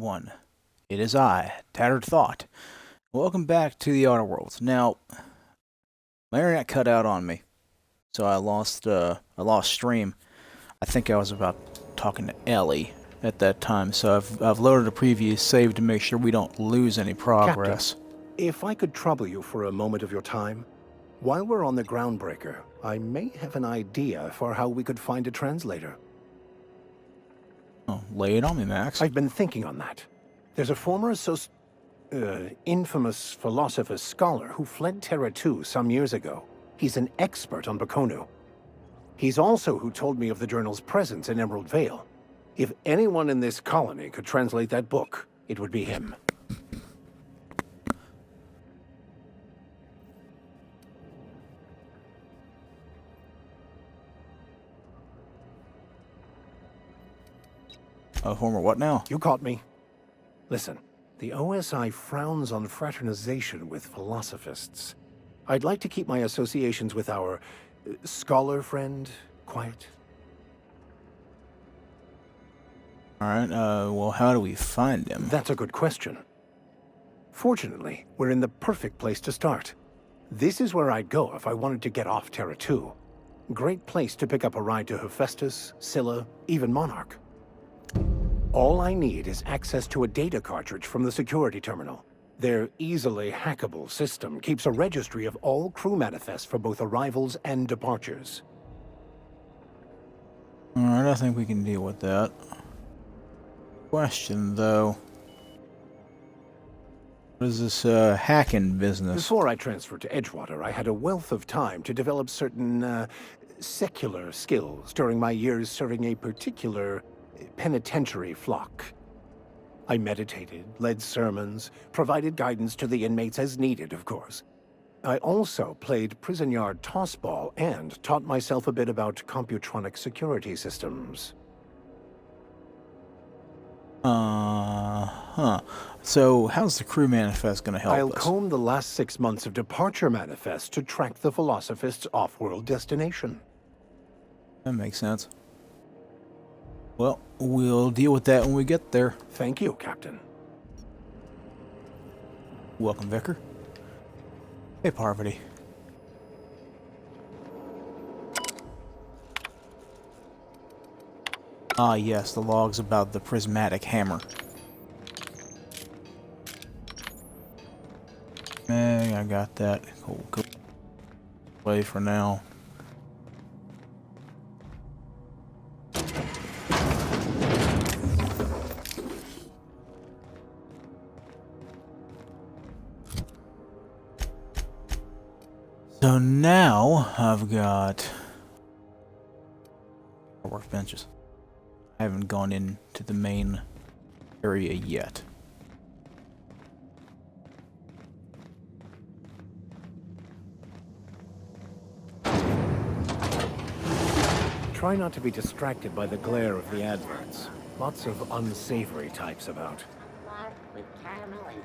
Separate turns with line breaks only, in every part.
everyone. It is I, TatteredThought. Welcome back to the Outer Worlds. Now, my internet cut out on me, so I lost stream. I think I was about talking to Ellie at that time, so I've loaded a previous save to make sure we don't lose any progress.
Captain, if I could trouble you for a moment of your time, while we're on the Groundbreaker, I may have an idea for how we could find a translator.
Oh, lay it on me, Max.
I've been thinking on that. There's a former infamous philosopher scholar who fled Terra 2 some years ago. He's an expert on Bakonu. He's also who told me of the journal's presence in Emerald Vale. If anyone in this colony could translate that book, it would be him.
Homer, what now?
You caught me. Listen, the OSI frowns on fraternization with philosophists. I'd like to keep my associations with our scholar friend quiet.
Alright, well, how do we find him?
That's a good question. Fortunately, we're in the perfect place to start. This is where I'd go if I wanted to get off Terra 2. Great place to pick up a ride to Hephaestus, Scylla, even Monarch. All I need is access to a data cartridge from the security terminal. Their easily hackable system keeps a registry of all crew manifests for both arrivals and departures.
Alright, I think we can deal with that. Question, though. What is this, hacking business?
Before I transferred to Edgewater, I had a wealth of time to develop certain, secular skills during my years serving a particular penitentiary flock. I meditated, led sermons, provided guidance to the inmates as needed, of course. I also played prison yard tossball and taught myself a bit about computronic security systems.
So, how's the crew manifest gonna help
I'll
us?
comb the last 6 months of departure manifests to track the Philosophist's off-world destination.
That makes sense. Well, we'll deal with that when we get there.
Thank you, Captain.
Welcome, Vicar. Hey, Parvati. Ah, yes, the logs about the prismatic hammer. I got that. Cool. Away for now. So now I've got workbenches. I haven't gone into the main area yet.
Try not to be distracted by the glare of the adverts. Lots of unsavory types about.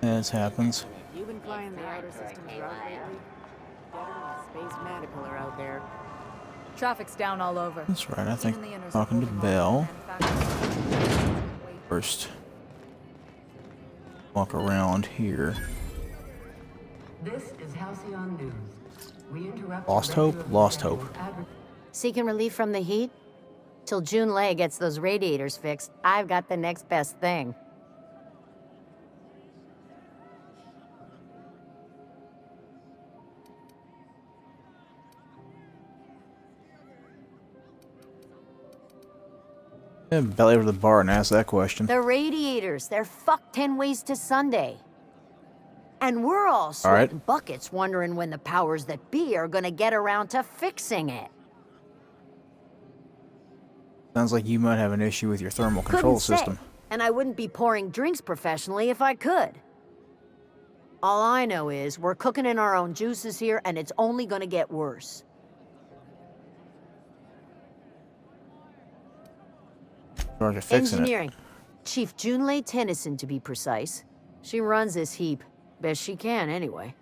This happens.
You've been flying the outer systems route lately? Space Manipular out there. Traffic's down all over.
That's right, I think talking to Belle. First, walk around here.
This is Halcyon News. We interrupt
Lost hope? Lost hope.
Seeking relief from the heat? Till June Lay gets those radiators fixed, I've got the next best thing.
Belly over to the bar and ask that question.
The radiators, they're fucked 10 ways to Sunday. And we're all sweating buckets wondering when the powers that be are gonna get around to fixing it.
Sounds like you might have an issue with your thermal control system.
And I wouldn't be pouring drinks professionally if I could. All I know is we're cooking in our own juices here, and it's only gonna get worse. Engineering. Chief Junlei Tennyson, to be precise. She runs this heap. Best she can, anyway.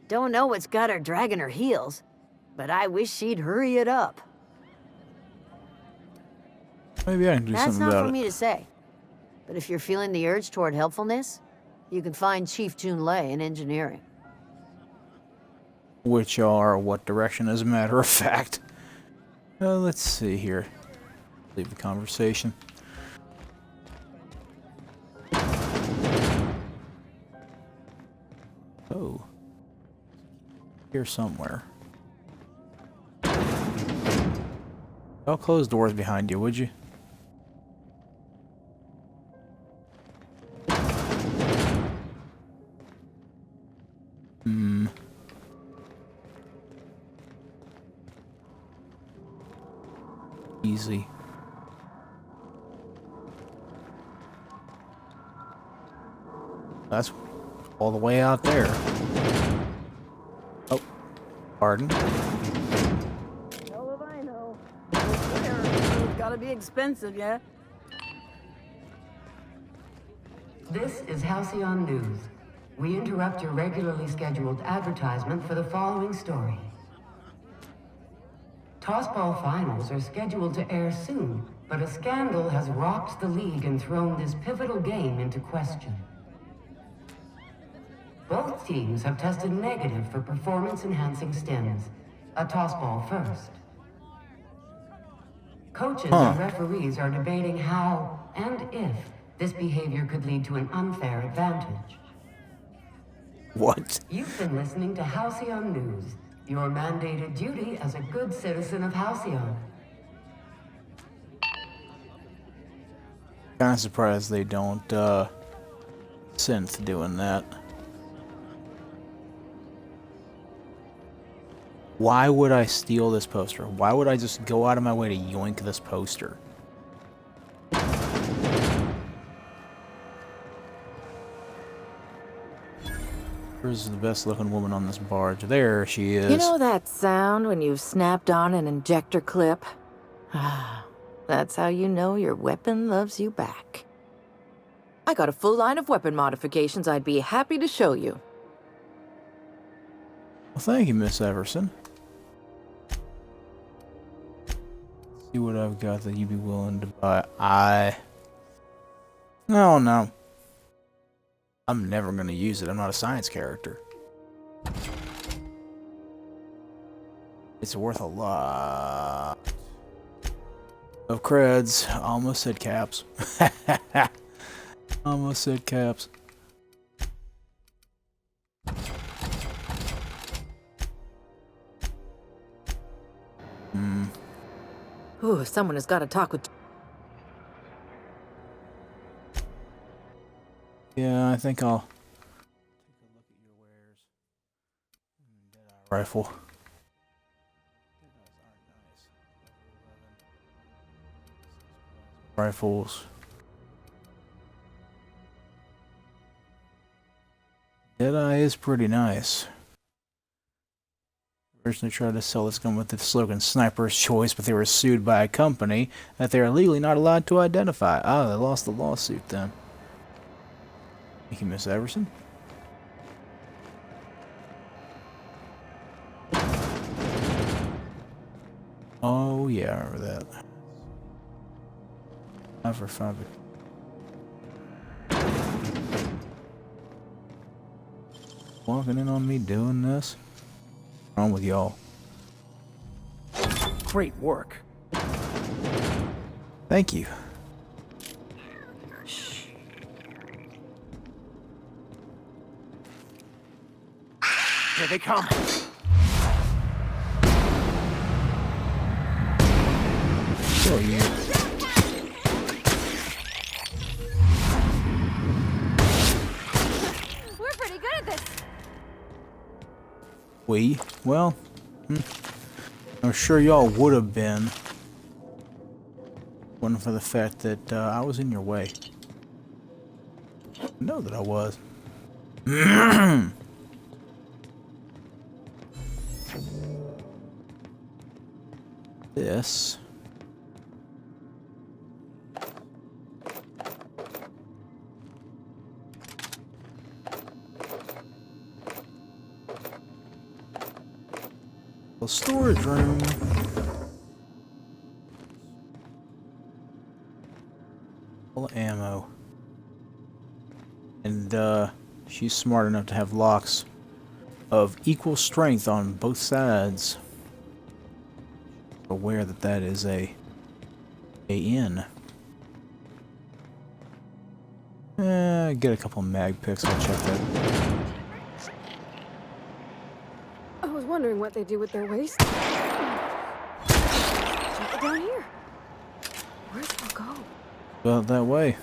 Don't know what's got her dragging her heels, but I wish she'd hurry it up.
Maybe I can do
That's
something
not
about
for
it.
me to say. But if you're feeling the urge toward helpfulness, you can find Chief Junlei in engineering.
Which are what direction, as a matter of fact? Let's see here. Leave the conversation. Oh. Here somewhere. Don't close doors behind you, would you? Easy. That's all the way out there. Oh, pardon.
Hell if I know. It's gotta be expensive, yeah?
This is Halcyon News. We interrupt your regularly scheduled advertisement for the following story. Tossball finals are scheduled to air soon, but a scandal has rocked the league and thrown this pivotal game into question. Both teams have tested negative for performance-enhancing stims. A tossball first. Coaches and referees are debating how and if this behavior could lead to an unfair advantage.
What?
You've been listening to Halcyon News, your mandated duty as a good citizen of Halcyon.
Kind of surprised they don't synth doing that. Why would I steal this poster? Why would I just go out of my way to yoink this poster? Where's the best looking woman on this barge? There she is.
You know that sound when you've snapped on an injector clip? That's how you know your weapon loves you back. I got a full line of weapon modifications I'd be happy to show you.
Well, thank you, Miss Everson. See what I've got that you'd be willing to buy. No. I'm never going to use it. I'm not a science character. It's worth a lot of creds. Almost said caps. Almost said caps.
Ooh, someone has got to talk with...
Yeah, I think I'll take a look at your wares. Deadeye rifle. Deadeyes aren't nice. Rifles. Deadeye is pretty nice. Originally tried to sell this gun with the slogan Sniper's Choice, but they were sued by a company that they are legally not allowed to identify. Ah, they lost the lawsuit then. Thank you, Miss Everson. Oh, yeah, I remember that. 5 for 5. Walking in on me doing this? What's wrong with y'all?
Great work.
Thank you.
Here they come.
Oh, yeah.
We're pretty good at this.
Well, I'm sure y'all would have been. Wasn't for the fact that I was in your way. I know that I was. This. The storage room. Full of ammo. And she's smart enough to have locks of equal strength on both sides. Aware that that is a inn. Get a couple mag picks. I'll check that.
I was wondering what they do with their waste. Check it down here. Where's it go?
About that way.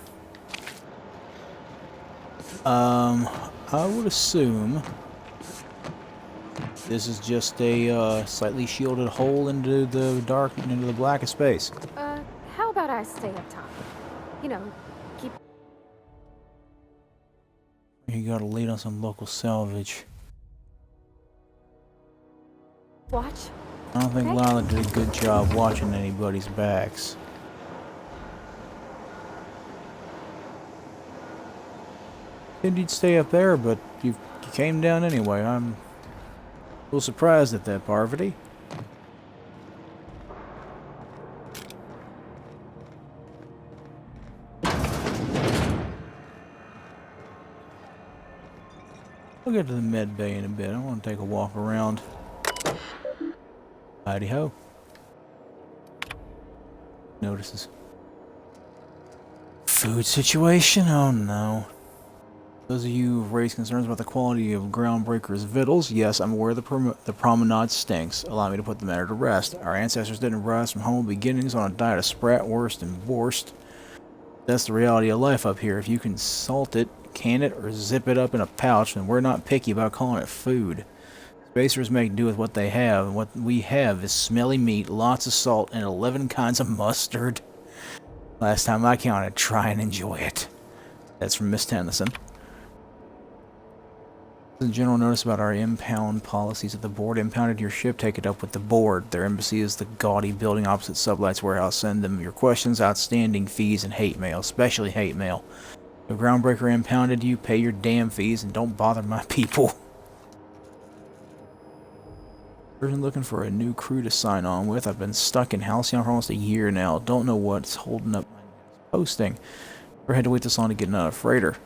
I would assume this is just a slightly shielded hole into the dark, into the black of space.
How about I stay up top? You know, keep...
You gotta lead on some local salvage.
Watch.
I don't think
Okay.
Lila did a good job watching anybody's backs. Said you'd stay up there, but you came down anyway. I'm a little surprised at that, Parvati. We'll get to the med bay in a bit. I want to take a walk around. Howdy ho. Notices. Food situation? Oh no. Those of you who've raised concerns about the quality of Groundbreaker's victuals, yes, I'm aware the promenade stinks. Allow me to put the matter to rest. Our ancestors didn't rise from humble beginnings on a diet of spratwurst and borscht. That's the reality of life up here. If you can salt it, can it, or zip it up in a pouch, then we're not picky about calling it food. Spacers make do with what they have, and what we have is smelly meat, lots of salt, and 11 kinds of mustard. Last time I counted, try and enjoy it. That's from Miss Tennyson. A general notice about our impound policies. If the board impounded your ship, take it up with the board. Their embassy is the gaudy building opposite Sublights Warehouse. Send them your questions, outstanding fees, and hate mail, especially hate mail. If Groundbreaker impounded you, pay your damn fees and don't bother my people. Person looking for a new crew to sign on with. I've been stuck in Halcyon for almost a year now. Don't know what's holding up my posting. Or had to wait this long to get another freighter.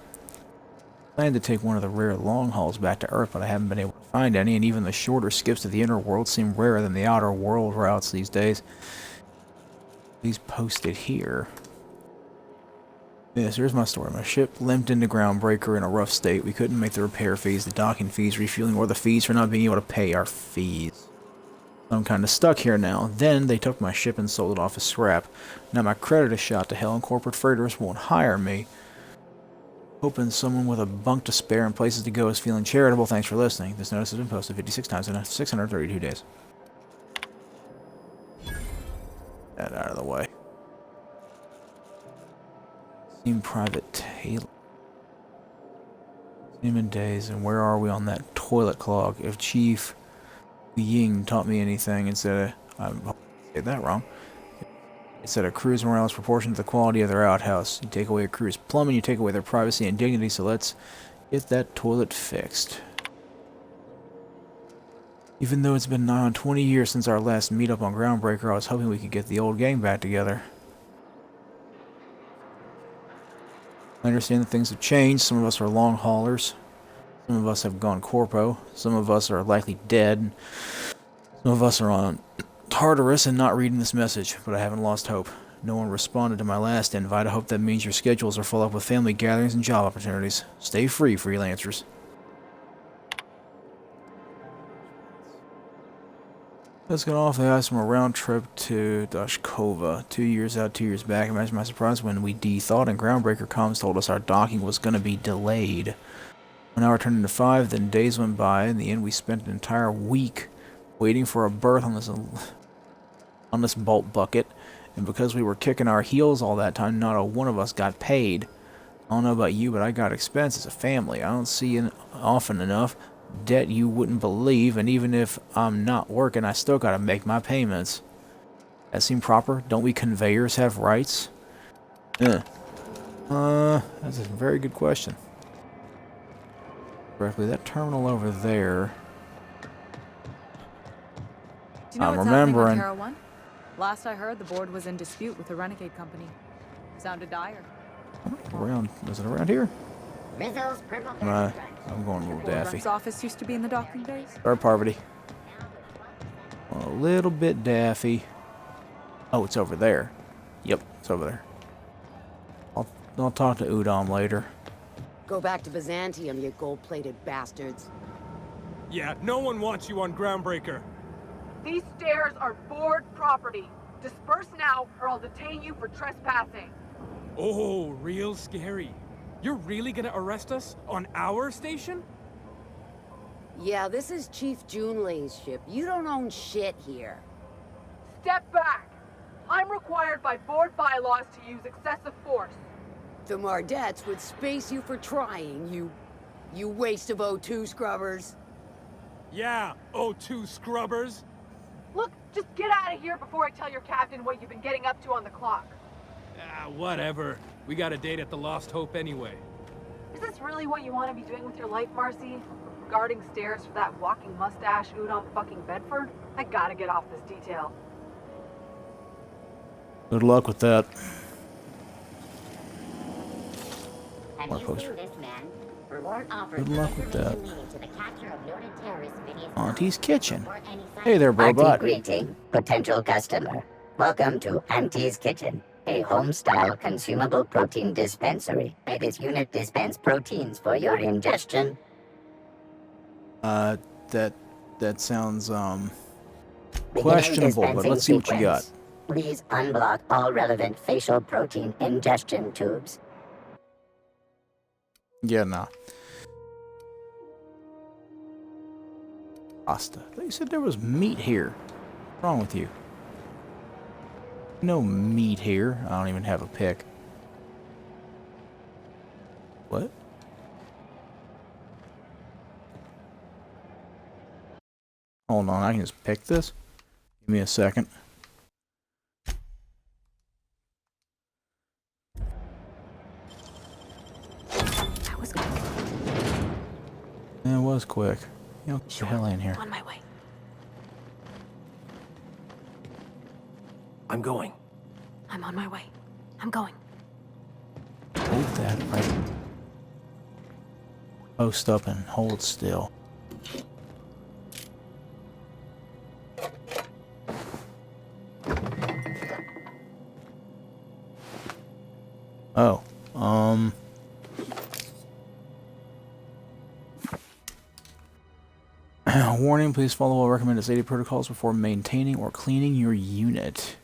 I had to take one of the rare long hauls back to Earth, but I haven't been able to find any, and even the shorter skips to the inner world seem rarer than the outer world routes these days. These posted here. Yes, here's my story. My ship limped into Groundbreaker in a rough state. We couldn't make the repair fees, the docking fees, refueling, or the fees for not being able to pay our fees. I'm kind of stuck here now. Then they took my ship and sold it off as scrap. Now my credit is shot to hell and corporate freighters won't hire me. Hoping someone with a bunk to spare and places to go is feeling charitable. Thanks for listening. This notice has been posted 56 times in 632 days. That out of the way. Team Private Taylor. Name and Daze, and where are we on that toilet clog? If Chief Ying taught me anything, instead of... I say that wrong. Instead of crew's morale is proportional to the quality of their outhouse. You take away a crew's plumbing, you take away their privacy and dignity, so let's get that toilet fixed. Even though it's been nigh on 20 years since our last meetup on Groundbreaker, I was hoping we could get the old gang back together. I understand that things have changed. Some of us are long haulers. Some of us have gone corpo. Some of us are likely dead. Some of us are on Tartarus and not reading this message, but I haven't lost hope. No one responded to my last invite. I hope that means your schedules are full up with family gatherings and job opportunities. Stay free, freelancers. Let's get off the ice from a round trip to Dashkova. 2 years out, 2 years back. Imagine my surprise when we de-thought and Groundbreaker comms told us our docking was going to be delayed. An hour turned into 5, then days went by. In the end, we spent an entire week waiting for a berth on this bolt bucket, and because we were kicking our heels all that time, not a one of us got paid. I don't know about you, but I got expense as a family. I don't see it often enough. Debt you wouldn't believe, and even if I'm not working, I still gotta make my payments. That seem proper? Don't we conveyors have rights? That's a very good question. Correctly, that terminal over there.
Do you know
I'm
what's
remembering.
happening on Terra 1? Last I heard, the board was in dispute with the Renegade Company. Sounded dire.
Around, was it around here? I'm going a little daffy.
Rex's office used to be in the docking bays.
Sorry, Parvati. A little bit daffy. Oh, it's over there. Yep, it's over there. I'll talk to Udom later.
Go back to Byzantium, you gold-plated bastards.
Yeah, no one wants you on Groundbreaker.
These stairs are board property. Disperse now, or I'll detain you for trespassing.
Oh, real scary. You're really gonna arrest us on our station?
Yeah, this is Chief Junlei's ship. You don't own shit here.
Step back. I'm required by board bylaws to use excessive force.
The Mardettes would space you for trying, you waste of O2 scrubbers.
Yeah, O2 scrubbers.
Look, just get out of here before I tell your captain what you've been getting up to on the clock.
Ah, whatever. We got a date at the Lost Hope anyway.
Is this really what you want to be doing with your life, Marcy? Guarding stairs for that walking mustache Udom fucking Bedford? I gotta get off this detail.
Good luck with that.
Have
More
you
poster.
seen this man? Reward offered
Good luck with that.
leading to the capture of noted terrorist Phineas
Auntie's Kitchen.
or any
Hey there,
Party
Brobot.
greeting, potential customer. Welcome to Auntie's Kitchen, a home-style consumable protein dispensary. May this unit dispense proteins for your ingestion.
That sounds,
Beginning
questionable, but
dispensing
let's see what you got.
sequence. Please unblock all relevant facial protein ingestion tubes.
Yeah, nah. Pasta. I thought you said there was meat here. What's wrong with you? No meat here. I don't even have a pick. What? Hold on, I can just pick this. Give me a second.
That was good.
That was quick. You know, get the hell in here.
On my way.
I'm going.
I'm on my way. I'm going.
Hold that right. Post up and hold still. Oh, warning, please follow all recommended safety protocols before maintaining or cleaning your unit.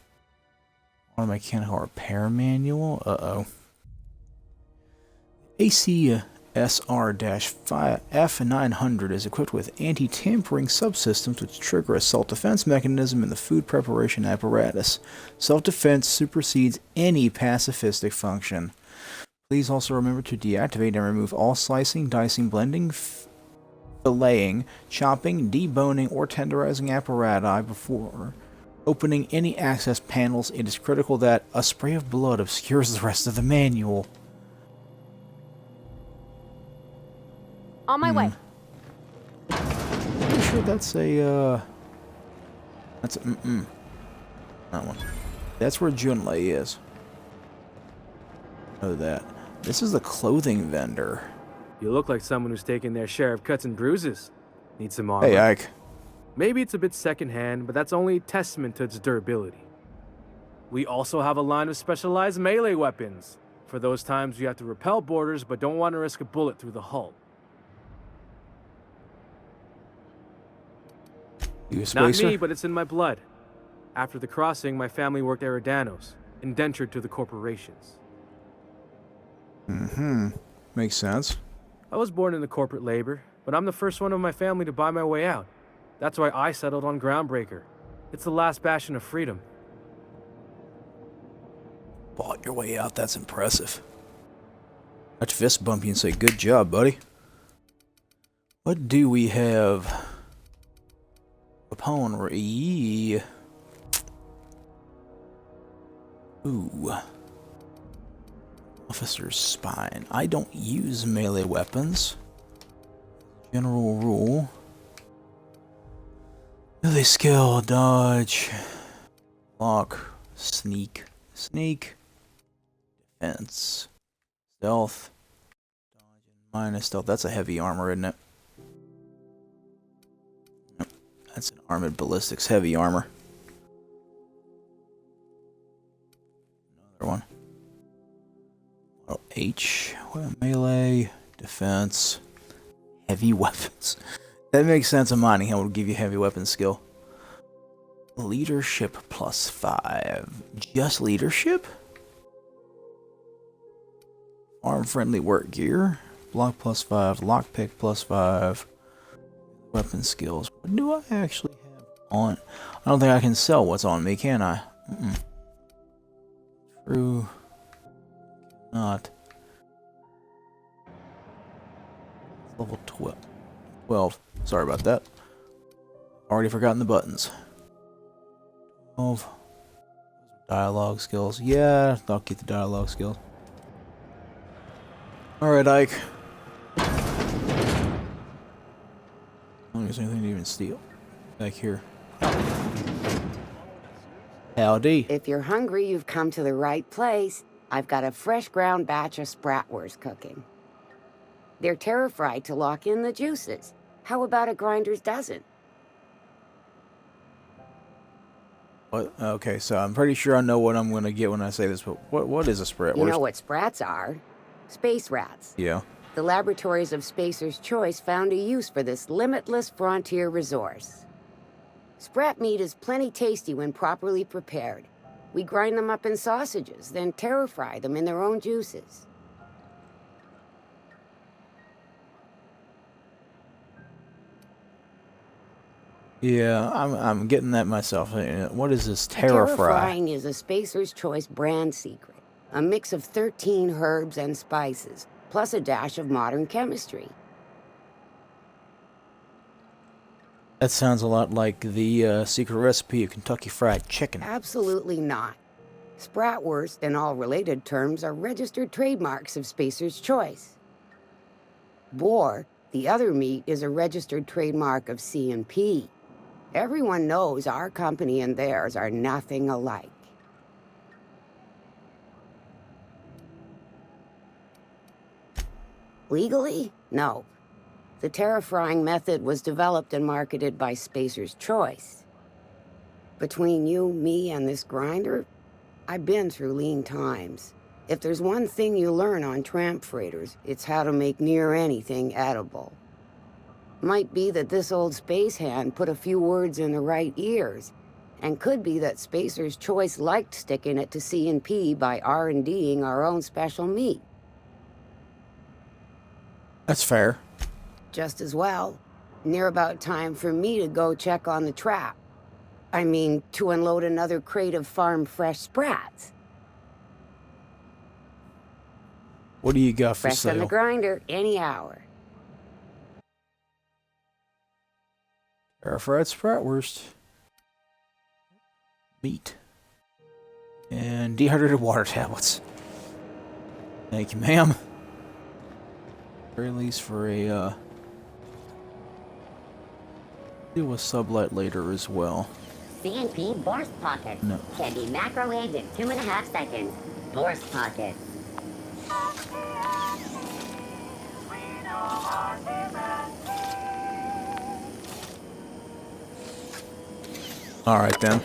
Auto mechanical repair manual? Uh-oh. ACSR-F900 is equipped with anti-tampering subsystems which trigger a self-defense mechanism in the food preparation apparatus. Self-defense supersedes any pacifistic function. Please also remember to deactivate and remove all slicing, dicing, blending, filleting, chopping, deboning, or tenderizing apparatus before opening any access panels. It is critical that a spray of blood obscures the rest of the manual.
On my way.
Pretty sure that's a, that's a, that one. That's where Junlei is. Know that. This is the clothing vendor.
You look like someone who's taken their share of cuts and bruises. Need some armor.
Hey, Ike.
Maybe it's a bit secondhand, but that's only testament to its durability. We also have a line of specialized melee weapons, for those times you have to repel boarders but don't want to risk a bullet through the hull.
You a
Not
spacer?
me, but it's in my blood. After the crossing, my family worked Eridanos, indentured to the corporations.
Makes sense.
I was born into corporate labor, but I'm the first one of my family to buy my way out. That's why I settled on Groundbreaker. It's the last bastion of freedom.
Bought your way out, that's impressive. I'd fist bump you and say, good job, buddy. What do we have? Weaponry. Ooh. Officer's spine. I don't use melee weapons. General rule. Melee skill, dodge, block, sneak, defense, stealth, dodge, and Minus stealth. That's a heavy armor, isn't it? Nope. That's an armored ballistics heavy armor. Another one. Oh, H. Well, melee, defense, heavy weapons. That makes sense of mining. How would give you heavy weapons skill. Leadership +5. Just leadership? Farm-friendly work gear. Block +5. Lockpick +5. Weapon skills. What do I actually have on? I don't think I can sell what's on me, can I? True. Not. Level 12. Sorry about that. Already forgotten the buttons. 12. Dialogue skills. Yeah, I'll keep the dialogue skills. Alright, Ike. I don't think there's anything to even steal. Back here. Howdy.
If you're hungry, you've come to the right place. I've got a fresh ground batch of spratwurst cooking. They're terra-fried to lock in the juices. How about a grinder's dozen?
What? Okay, so I'm pretty sure I know what I'm going to get when I say this, but what is a sprat?
You know what sprats are? Space rats.
Yeah.
The laboratories of Spacer's Choice found a use for this limitless frontier resource. Sprat meat is plenty tasty when properly prepared. We grind them up in sausages, then terra-fry them in their own juices.
Yeah, I'm getting that myself. What is this terra-fry?
Terra-frying is a Spacer's Choice brand secret. A mix of 13 herbs and spices, plus a dash of modern chemistry.
That sounds a lot like the secret recipe of Kentucky Fried Chicken.
Absolutely not. Spratwurst and all related terms are registered trademarks of Spacer's Choice. Boar, the other meat, is a registered trademark of C&P. Everyone knows our company and theirs are nothing alike. Legally? No. The terra-frying method was developed and marketed by Spacer's Choice. Between you, me, and this grinder, I've been through lean times. If there's one thing you learn on tramp freighters, it's how to make near anything edible. Might be that this old space hand put a few words in the right ears, and could be that Spacer's Choice liked sticking it to C&P by R&D'ing our own special meat.
That's fair.
Just as well. Near about time for me to go check on the trap. I mean, to unload another crate of farm-fresh sprats.
What do you got for
Fresh
sale?
on the grinder, any hour.
Air-fried spratwurst. Meat. And dehydrated water tablets. Thank you, ma'am. Very least for a, do a sublight later as well.
C&P Borscht Pocket.
No.
Can be microwaved in 2.5 seconds. Borscht Pocket.
Alright then.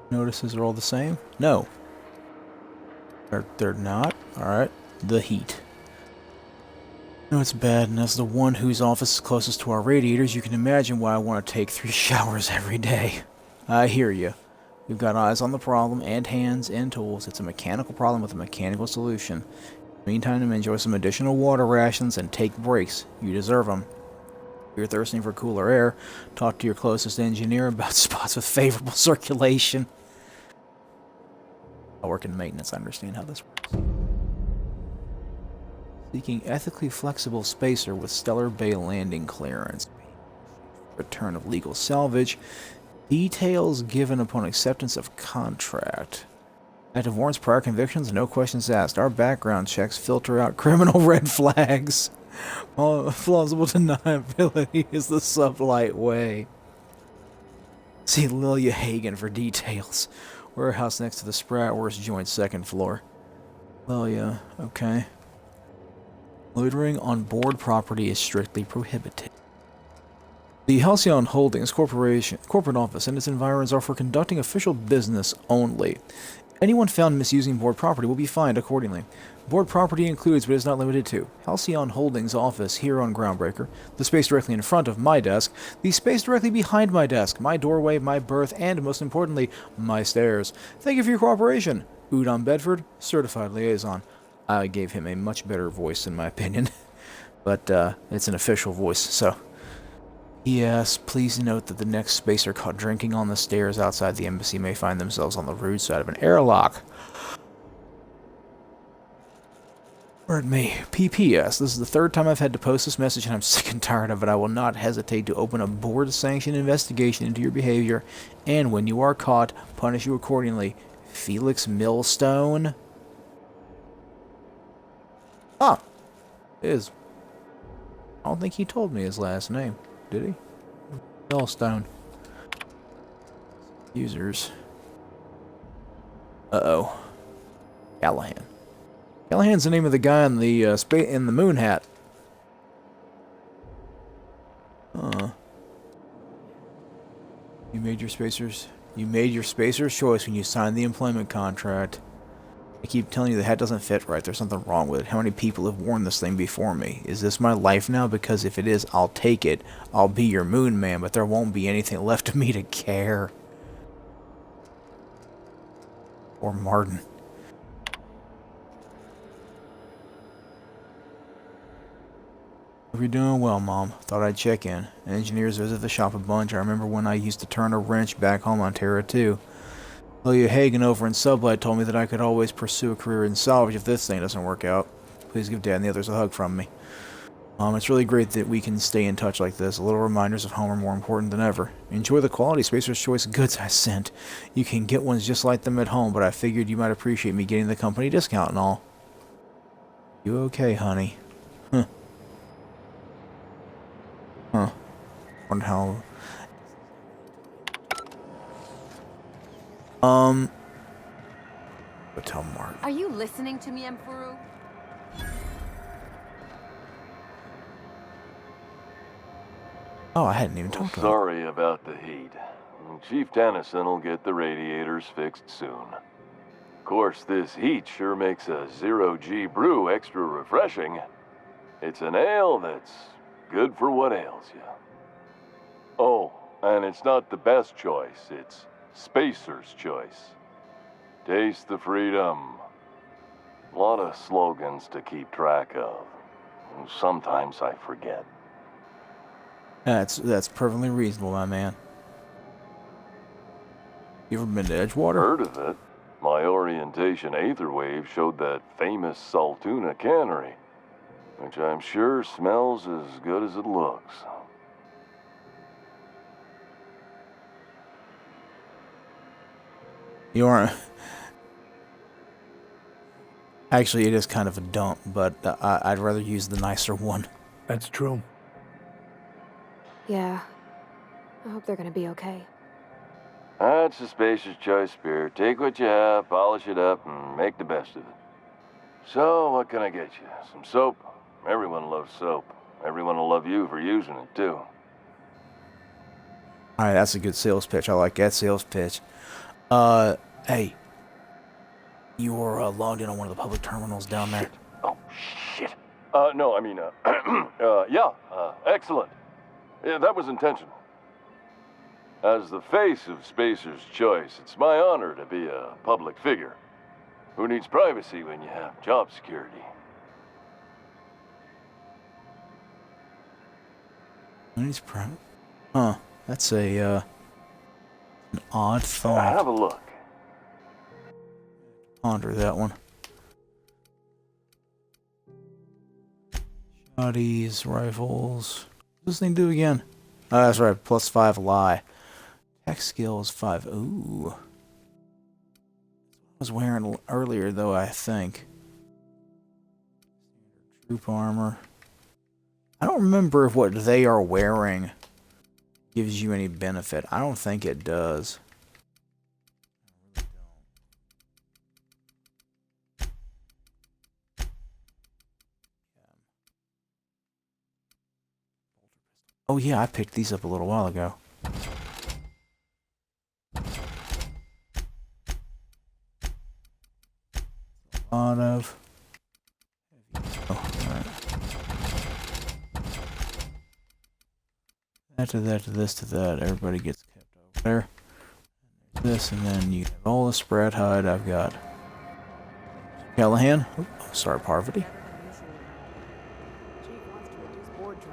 Notices are all the same? No. They're not. Alright. The heat. No, it's bad, and as the one whose office is closest to our radiators, you can imagine why I want to take 3 showers every day. I hear you. We've got eyes on the problem, and hands, and tools. It's a mechanical problem with a mechanical solution. Meantime, enjoy some additional water rations and take breaks. You deserve them. If you're thirsting for cooler air, talk to your closest engineer about spots with favorable circulation. I work in maintenance, I understand how this works. Seeking ethically flexible spacer with stellar bay landing clearance. Return of legal salvage. Details given upon acceptance of contract. Active warrants, prior convictions, no questions asked. Our background checks filter out criminal red flags. Plausible deniability is the sublight way. See Lilia Hagen for details. Warehouse next to the Spratwurst joint, 2nd floor. Well, yeah, okay. Loitering on board property is strictly prohibited. The Halcyon Holdings corporate office and its environs are for conducting official business only. Anyone found misusing board property will be fined accordingly. Board property includes, but is not limited to, Halcyon Holdings office here on Groundbreaker, the space directly in front of my desk, the space directly behind my desk, my doorway, my berth, and, most importantly, my stairs. Thank you for your cooperation. Udon Bedford, Certified Liaison. I gave him a much better voice, in my opinion. But, it's an official voice, so... Yes, please note that the next spacer caught drinking on the stairs outside the embassy may find themselves on the rude side of an airlock. Pardon me. PPS. This is the third time I've had to post this message and I'm sick and tired of it. I will not hesitate to open a board-sanctioned investigation into your behavior, and when you are caught, punish you accordingly. Felix Millstone? Ah! Is. I don't think he told me his last name. Did he? Millstone. Users. Uh-oh. Callahan. Callahan's the name of the guy in the in the moon hat. You made your spacer's choice when you signed the employment contract. I keep telling you the hat doesn't fit right. There's something wrong with it. How many people have worn this thing before me? Is this my life now? Because if it is, I'll take it. I'll be your moon man, but there won't be anything left of me to care. Or Martin. Hope you're doing well, Mom. Thought I'd check in. Engineers visit the shop a bunch. I remember when I used to turn a wrench back home on Terra 2. Lilia Hagen over in Sublight told me that I could always pursue a career in salvage if this thing doesn't work out. Please give Dad and the others a hug from me. Mom, it's really great that we can stay in touch like this. Little reminders of home are more important than ever. Enjoy the quality Spacer's Choice goods I sent. You can get ones just like them at home, but I figured you might appreciate me getting the company discount and all. You okay, honey? Huh. Huh. Wonder how... But tell Mark.
Are you listening to me, Emperor?
Oh, I hadn't even talked to him.
Sorry about the heat. Chief Tennyson will get the radiators fixed soon. Of course, this heat sure makes a zero-G brew extra refreshing. It's an ale that's good for what ails you. Oh, and it's not the best choice. It's Spacer's Choice. Taste the freedom. A lot of slogans to keep track of. Sometimes I forget.
That's perfectly reasonable, my man. You ever been to Edgewater?
Heard of it. My orientation aether wave showed that famous Saltuna cannery, which I'm sure smells as good as it looks.
You aren't... Actually, it is kind of a dump, but I'd rather use the nicer one.
That's true.
Yeah. I hope they're gonna be okay.
That's the Spacer's Choice spirit. Take what you have, polish it up, and make the best of it. So, what can I get you? Some soap? Everyone loves soap. Everyone will love you for using it, too.
Alright, that's a good sales pitch. I like that sales pitch. Hey. You were logged in on one of the public terminals down there.
Shit. Oh, shit. No, I mean, excellent. Yeah, that was intentional. As the face of Spacer's Choice, it's my honor to be a public figure. Who needs privacy when you have job security?
Who needs privacy? Huh. That's an odd thought.
Have a look.
Ponder that one. Shotties, rifles. What does this thing do again? Oh, that's right. +5 lie. Tech skills 5. Ooh. I was wearing earlier, though, I think. Troop armor. I don't remember if what they are wearing gives you any benefit. I don't think it does. Oh yeah, I picked these up a little while ago. A lot of... Oh, alright. That to that to this to that. Everybody gets kept over there. This, and then you have all the spread hide I've got. Callahan? Oh, sorry, Parvati.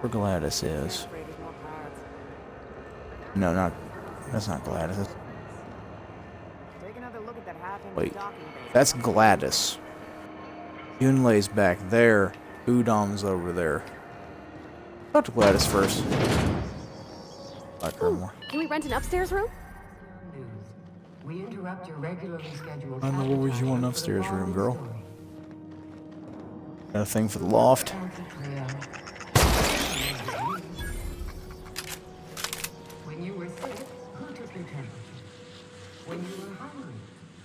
Where Gladys is. No, not... That's not Gladys. Wait. That's Gladys. Yunlei's back there. Udom's over there. Talk to Gladys first.
Ooh, can we rent an upstairs room?
We interrupt your regularly scheduled.
I don't know what was you want an upstairs room, girl. Got a thing for the loft.
When you were sick, who took your temperature? When you were hungry,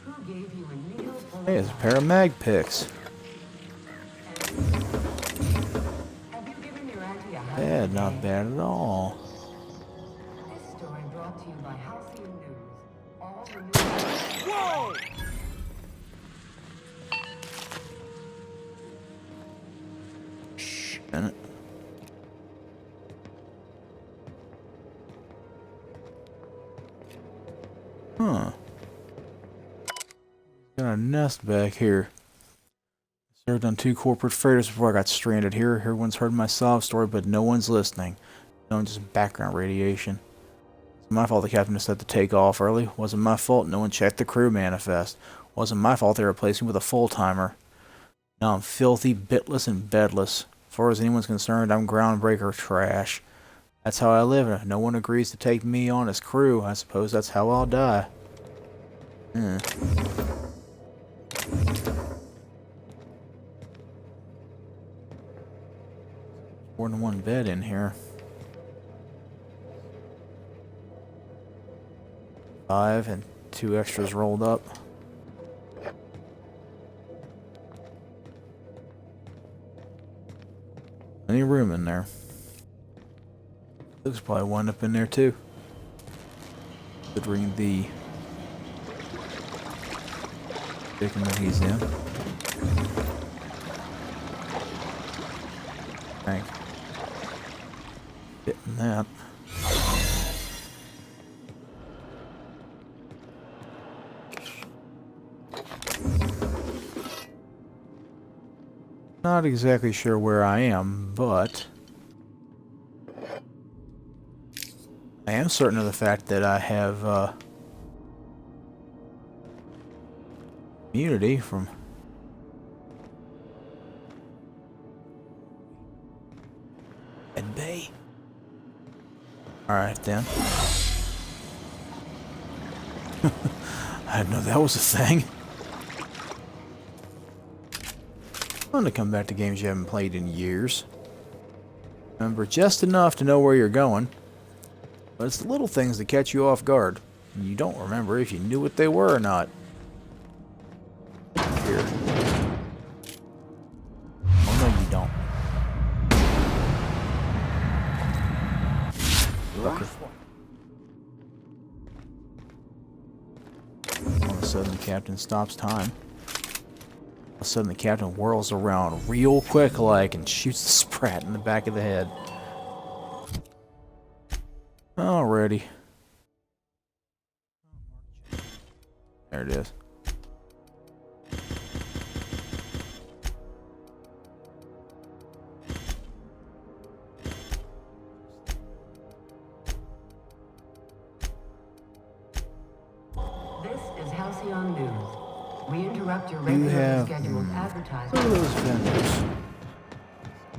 who gave you a meal full
Hey, it's a pair of mag picks.
Have you given your auntie a hug?
Yeah, not bad at all.
This story brought to you by Halcyon News. All the news.
Whoa!
Shh, minute. Huh. Got a nest back here. Served on 2 corporate freighters before I got stranded here. Everyone's heard my sob story, but no one's listening. No, just background radiation. It's my fault the captain decided to take off early. Wasn't my fault no one checked the crew manifest. Wasn't my fault they replaced me with a full-timer. Now I'm filthy, bitless, and bedless. As far as anyone's concerned, I'm groundbreaker trash. That's how I live, and if no one agrees to take me on as crew, I suppose that's how I'll die. More than one bed in here. 5 and 2 extras rolled up. Any room in there. Looks probably one up in there too. Considering the predicament he's in. Thank. Getting that. Not exactly sure where I am, but I am certain of the fact that I have immunity from Ed Bay. Alright then. I didn't know that was a thing. Fun to come back to games you haven't played in years. Remember just enough to know where you're going, but it's the little things that catch you off guard. And you don't remember if you knew what they were or not. Here. Oh no, you don't. Rucker. All of a sudden the captain stops time. All of a sudden the captain whirls around real quick like and shoots the sprat in the back of the head. Alrighty. There it is.
This is Halcyon News. We interrupt your
You
regularly
have
scheduled
what are
advertising.
those vendors?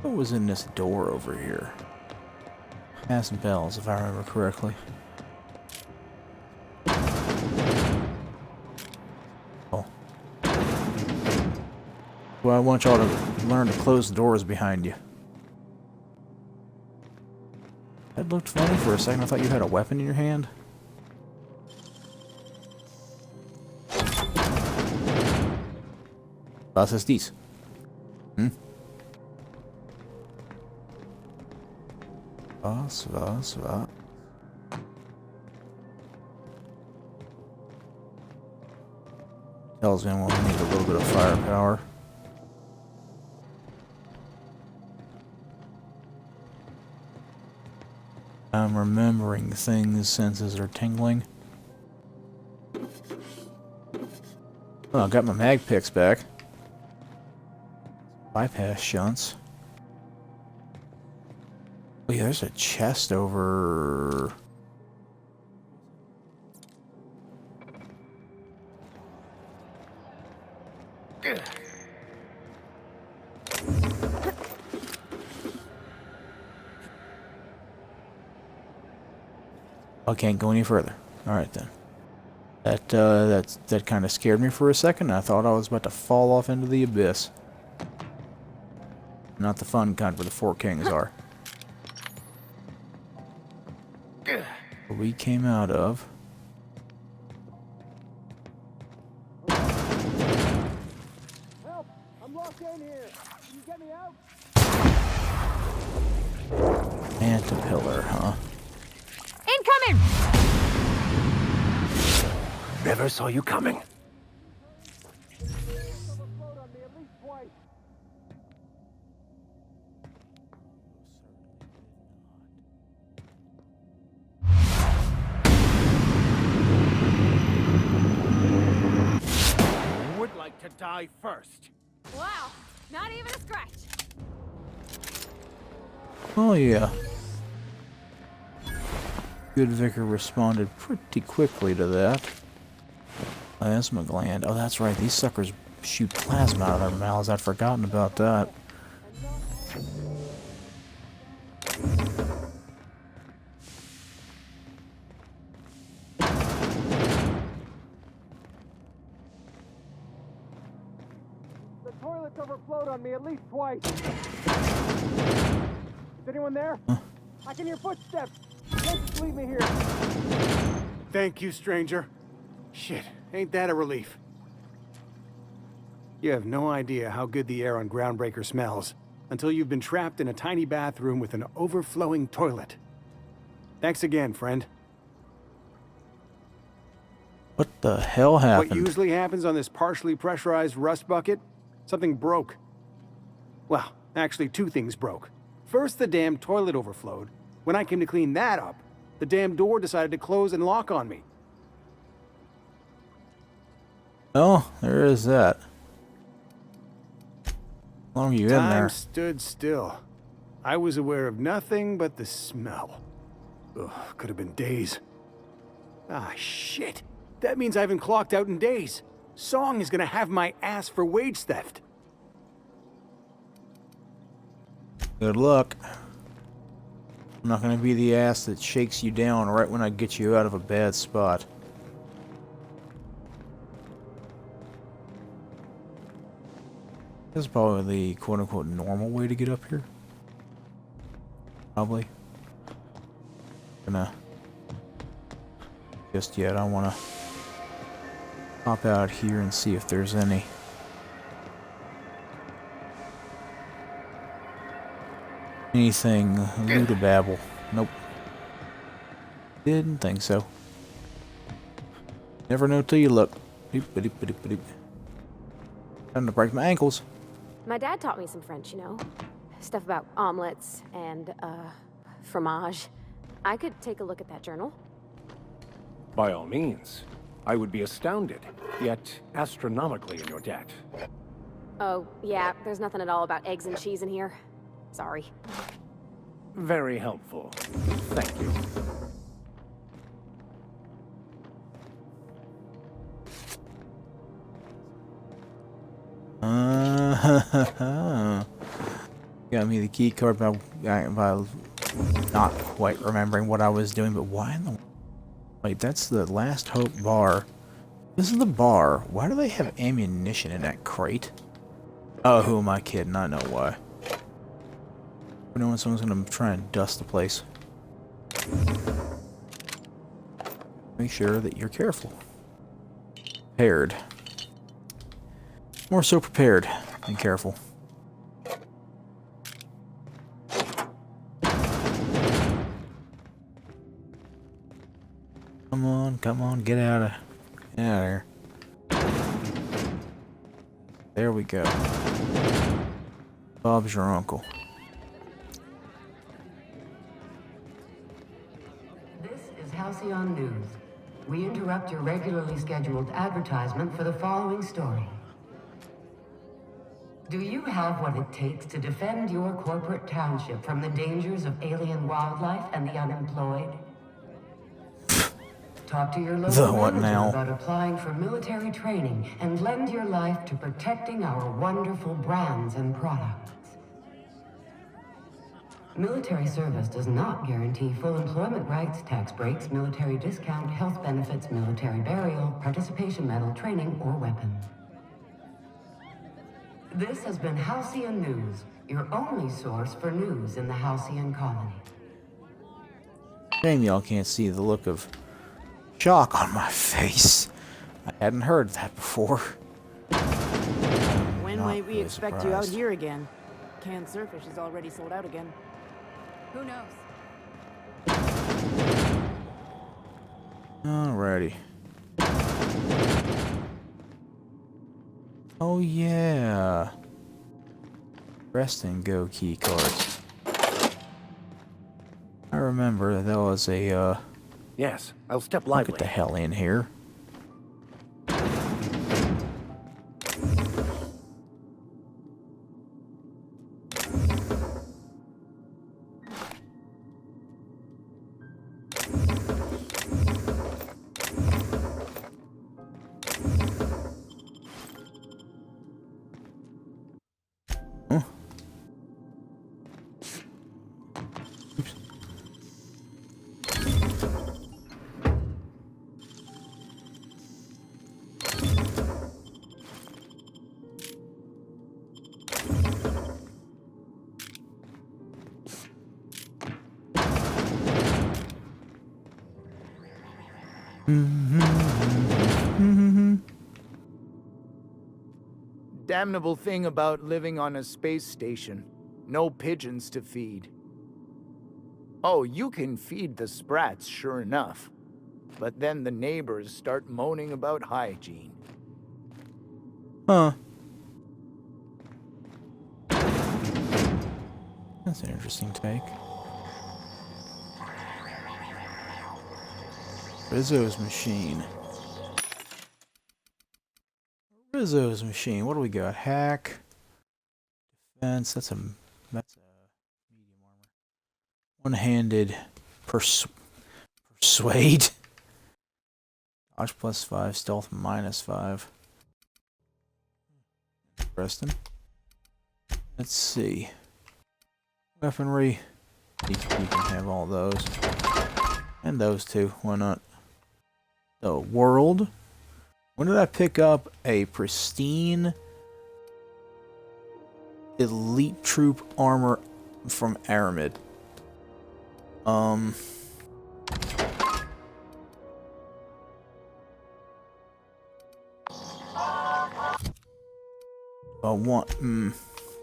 What was in this door over here? Has bells, if I remember correctly. Oh. Well, I want y'all to learn to close the doors behind you. That looked funny for a second. I thought you had a weapon in your hand. Was ist dies? Was. Tells me I'm gonna need a little bit of firepower. I'm remembering things, senses are tingling. Oh, I got my mag picks back. Bypass shunts. Oh yeah, there's a chest over... I can't go any further. Alright then. That kind of scared me for a second. I thought I was about to fall off into the abyss. Not the fun kind where the Four Kings are. Where we came out of.
Help! I'm locked in here. Can you get me out?
Antipillar, huh?
Incoming!
Never saw you coming.
Would like to die first.
Wow, not even a scratch.
Oh yeah. Good Vicar responded pretty quickly to that. Plasma gland. Oh, that's right. These suckers shoot plasma out of their mouths. I'd forgotten about that.
The toilet's overflowed on me at least twice. Is anyone there?
Huh?
I can hear footsteps. Don't just leave me here. Thank you, stranger. Shit, ain't that a relief? You have no idea how good the air on Groundbreaker smells until you've been trapped in a tiny bathroom with an overflowing toilet. Thanks again, friend.
What the hell happened?
What usually happens on this partially pressurized rust bucket? Something broke. Well, actually two things broke. First, the damn toilet overflowed. When I came to clean that up, the damn door decided to close and lock on me.
Oh, there is that. How long are you in there?
Time stood still. I was aware of nothing but the smell. Ugh, could have been days. Ah, shit. That means I haven't clocked out in days. Song is gonna have my ass for wage theft.
Good luck. I'm not gonna be the ass that shakes you down right when I get you out of a bad spot. This is probably the quote-unquote normal way to get up here. Probably. Gonna... Just yet, I wanna pop out here and see if there's any. Anything loot-a-babble. Nope. Didn't think so. Never know till you look. Time to break my ankles.
My dad taught me some French, you know. Stuff about omelets and, fromage. I could take a look at that journal.
By all means. I would be astounded, yet astronomically in your debt.
Oh, yeah, there's nothing at all about eggs and cheese in here. Sorry.
Very helpful. Thank you.
Got me the key card by not quite remembering what I was doing, but why in the... Wait, that's the Last Hope bar. This is the bar. Why do they have ammunition in that crate? Oh, who am I kidding? I know why. I know when someone's gonna try and dust the place. Make sure that you're careful. Prepared. More so prepared than careful. come on, get out of here. There we go. Bob's your uncle.
This is Halcyon News. We interrupt your regularly scheduled advertisement for the following story. Do you have what it takes to defend your corporate township from the dangers of alien wildlife and the unemployed? Talk to your local manager about applying for military training and lend your life to protecting our wonderful brands and products. Military service does not guarantee full employment rights, tax breaks, military discount, health benefits, military burial, participation medal, training, or weapon. This has been Halcyon News, your only source for news in the Halcyon colony.
Shame y'all can't see the look of shock on my face. I hadn't heard that before.
When might we expect you out here again? Canned surfish is already sold out again. Who knows?
Alrighty. Oh yeah. Rest and go key cards. I remember that was a
Yes, I'll step lively.
Get the hell in here.
Damnable thing about living on a space station. No pigeons to feed. Oh, you can feed the sprats, sure enough. But then the neighbors start moaning about hygiene.
Huh. That's an interesting take. Rizzo's machine. Rizzo's machine. What do we got? Hack. Defense. That's a medium armor. One-handed. Persuade. Dodge +5. Stealth -5. Preston. Let's see. Weaponry. You can have all those. And those two. Why not? The world. When did I pick up a pristine elite troop armor from Aramid?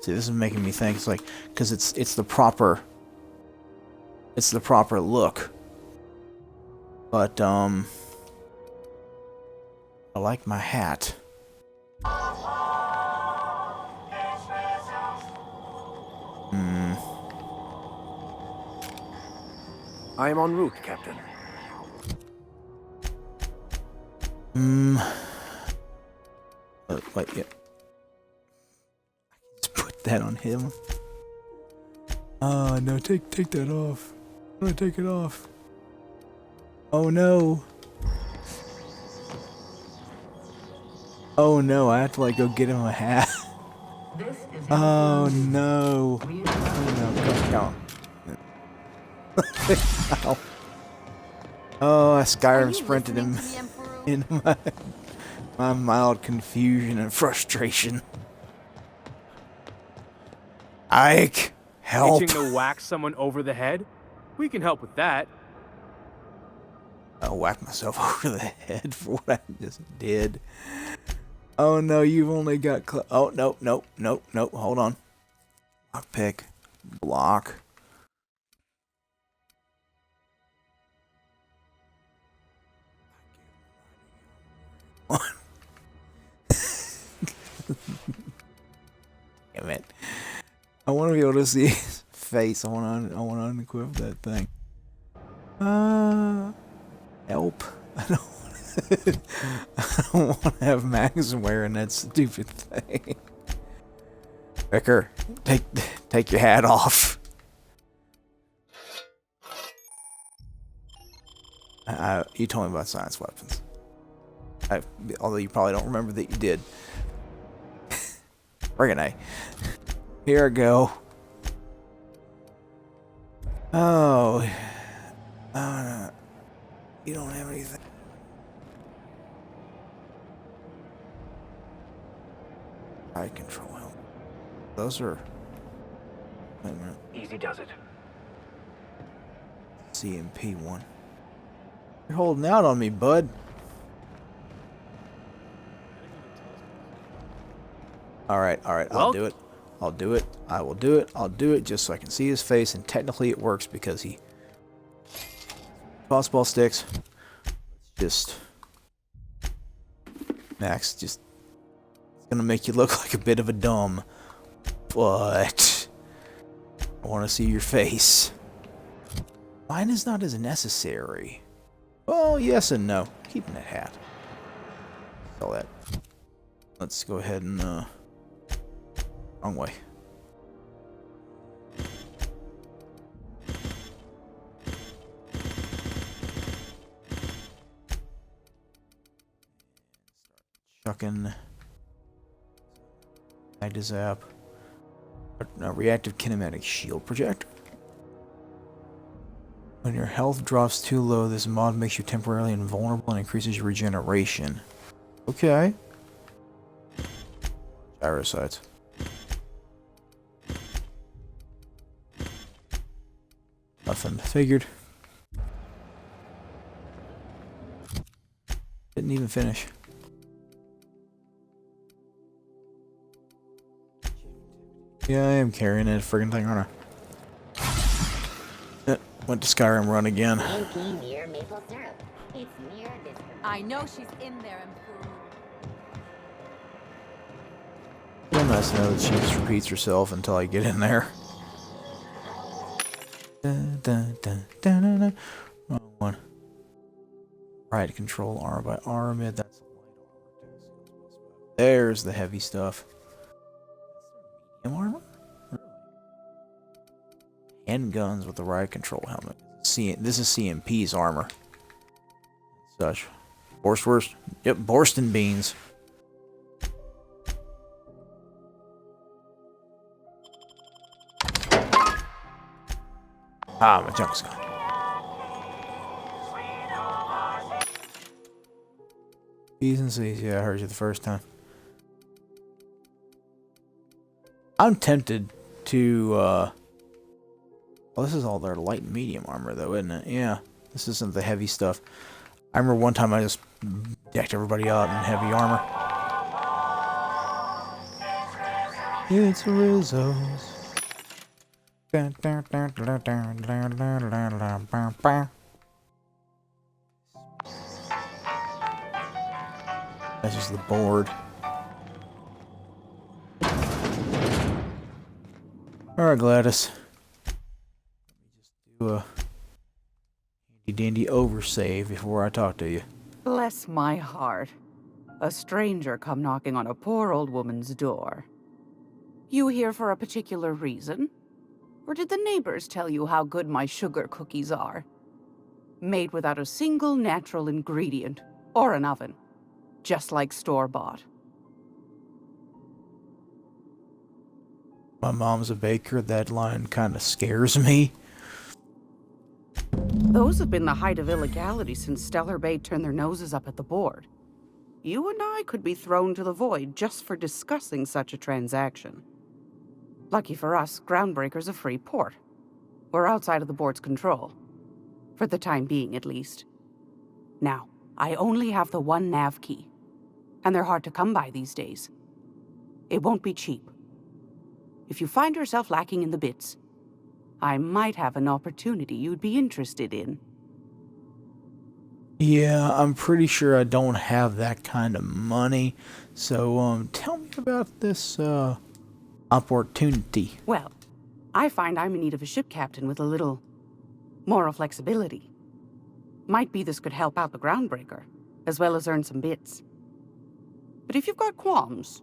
See, this is making me think. It's like, because it's the proper look. But I like my hat.
I am en route, Captain.
Wait, yeah. Just put that on him. Oh no, take that off. I'm gonna take it off. Oh no. Oh no, I have to like go get him a hat. Oh no. Oh no, come. Ow. Oh, I Skyrim sprinted him into my mild confusion and frustration. Ike, help.
Itching to whack someone over the head? We can help with that.
I'll whack myself over the head for what I just did. Oh no, you've only got oh, nope, hold on. Lockpick. Block. on. Damn it. I want to be able to see his face. I want to unequip that thing. Help. I don't want to have Max wearing that stupid thing. Becker, take your hat off. You told me about science weapons. Although you probably don't remember that you did. Friggin' A. Here I go. Oh. You don't have anything. Eye control helmet. Those are... Wait a minute.
Easy does it.
CMP one. You're holding out on me, bud. Alright, I'll do it. I will do it just so I can see his face, and technically it works because he... Tossball sticks. Just... Max, just... It's gonna make you look like a bit of a dumb. But... I want to see your face. Mine is not as necessary. Well, yes and no. Keeping that hat. All that. Let's go ahead and, wrong way. Chucking. Magnezap. A reactive kinematic shield projector. When your health drops too low, this mod makes you temporarily invulnerable and increases your regeneration. Okay. Gyro sights. Nothing. Figured. Didn't even finish. Yeah, I am carrying that friggin' thing, aren't I? Went to Skyrim Run again.
Near maple syrup. It's near this.
I know she's in there,
It's nice to know that she just repeats herself until I get in there. Wrong one. Right control armor by Armid. That's light armor. There's the heavy stuff. Medium armor? Handguns with the riot control helmet. This is CMP's armor. Such. Borstwurst? Yep, Borston beans. Ah, my junk's gone. B's and C's, yeah, I heard you the first time. I'm tempted to, well, this is all their light and medium armor, though, isn't it? Yeah, this isn't the heavy stuff. I remember one time I just decked everybody out in heavy armor. It's Rizzo's. That's just the board. Alright, Gladys. Let me just do a handy-dandy oversave before I talk to you.
Bless my heart. A stranger come knocking on a poor old woman's door. You here for a particular reason? Or did the neighbors tell you how good my sugar cookies are? Made without a single natural ingredient or an oven. Just like store-bought.
My mom's a baker. That line kind of scares me.
Those have been the height of illegality since Stellar Bay turned their noses up at the board. You and I could be thrown to the void just for discussing such a transaction. Lucky for us, Groundbreaker's a free port. We're outside of the board's control. For the time being, at least. Now, I only have the one nav key. And they're hard to come by these days. It won't be cheap. If you find yourself lacking in the bits, I might have an opportunity you'd be interested in.
Yeah, I'm pretty sure I don't have that kind of money. So, tell me about this, opportunity.
Well, I find I'm in need of a ship captain with a little moral flexibility. Might be this could help out the groundbreaker, as well as earn some bits. But if you've got qualms...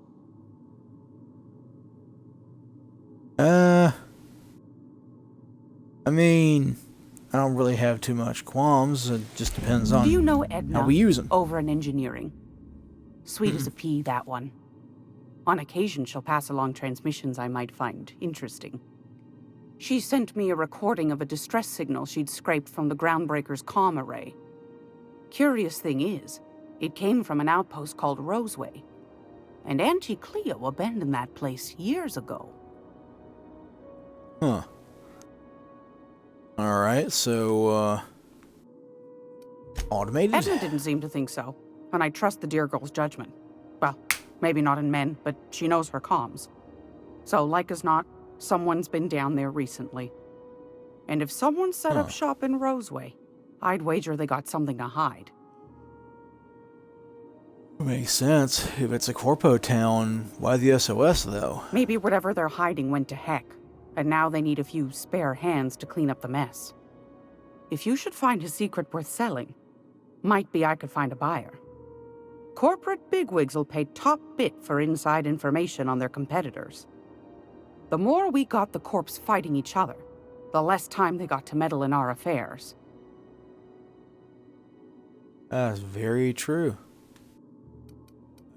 I mean, I don't really have too much qualms. It just depends on
Do you know Edna
how we use them.
over in engineering? Sweet as a pea, that one. On occasion, she'll pass along transmissions I might find interesting. She sent me a recording of a distress signal she'd scraped from the groundbreaker's comm array. Curious thing is, it came from an outpost called Roseway. And Auntie Cleo abandoned that place years ago.
Huh. Alright, so, automated?
Edna didn't seem to think so, and I trust the dear girl's judgment. Well, maybe not in men, but she knows her comms. So, like as not, someone's been down there recently. And if someone set up shop in Roseway, I'd wager they got something to hide.
Makes sense. If it's a corpo town, why the SOS, though?
Maybe whatever they're hiding went to heck, and now they need a few spare hands to clean up the mess. If you should find a secret worth selling, might be I could find a buyer. Corporate bigwigs will pay top bit for inside information on their competitors. The more we got the corps fighting each other, the less time they got to meddle in our affairs.
That's very true.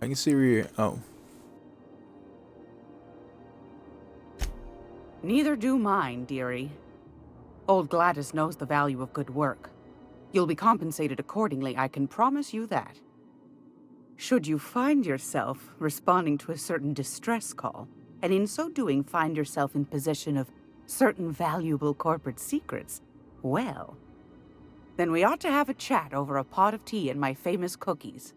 I can see where you're... Oh.
Neither do mine, dearie. Old Gladys knows the value of good work. You'll be compensated accordingly, I can promise you that. Should you find yourself responding to a certain distress call, and in so doing find yourself in possession of certain valuable corporate secrets, well, then we ought to have a chat over a pot of tea and my famous cookies.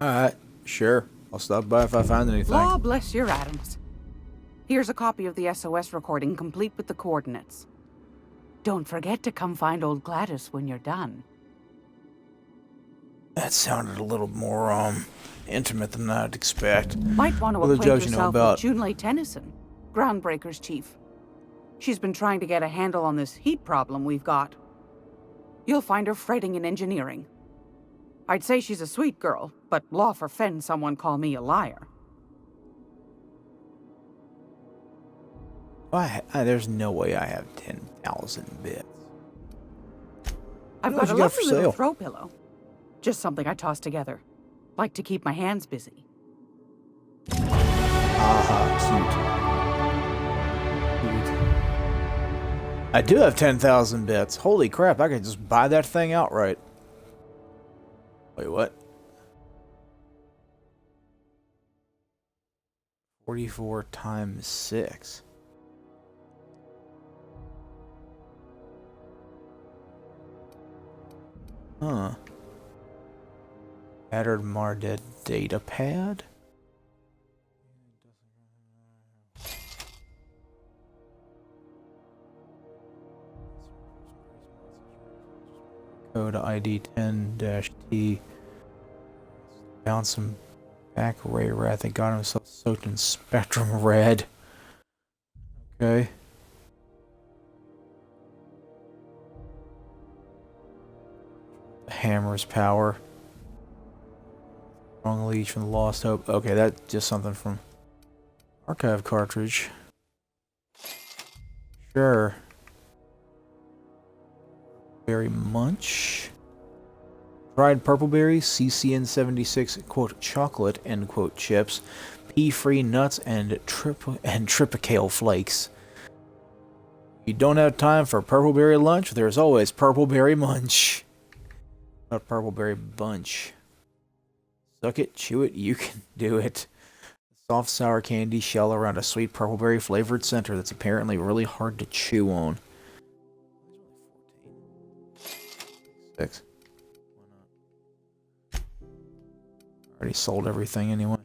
Alright, sure. I'll stop by if I find anything.
Law bless your atoms. Here's a copy of the SOS recording, complete with the coordinates. Don't forget to come find old Gladys when you're done.
That sounded a little more, intimate than I'd expect.
Might want to
What other
acquaint
jobs you know
yourself
about?
with Junlei Tennyson, Groundbreaker's chief. She's been trying to get a handle on this heat problem we've got. You'll find her fretting in engineering. I'd say she's a sweet girl, but law forfend someone call me a liar.
There's no way I have 10,000 bits.
I've
What
got a
you got for
lovely little
sale?
throw pillow. Just something I toss together. Like to keep my hands busy.
Cute. I do have 10,000 bits. Holy crap, I could just buy that thing outright. Wait, what? 44 times 6. Huh. Tattered Marded data pad? Code ID 10-T. Found some back ray red. They got himself soaked in spectrum red. Okay. The hammer's power. Strong leech from the Lost Hope. Okay, that's just something from archive cartridge. Sure. Berry munch. Dried purple berries, CCN76 quote chocolate end quote chips, pea-free nuts, and tripicale flakes. You don't have time for purple berry lunch? There's always purple berry munch. Not purple berry bunch. Suck it, chew it, you can do it. Soft sour candy shell around a sweet purple berry flavored center that's apparently really hard to chew on. 6. Already sold everything anyway.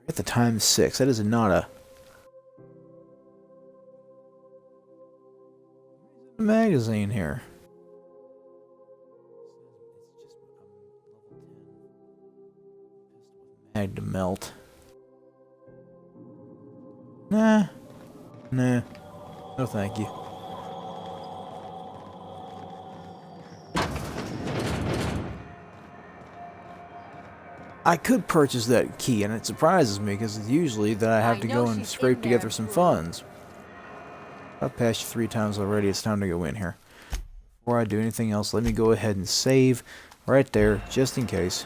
At the times 6. That is not a... magazine here. Mag to melt. Nah. No thank you. I could purchase that key, and it surprises me because usually that I have to go and scrape together some funds. I've passed you 3 times already. It's time to go in here. Before I do anything else, let me go ahead and save right there, just in case.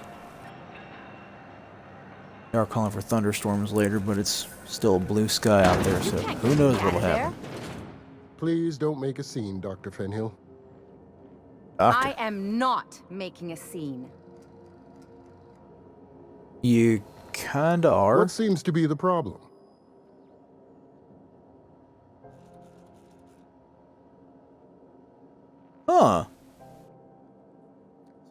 They are calling for thunderstorms later, but it's still blue sky out there, so who knows what'll happen.
Please don't make a scene, Dr. Fenhill.
I am not making a scene.
You kinda are.
What seems to be the problem?
Huh.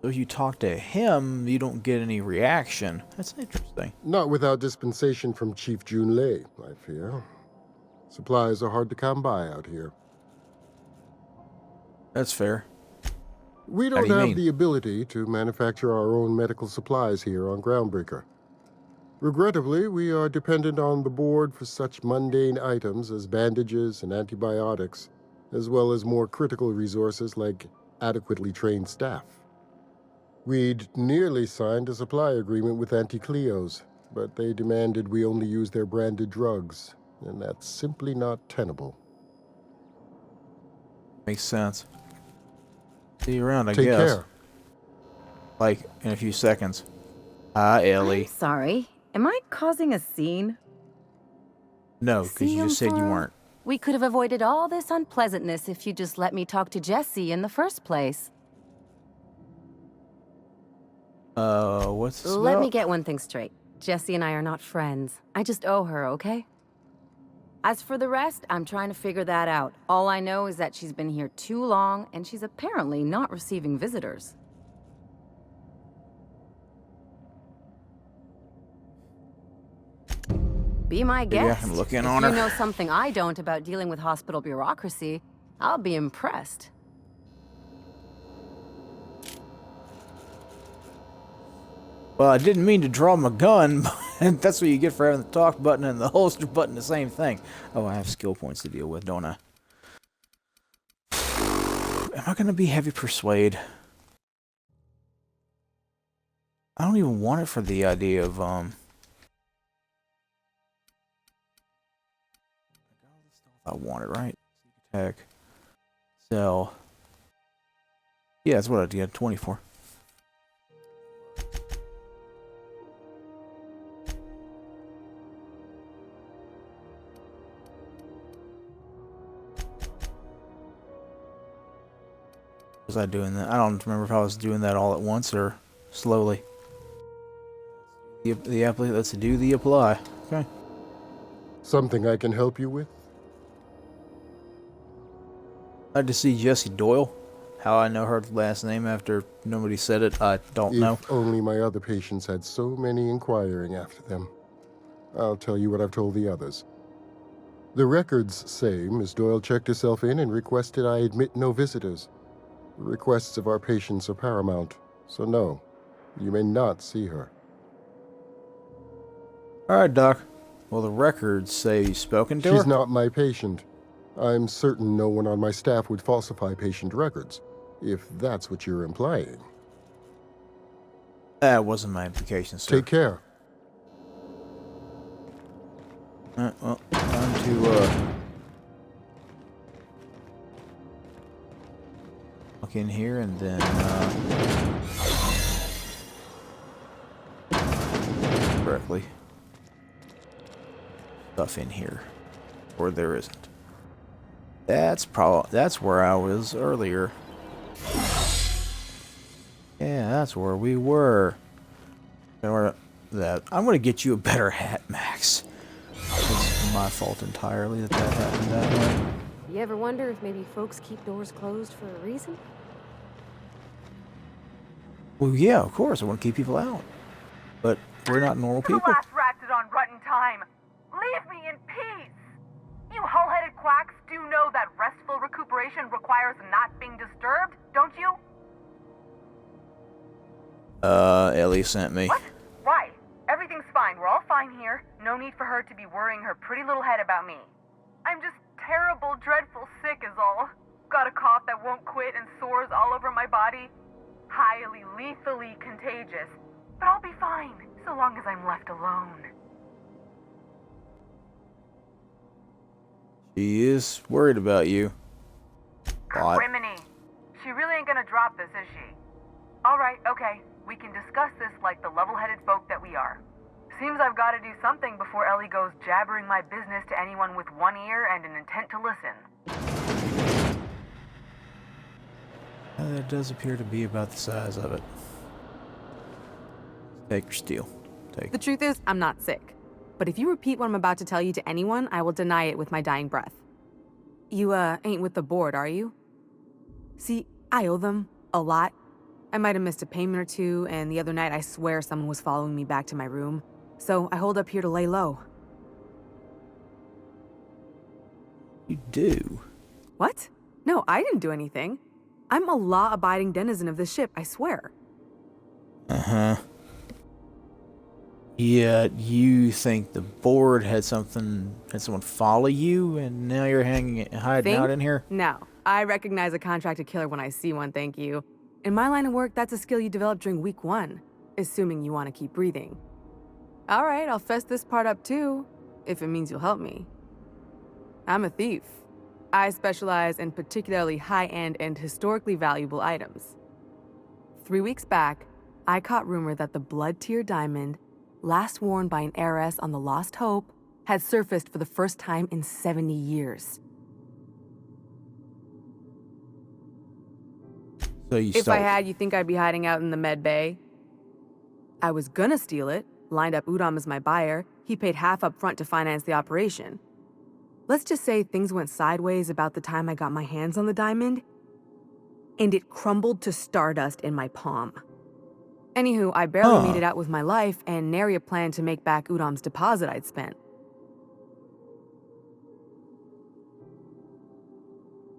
So if you talk to him, you don't get any reaction. That's interesting.
Not without dispensation from Chief Junlei, I fear. Supplies are hard to come by out here.
That's fair.
We don't have the ability to manufacture our own medical supplies here on Groundbreaker. Regrettably, we are dependent on the board for such mundane items as bandages and antibiotics, as well as more critical resources like adequately trained staff. We'd nearly signed a supply agreement with Anti-Cleos, but they demanded we only use their branded drugs, and that's simply not tenable.
Makes sense. See you around, I
guess. Take care.
Like, in a few seconds. Hi, Ellie.
I'm sorry. Am I causing a scene?
No, because you just said you weren't.
We could have avoided all this unpleasantness if you just let me talk to Jessie in the first place.
What's this
Let
about?
me get one thing straight. Jessie and I are not friends. I just owe her, okay? As for the rest, I'm trying to figure that out. All I know is that she's been here too long, and she's apparently not receiving visitors. Be my guest.
I'm looking
if
on her.
you know something I don't about dealing with hospital bureaucracy, I'll be impressed.
Well, I didn't mean to draw my gun, but that's what you get for having the talk button and the holster button the same thing. Oh, I have skill points to deal with, don't I? Am I going to be heavy persuade? I don't even want it for the idea of, I want it, right? Attack. So. Yeah, that's what I did. 24. Was I doing that? I don't remember if I was doing that all at once or slowly. Let's do the apply. Okay.
Something I can help you with?
I'd to see Jessie Doyle. How I know her last name after nobody said it, I don't know.
If only my other patients had so many inquiring after them. I'll tell you what I've told the others. The records say Miss Doyle checked herself in and requested I admit no visitors. The requests of our patients are paramount, so no, you may not see her.
Alright, Doc. Well, the records say you've spoken to her?
She's not my patient. I'm certain no one on my staff would falsify patient records, if that's what you're implying.
That wasn't my implication, sir.
Take care.
Well, time to, walk in here and then, correctly. Stuff in here. Or there isn't. That's where I was earlier. Yeah, that's where we were. Or that. I'm gonna get you a better hat, Max. It's my fault entirely that happened that way.
You ever wonder if maybe folks keep doors closed for a reason?
Well, yeah, of course. I want to keep people out. But we're not normal people.
The last rat is on rotten time. Leave me in peace. You hull-headed quacks do know that restful recuperation requires not being disturbed, don't you?
Ellie sent me.
What? Why? Everything's fine. We're all fine here. No need for her to be worrying her pretty little head about me. I'm just terrible, dreadful sick is all. Got a cough that won't quit and sores all over my body. Highly, lethally contagious. But I'll be fine, so long as I'm left alone.
She is worried about you. What?
Criminy. She really ain't gonna drop this, is she? Alright, okay. We can discuss this like the level-headed folk that we are. Seems I've got to do something before Ellie goes jabbering my business to anyone with one ear and an intent to listen.
That does appear to be about the size of it. Take your steal. Take.
The truth is, I'm not sick. But if you repeat what I'm about to tell you to anyone, I will deny it with my dying breath. You, ain't with the board, are you? See, I owe them a lot. I might have missed a payment or two, and the other night I swear someone was following me back to my room. So I hold up here to lay low.
You do?
What? No, I didn't do anything. I'm a law-abiding denizen of this ship, I swear.
Uh-huh. Yet you think the board had someone follow you, and now you're hiding out in here?
No. I recognize a contracted killer when I see one, thank you. In my line of work, that's a skill you develop during week 1, assuming you want to keep breathing. All right, I'll fess this part up too, if it means you'll help me. I'm a thief. I specialize in particularly high-end and historically valuable items. 3 weeks back, I caught rumor that the blood-tier diamond, last worn by an heiress on the Lost Hope, had surfaced for the first time in 70 years.
So you
If I had, you think I'd be hiding out in the med bay? I was gonna steal it, lined up Udom as my buyer. He paid half up front to finance the operation. Let's just say things went sideways about the time I got my hands on the diamond, and it crumbled to stardust in my palm. Anywho, I barely made it out with my life, and nary a plan to make back Udom's deposit I'd spent.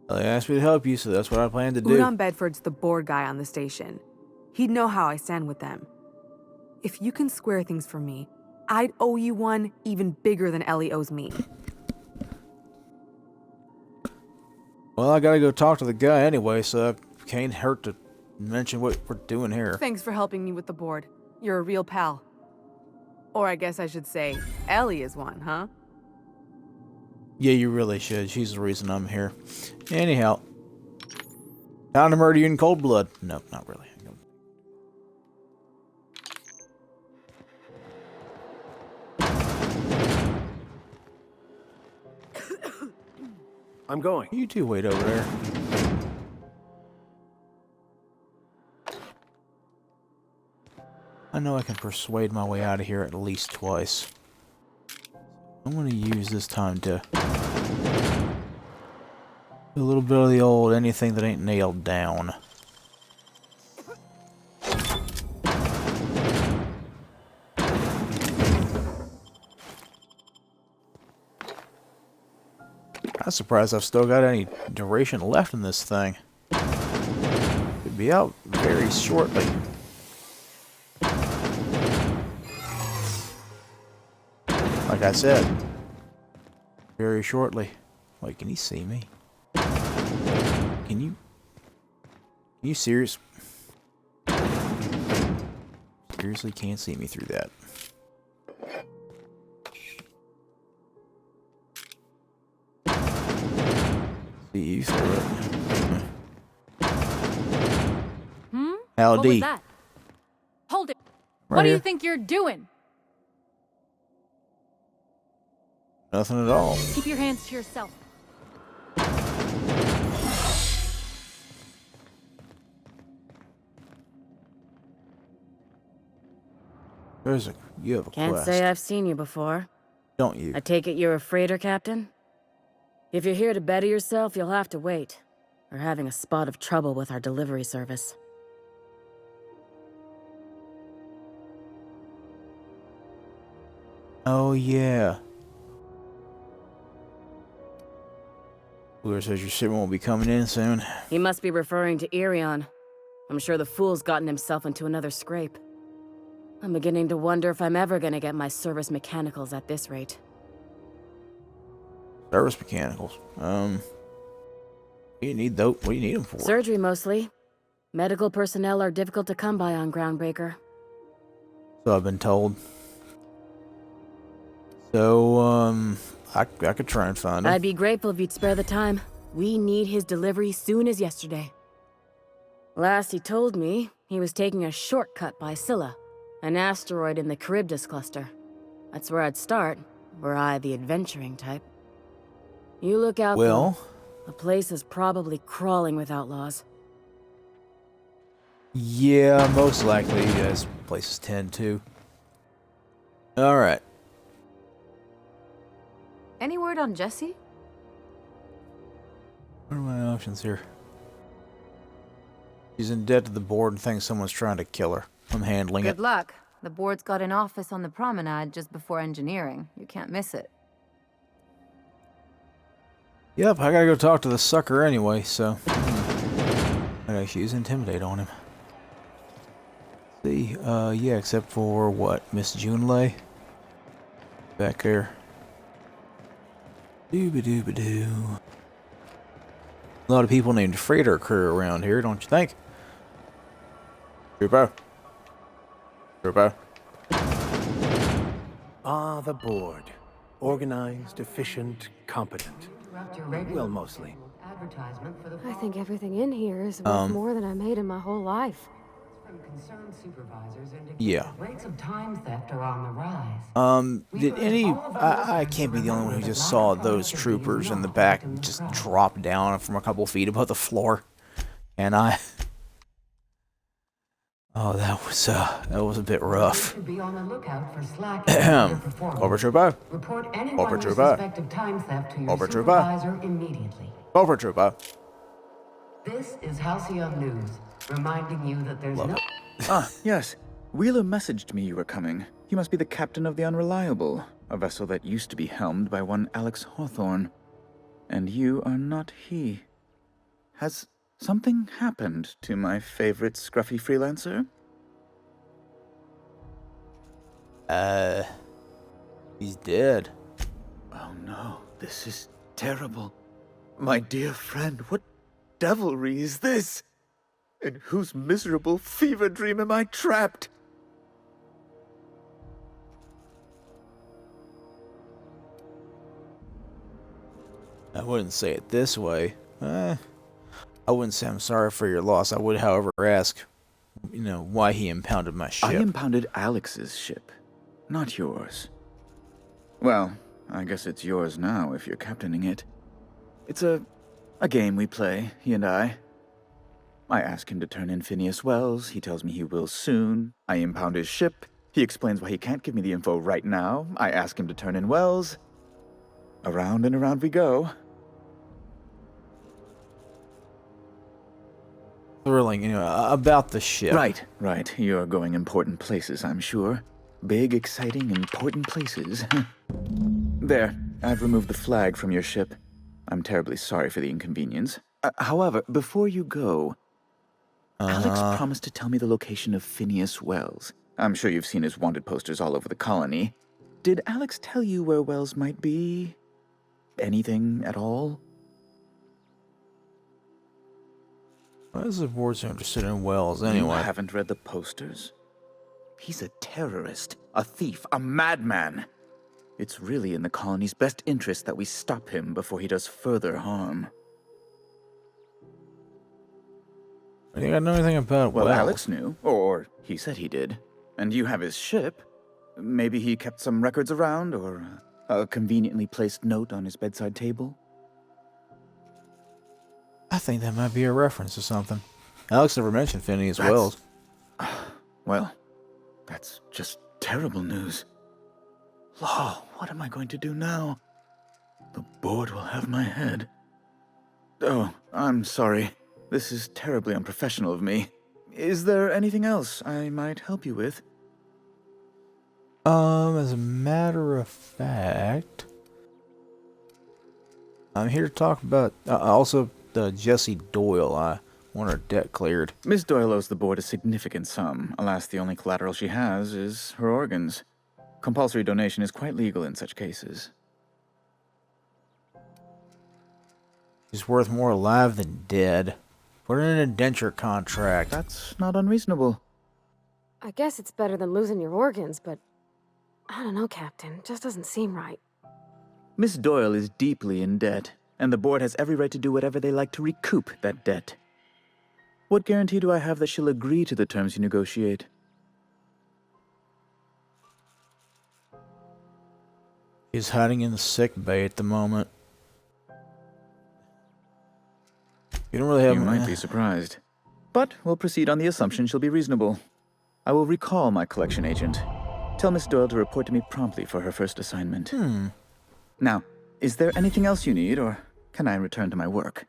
They asked me to help you, so that's what I plan to do.
Udom Bedford's the board guy on the station. He'd know how I stand with them. If you can square things for me, I'd owe you one even bigger than Ellie owes me.
Well, I gotta go talk to the guy anyway, so it can't hurt to mention what we're doing here.
Thanks for helping me with the board. You're a real pal. Or I guess I should say, Ellie is one, huh?
Yeah, you really should. She's the reason I'm here. Anyhow, time to murder you in cold blood. No, not really.
I'm going.
You two wait over there. I know I can persuade my way out of here at least twice. I'm going to use this time to do a little bit of the old anything that ain't nailed down. I'm surprised I've still got any duration left in this thing. Could be out very shortly. Like I said, very shortly. Wait, can you see me? Can you seriously can't see me through that? See you through it.
What was
Howdy.
that? Hold it.
Right
What do
here.
you think you're doing?
Nothing at all.
Keep your hands to yourself.
You have a
Can't
quest.
say I've seen you before.
Don't you?
I take it you're a freighter captain? If you're here to better yourself, you'll have to wait. We're having a spot of trouble with our delivery service.
Oh yeah. Cooler says your shipment will be coming in soon.
He must be referring to Irion. I'm sure the fool's gotten himself into another scrape. I'm beginning to wonder if I'm ever gonna get my service mechanicals at this rate.
Service mechanicals? What do you need though? What do you need them for?
Surgery, mostly. Medical personnel are difficult to come by on Groundbreaker.
So I've been told. So, I could try and find him.
I'd be grateful if you'd spare the time. We need his delivery soon as yesterday. Last he told me, he was taking a shortcut by Scylla, an asteroid in the Charybdis cluster. That's where I'd start, were I the adventuring type. You look out,
well,
though. The place is probably crawling with outlaws.
Yeah, most likely, as places tend to. Alright.
Any word on Jessie?
What are my options here? She's in debt to the board and thinks someone's trying to kill her. I'm handling it.
Good luck. The board's got an office on the promenade just before engineering. You can't miss it.
Yep, I gotta go talk to the sucker anyway, so I gotta use Intimidate on him. See, yeah, except for what? Miss Junlei? Back there. Dooba-dooba-doo. A lot of people named Freighter crew around here, don't you think? Trooper. Trooper.
Ah, the board. Organized, efficient, competent. Well, mostly.
I think everything in here is worth more than I made in my whole life.
Yeah.
Rates of time theft are on the rise.
Did any... I can't be the only one who just saw those troopers in the back just drop down from a couple feet above the floor. And I... Oh, that was a bit rough.
Be on the lookout for slack
Over Trooper.
Report anyone
Over
with
Trooper.
suspected time theft to your
Over Trooper.
supervisor immediately.
Over Trooper.
This is Halcyon News, reminding you that there's no...
Ah, yes. Wheeler messaged me you were coming. He must be the captain of the Unreliable, a vessel that used to be helmed by one Alex Hawthorne. And you are not he. Has something happened to my favorite scruffy freelancer?
He's dead.
Oh no, this is terrible. My dear friend, what devilry is this? In whose miserable fever dream am I trapped?
I wouldn't say it this way. I wouldn't say I'm sorry for your loss. I would, however, ask, why he impounded my ship.
I impounded Alex's ship, not yours. Well, I guess it's yours now if you're captaining it. It's a game we play, he and I. I ask him to turn in Phineas Wells. He tells me he will soon. I impound his ship. He explains why he can't give me the info right now. I ask him to turn in Wells. Around and around we go.
Thrilling, about the ship.
Right. You're going important places, I'm sure. Big, exciting, important places. There, I've removed the flag from your ship. I'm terribly sorry for the inconvenience. However, before you go, Alex promised to tell me the location of Phineas Wells. I'm sure you've seen his wanted posters all over the colony. Did Alex tell you where Wells might be? Anything at all?
Why is the board so interested in Wells anyway?
You haven't read the posters? He's a terrorist, a thief, a madman. It's really in the colony's best interest that we stop him before he does further harm.
I think I know anything about
Well,
Wells.
Alex knew, or he said he did. And you have his ship. Maybe he kept some records around, or a conveniently placed note on his bedside table.
I think that might be a reference to something. Alex never mentioned Phineas Wells.
Well, that's just terrible news. Law, what am I going to do now? The board will have my head. Oh, I'm sorry. This is terribly unprofessional of me. Is there anything else I might help you with?
As a matter of fact... I'm here to talk about also Jessie Doyle. I want her debt cleared.
Miss Doyle owes the board a significant sum. Alas, the only collateral she has is her organs. Compulsory donation is quite legal in such cases.
She's worth more alive than dead. Put her in an indenture contract.
That's not unreasonable.
I guess it's better than losing your organs, but I don't know, Captain. It just doesn't seem right.
Miss Doyle is deeply in debt, and the board has every right to do whatever they like to recoup that debt. What guarantee do I have that she'll agree to the terms you negotiate?
She's hiding in the sick bay at the moment. You don't really have...
You might be surprised. But we'll proceed on the assumption she'll be reasonable. I will recall my collection agent. Tell Miss Doyle to report to me promptly for her first assignment. Now, is there anything else you need, or can I return to my work?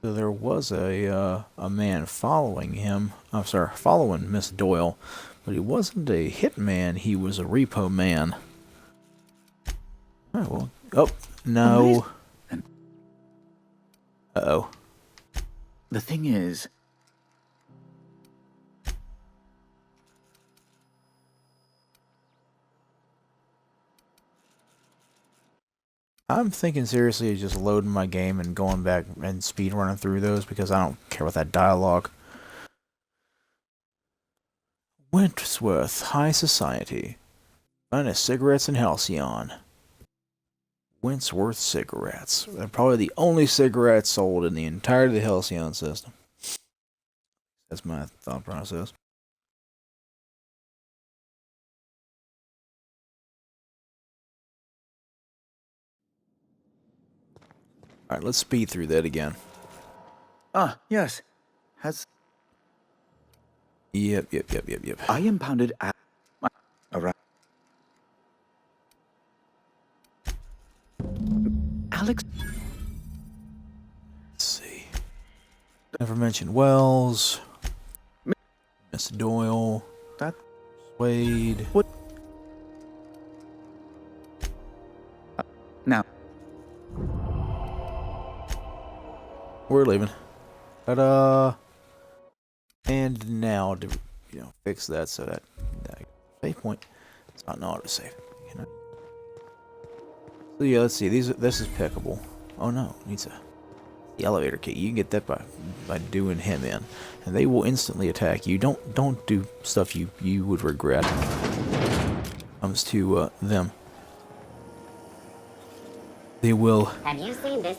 So there was a man following him. I'm sorry, following Miss Doyle, but he wasn't a hitman. He was a repo man. Oh well. Oh no. Uh-oh.
The thing is,
I'm thinking seriously of just loading my game and going back and speed running through those because I don't care about that dialogue. Wentworth High Society. Finest cigarettes in Halcyon. Wentworth cigarettes. They're probably the only cigarettes sold in the entirety of the Halcyon system. That's my thought process. Alright, let's speed through that again.
Ah, yes. Has...
Yep.
I impounded around... Alex...
Let's see. Never mentioned Wells. Miss Doyle.
That...
Wade.
What? Now...
We're leaving. Ta-da! And now to fix that so that save point. It's not an autosave. So yeah, let's see. This is pickable. Oh no, needs the elevator key. You can get that by doing him in, and they will instantly attack you. Don't do stuff you would regret. Comes to them. They will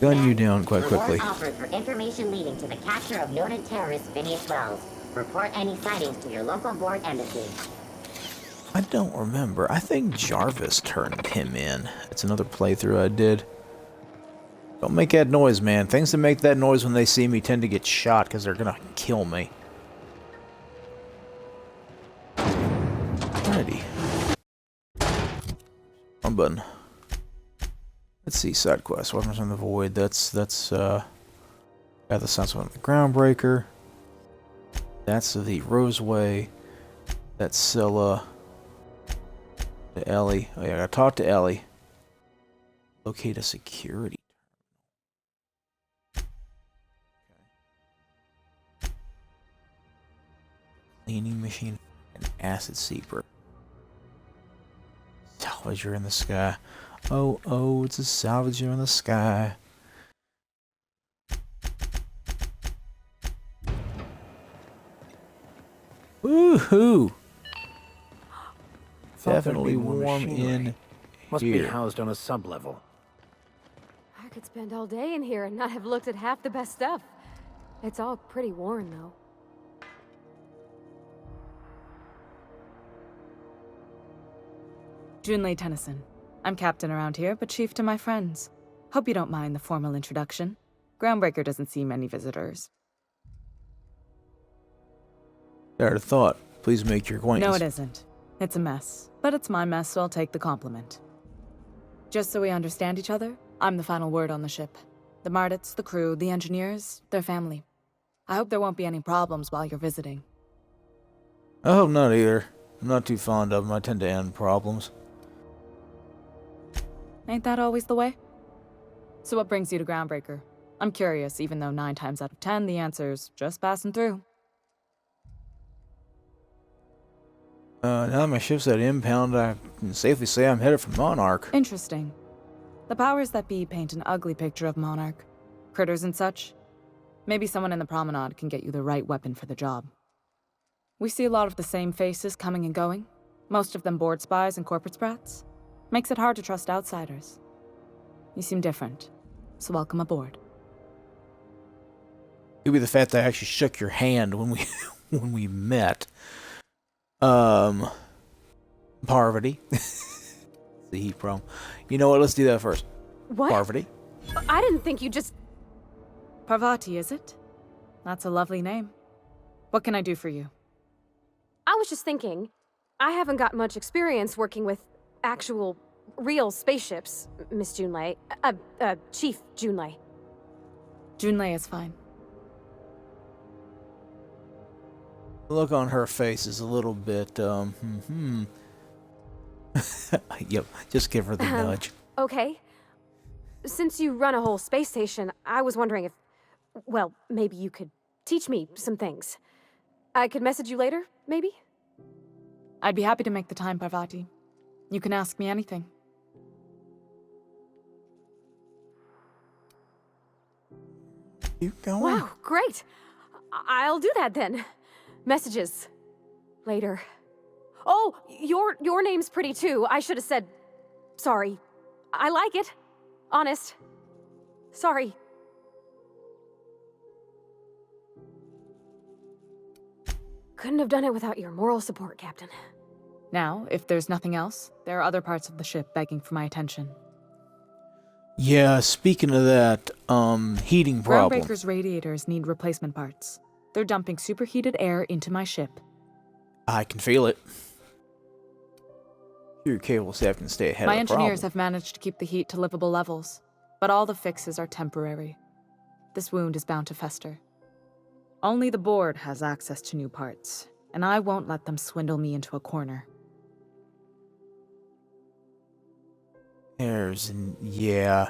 gun you down quite quickly.
Offered for information leading to the capture of noted terrorist Phineas Wells. Report any sightings to your local board embassy.
I don't remember. I think Jarvis turned him in. It's another playthrough I did. Don't make that noise, man. Things that make that noise when they see me tend to get shot because they're gonna kill me. Alrighty. Wrong button. Let's see, side quest. Weapons from the Void. That's got the sense of the Groundbreaker. That's the Roseway. That's Scylla. To Ellie. Oh yeah, I gotta talk to Ellie. Locate a security. Okay. Cleaning machine and acid seeper. Salvager in the sky. Oh, it's a salvager in the sky. Woohoo! Definitely warm in
Must
here.
be housed on a sub-level.
I could spend all day in here and not have looked at half the best stuff. It's all pretty worn, though.
Junlei Tennyson. I'm captain around here, but chief to my friends. Hope you don't mind the formal introduction. Groundbreaker doesn't see many visitors.
TatteredThought. Please make your acquaintance.
No, it isn't. It's a mess. But it's my mess, so I'll take the compliment. Just so we understand each other, I'm the final word on the ship. The Mardits, the crew, the engineers, their family. I hope there won't be any problems while you're visiting.
I hope not either. I'm not too fond of them. I tend to end problems.
Ain't that always the way?
So what brings you to Groundbreaker? I'm curious, even though 9 times out of 10 the answer's just passing through.
Now that my ship's at impound, I can safely say I'm headed for Monarch.
Interesting. The powers that be paint an ugly picture of Monarch. Critters and such. Maybe someone in the promenade can get you the right weapon for the job. We see a lot of the same faces coming and going. Most of them board spies and corporate sprats. Makes it hard to trust outsiders. You seem different, so welcome aboard.
Could be the fact that I actually shook your hand when we when we met. Parvati. The heat problem. You know what? Let's do that first.
What?
Parvati.
I didn't think you just...
Parvati, is it? That's a lovely name. What can I do for you?
I was just thinking, I haven't got much experience working with actual, real spaceships, Miss Junlei. Chief Junlei.
Junlei is fine.
The look on her face is a little bit, Yep, just give her the nudge.
Okay. Since you run a whole space station, I was wondering if, well, maybe you could teach me some things. I could message you later, maybe?
I'd be happy to make the time, Parvati. You can ask me anything.
Keep going.
Wow, great. I'll do that then. Messages. Later. Oh, your name's pretty too. I should have said sorry. I like it. Honest. Sorry. Couldn't have done it without your moral support, Captain.
Now, if there's nothing else, there are other parts of the ship begging for my attention.
Yeah, speaking of that, heating problem.
Groundbreaker's radiators need replacement parts. They're dumping superheated air into my ship.
I can feel it. Your cable staff can stay ahead
My
of the problem.
engineers have managed to keep the heat to livable levels, but all the fixes are temporary. This wound is bound to fester. Only the board has access to new parts, and I won't let them swindle me into a corner.
Yeah.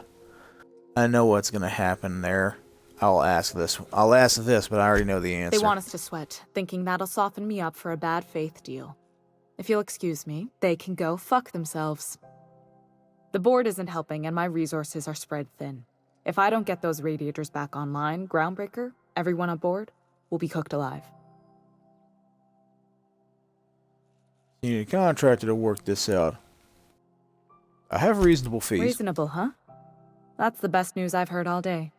I know what's gonna happen there. I'll ask this, but I already know the answer.
They want us to sweat, thinking that'll soften me up for a bad faith deal. If you'll excuse me, they can go fuck themselves. The board isn't helping, and my resources are spread thin. If I don't get those radiators back online, Groundbreaker, everyone aboard, will be cooked alive.
You need a contractor to work this out. I have reasonable fees.
Reasonable, huh? That's the best news I've heard all day.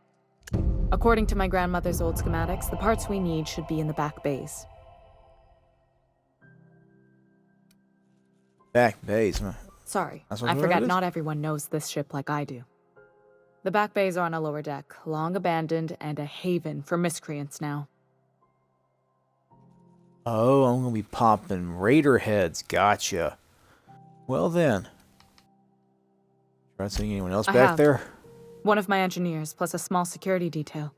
According to my grandmother's old schematics, the parts we need should be in the back bays.
Back bays, huh?
Sorry,
That's
I
what
forgot
it is?
not everyone knows this ship like I do. The back bays are on a lower deck, long abandoned and a haven for miscreants now.
Oh, I'm gonna be popping raider heads. Gotcha. Well then. Try seeing anyone else
I
back
have.
there?
One of my engineers, plus a small security detail.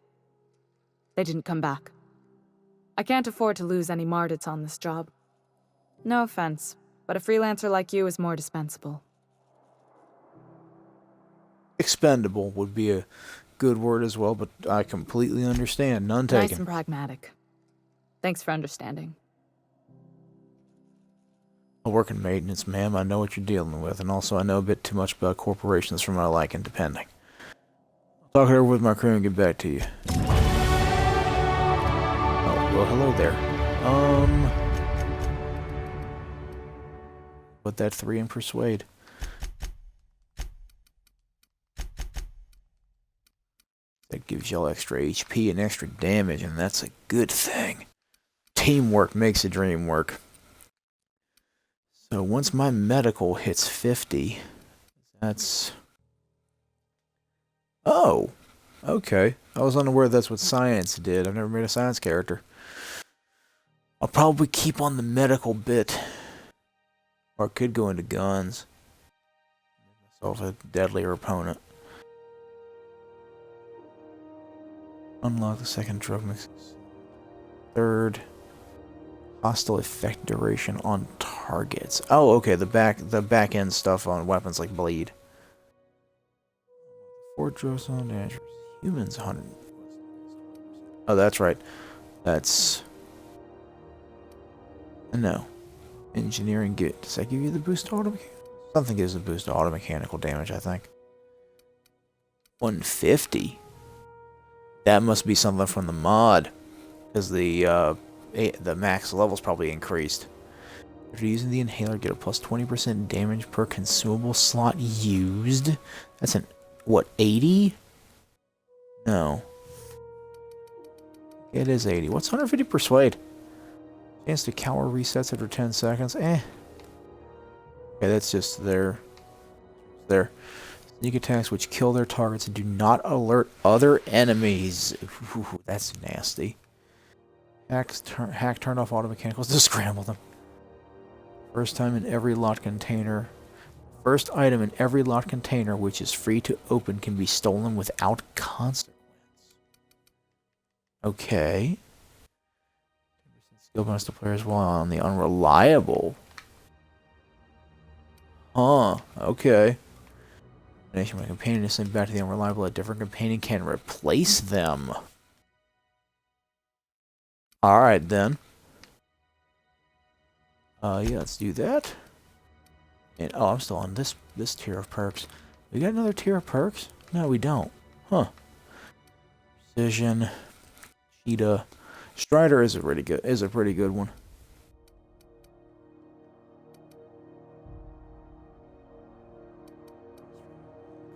They didn't come back. I can't afford to lose any Mardits on this job. No offense, but a freelancer like you is more dispensable.
Expendable would be a good word as well, but I completely understand. None
Nice
taken.
and pragmatic. Thanks for understanding.
I work in maintenance, ma'am. I know what you're dealing with, and also I know a bit too much about corporations for my liking, depending. I'll talk it over with my crew and get back to you. Oh, well, hello there. Put that 3 in persuade. That gives y'all extra HP and extra damage, and that's a good thing. Teamwork makes the dream work. So once my medical hits 50, that's... Oh! Okay. I was unaware that's what science did. I've never made a science character. I'll probably keep on the medical bit. Or I could go into guns. Make myself a deadlier opponent. Unlock the second drug mix. Third. Hostile effect duration on targets. Oh, okay, the back end stuff on weapons like bleed. 4 drugs on dangerous. Humans 100. Oh, that's right. That's... No. Engineering get. Does that give you the boost to auto? Something gives a boost to auto mechanical damage, I think. 150. That must be something from the mod, because the max level's probably increased. After using the inhaler, get a plus 20% damage per consumable slot used. That's an what? 80? No. It is 80. What's 150 persuade? Chance to cower resets after 10 seconds. Okay, that's just there. Sneak attacks which kill their targets and do not alert other enemies. Ooh, that's nasty. Hack turn off auto mechanicals to scramble them. First item in every locked container which is free to open can be stolen without consequence. Okay. Skill bonus to players while on the unreliable. Huh, okay. When a companion is sent back to the unreliable, a different companion can replace them. Alright then. Yeah, let's do that. And oh, I'm still on this tier of perks. We got another tier of perks? No, we don't. Huh. Precision. Cheetah. Strider is a pretty good one.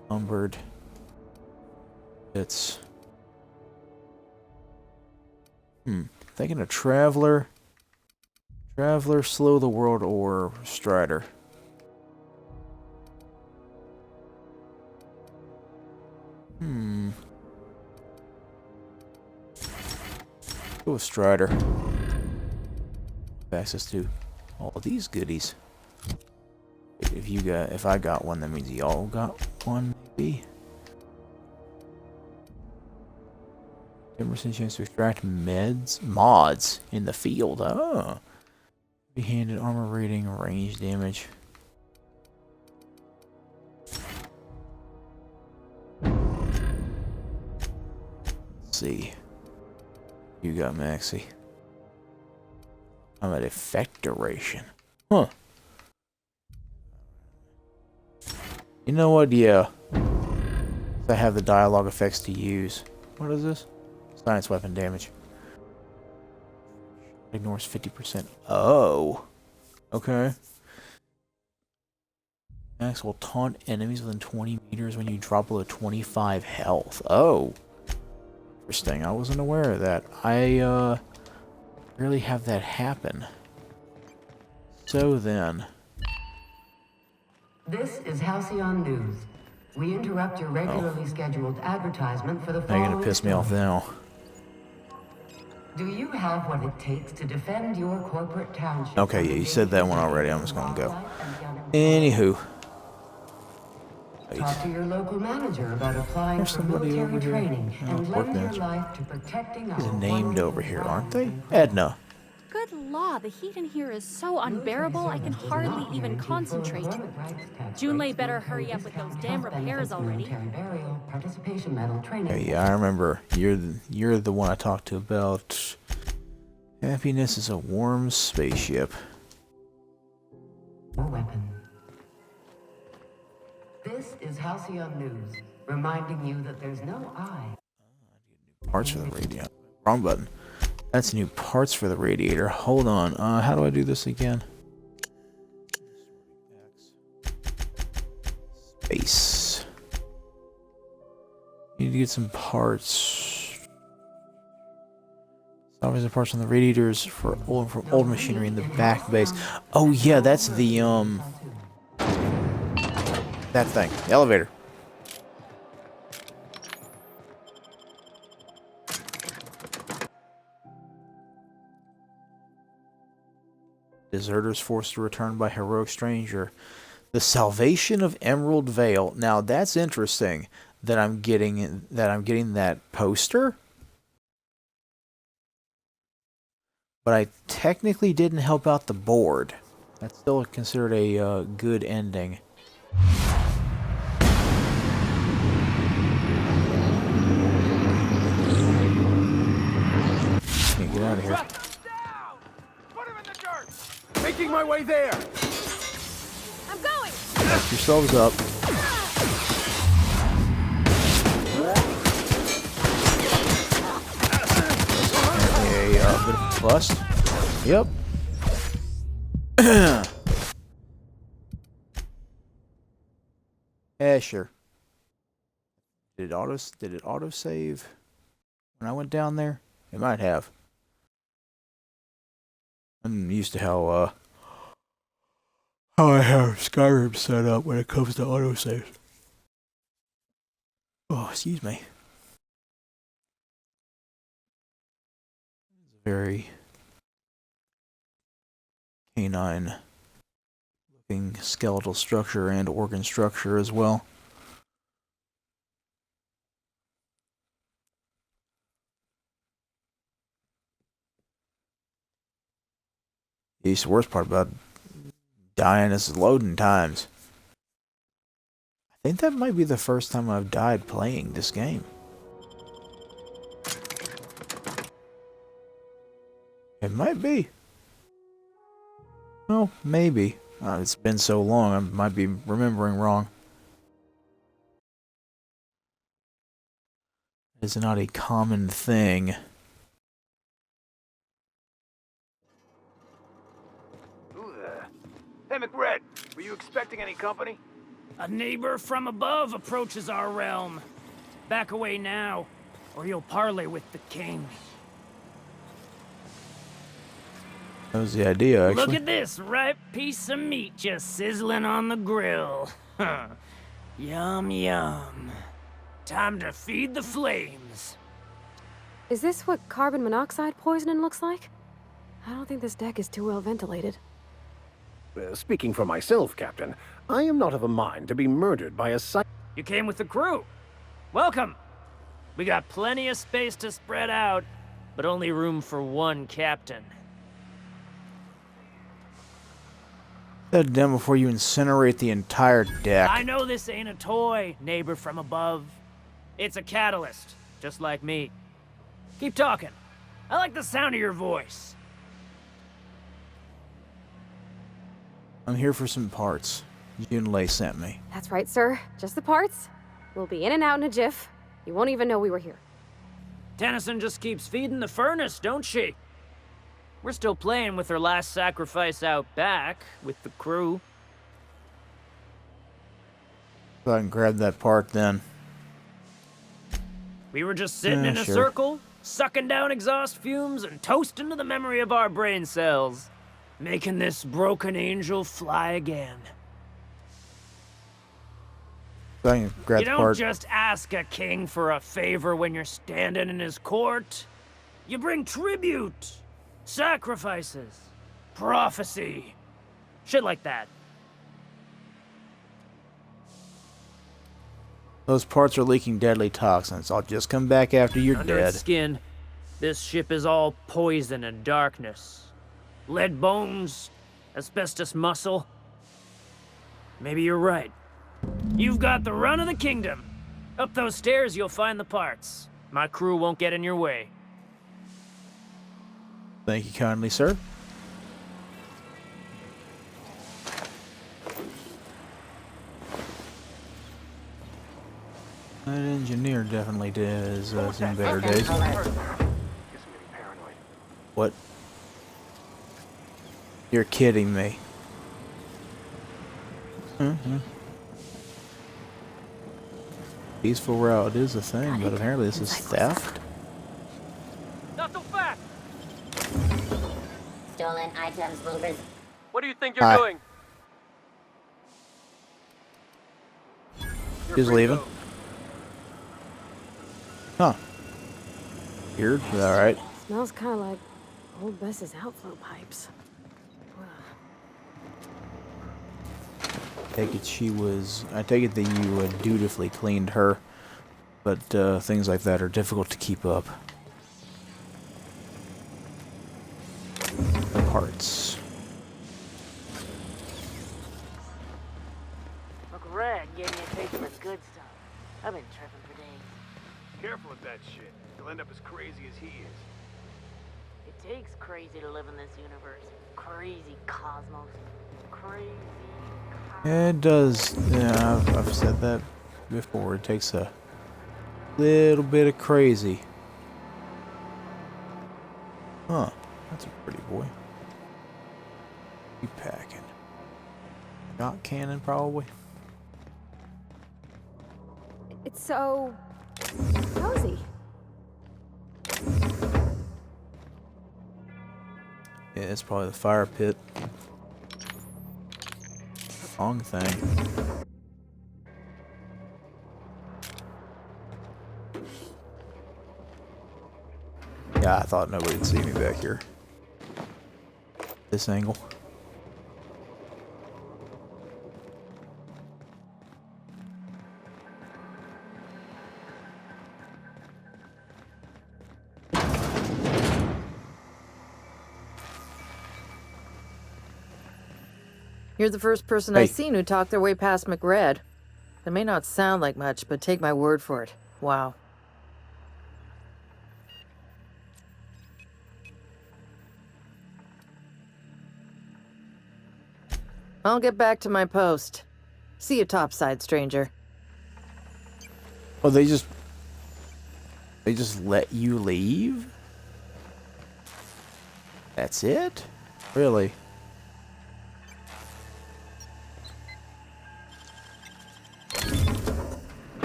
Umbered. It's thinking of Traveler. Traveler, Slow the World, or Strider. Go with Strider. Access to all of these goodies. If I got one, that means y'all got one, maybe. 10% chance to extract mods in the field. Oh. Handed armor rating, range damage. Let's see. You got Maxi. I'm at effect duration. Huh. You know what? Yeah. I have the dialogue effects to use. What is this? Science weapon damage. Ignores 50%. Oh. Okay. Max will taunt enemies within 20 meters when you drop below 25 health. Oh. Interesting. I wasn't aware of that. I rarely have that happen. So then.
This is Halcyon News. We interrupt your regularly scheduled advertisement for the following.
You're gonna piss me off now.
Do you have what it takes to defend your corporate township?
Okay, yeah, you said that one already. I'm just gonna go. Anywho.
Talk to your local manager about applying for military training and lend your life to protecting our
named over here, aren't they? Edna.
Good law, the heat in here is so unbearable I can hardly even concentrate. Junlei better hurry up with those damn repairs already.
Yeah, I remember. You're the one I talked to about happiness is a warm spaceship.
Weapon. This is Halcyon News, reminding you that there's no I.
Parts for the radiator. Wrong button. That's new parts for the radiator. Hold on. How do I do this again? Space. Need to get some parts. Salvage the parts on the radiators from old machinery in the back base. Oh yeah, that's the that thing. The elevator. Deserters forced to return by heroic stranger. The Salvation of Emerald Vale. Now that's interesting that I'm getting that poster. But I technically didn't help out the board. That's still considered a good ending. get out of here.
Put him in the dirt. Making my way there.
I'm going.
Lift yourselves up. Okay, bit of a bust. Yep. Yeah, sure. Did it auto save when I went down there? It might have. I'm used to how I have Skyrim set up when it comes to autosave. Oh, excuse me. It's a very canine looking skeletal structure and organ structure as well. The worst part about dying is loading times. I think that might be the first time I've died playing this game. It might be. Well, maybe. It's been so long, I might be remembering wrong. It's not a common thing.
Who there? Hey, McRed, were you expecting any company?
A neighbor from above approaches our realm. Back away now, or you'll parley with the king.
That was the idea, actually.
Look at this ripe piece of meat just sizzling on the grill. Yum, yum. Time to feed the flames.
Is this what carbon monoxide poisoning looks like? I don't think this deck is too well ventilated.
Speaking for myself, Captain, I am not of a mind to be murdered by a
You came with the crew. Welcome. We got plenty of space to spread out, but only room for one captain.
That down before you incinerate the entire deck.
I know this ain't a toy, neighbor from above. It's a catalyst, just like me. Keep talking. I like the sound of your voice.
I'm here for some parts. Junlei sent me.
That's right, sir. Just the parts. We'll be in and out in a jiff. You won't even know we were here.
Tennyson just keeps feeding the furnace, don't she? We're still playing with her last sacrifice out back, with the crew.
So I can grab that part then.
We were just sitting in a circle, sucking down exhaust fumes and toasting to the memory of our brain cells. Making this broken angel fly again.
So I can grab
You
the
don't
part.
just ask a king for a favor when you're standing in his court. You bring tribute, sacrifices, prophecy, shit like that.
Those parts are leaking deadly toxins. I'll just come back after you're
Under
dead.
its skin, this ship is all poison and darkness. Lead bones, asbestos muscle. Maybe you're right. You've got the run of the kingdom. Up those stairs, you'll find the parts. My crew won't get in your way.
Thank you kindly, sir. That engineer definitely has some better days. What? You're kidding me. Peaceful route is a thing, but apparently this is theft.
Not so fast!
Stolen items will be...
What do you think you're doing?
He's leaving. Huh. Weird, but alright.
Smells kind of like old Bess's outflow pipes.
I take it that you dutifully cleaned her, but things like that are difficult to keep up. The parts.
Uncle Red gave me a taste of the good stuff. I've been tripping for days.
Careful with that shit. You'll end up as crazy as he is.
It
takes crazy to live in this universe. Crazy cosmos. Crazy.
It does. Yeah, I've said that before. It takes a little bit of crazy. Huh. That's a pretty boy. Keep packing. Shot cannon, probably.
It's so cozy.
Yeah, it's probably the fire pit. Wrong thing. Yeah, I thought nobody'd see me back here. This angle.
You're the first person I've seen who talked their way past McRed. It may not sound like much, but take my word for it. Wow. I'll get back to my post. See you topside, stranger.
Oh, they just let you leave? That's it? Really?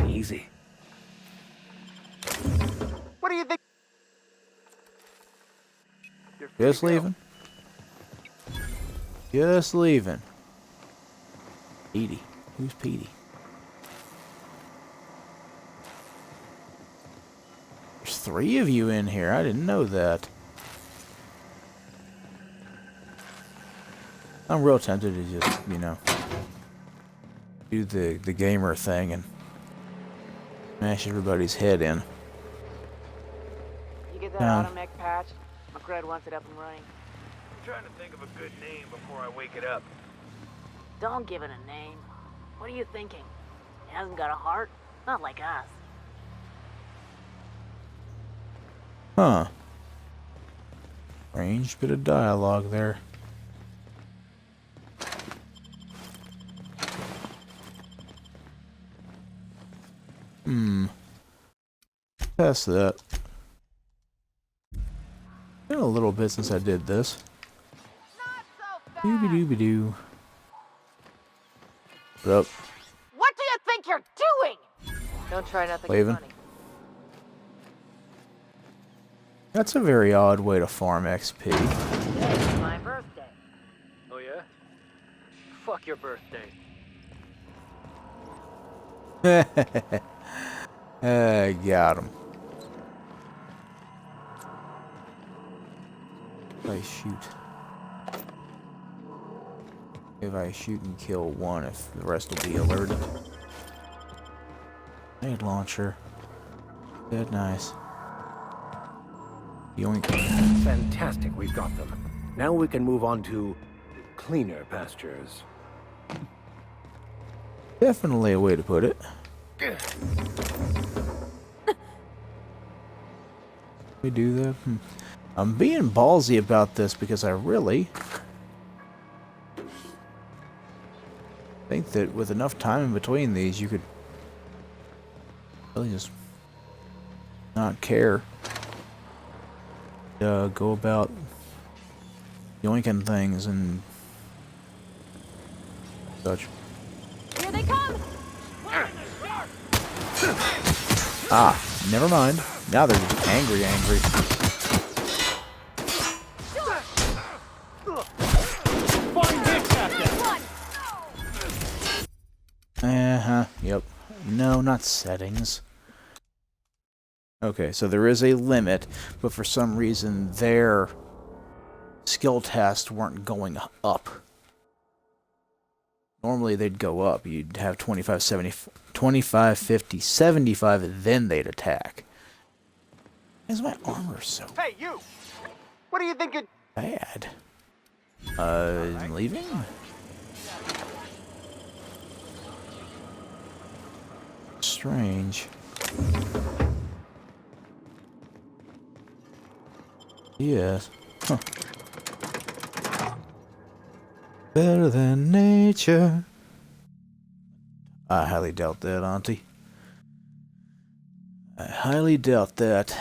Easy.
What do you think?
Just leaving? Just leaving. Petey. Who's Petey? There's 3 of you in here. I didn't know that. I'm real tempted to just, you know, do the gamer thing and smash everybody's head in.
You get that automech patch? McRed wants it up and running.
I'm trying to think of a good name before I wake it up.
Don't give it a name. What are you thinking? It hasn't got a heart? Not like us.
Huh. Strange bit of dialogue there. Test that. Been a little bit since I did this. Dooby-dooby-doo. What up?
What do you think you're doing?
Don't try nothing
Waving.
funny.
That's a very odd way to farm XP.
Today's my birthday.
Oh yeah? Fuck your birthday.
Got him. If I shoot and kill one, if the rest will be alerted. Grenade launcher. Good, nice. Yoink.
Fantastic, we've got them. Now we can move on to cleaner pastures.
Definitely a way to put it. We do that. I'm being ballsy about this because I really think that with enough time in between these, you could really just not care. Go about yoinking things and such.
Here they come!
Ah, never mind. Now they're just angry. Yep. No, not settings. Okay, so there is a limit, but for some reason their skill tests weren't going up. Normally they'd go up. You'd have 25, 70, 25, 50, 75, and then they'd attack. Why is my armor so
Hey, you! What do you think you're...
bad? Leaving? Strange. Yes. Huh. Better than nature. I highly doubt that, Auntie. I highly doubt that.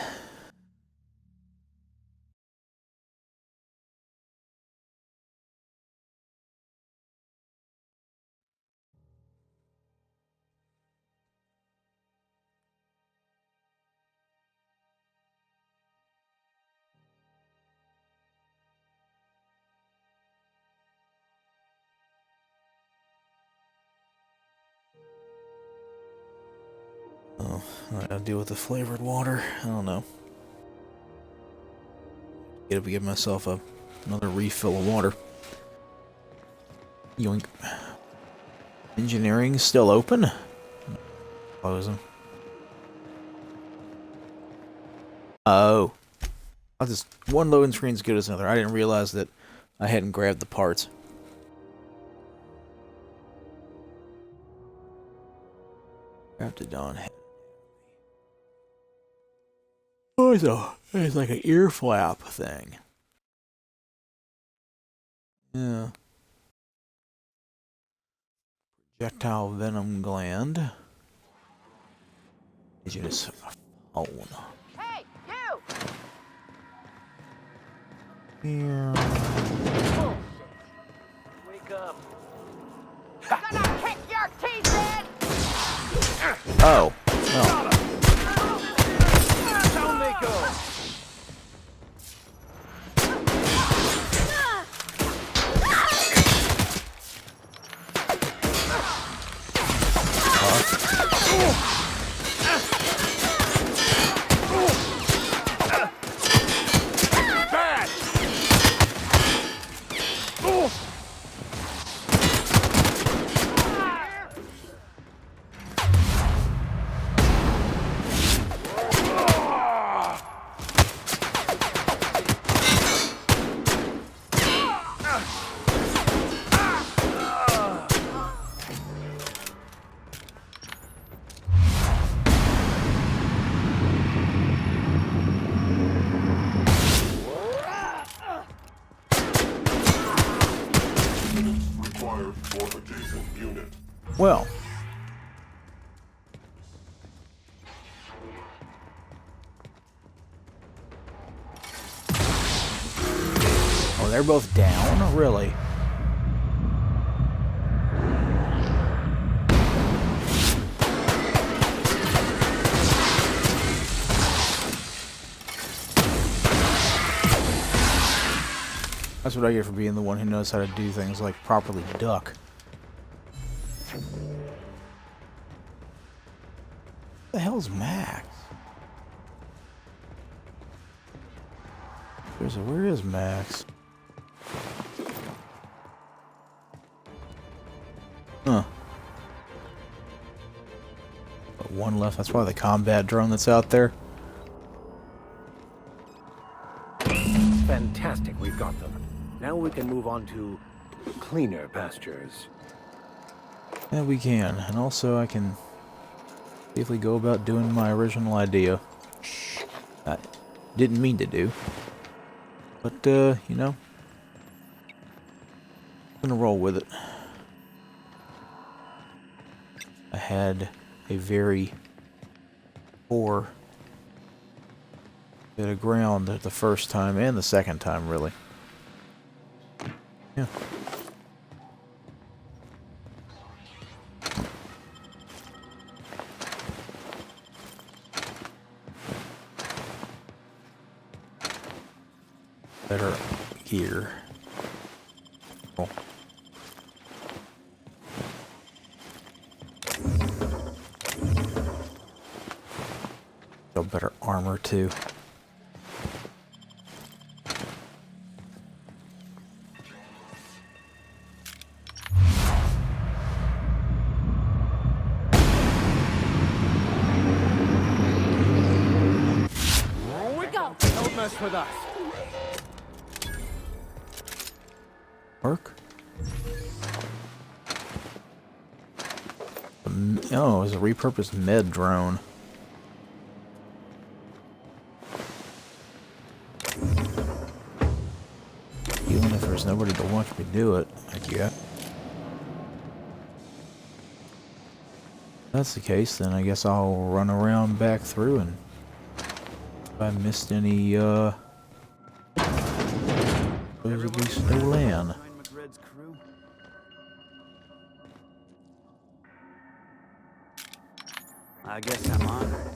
Oh, I gotta deal with the flavored water. I don't know. Gotta give myself another refill of water. Yoink. Engineering still open? Close them. Oh. I just one loading screen's good as another. I didn't realize that I hadn't grabbed the parts. Grabbed it on. Oh, it's like an ear flap thing. Yeah. Projectile venom gland. Indigenous phone.
Hey, you!
Here.
Bullshit. Wake up. Gonna kick your teeth in!
Oh. Oh.
Down they go!
Well. Oh, they're both down? Really? That's what I get for being the one who knows how to do things like properly duck. What the hell's Max? Where is Max? Huh. But one left. That's probably the combat drone that's out there.
Fantastic, we've got them. Now we can move on to cleaner pastures.
Yeah, we can. And also I can safely go about doing my original idea. I didn't mean to do. But, you know, I'm gonna roll with it. I had a very poor bit of ground the first time and the second time, really. Yeah. Better here. Oh. Got better armor too.
Here we go!
Don't mess with us.
Work? Oh, it was a repurposed med drone. there's nobody to watch me do it, I guess. If that's the case, then I guess I'll run around back through, and if I missed any, supposedly stolen.
I guess I'm honored.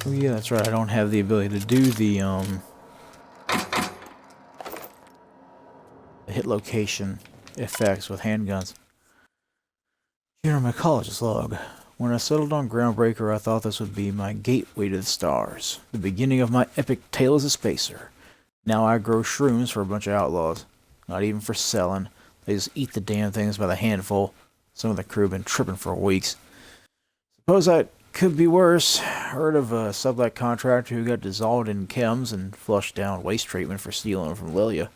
Oh yeah, that's right. I don't have the ability to do the hit location effects with handguns. Here in my college's log. When I settled on Groundbreaker, I thought this would be my gateway to the stars. The beginning of my epic tale as a spacer. Now I grow shrooms for a bunch of outlaws. Not even for selling. They just eat the damn things by the handful. Some of the crew have been tripping for weeks. Suppose that could be worse. Heard of a sublet contractor who got dissolved in chems and flushed down waste treatment for stealing them from Lilia.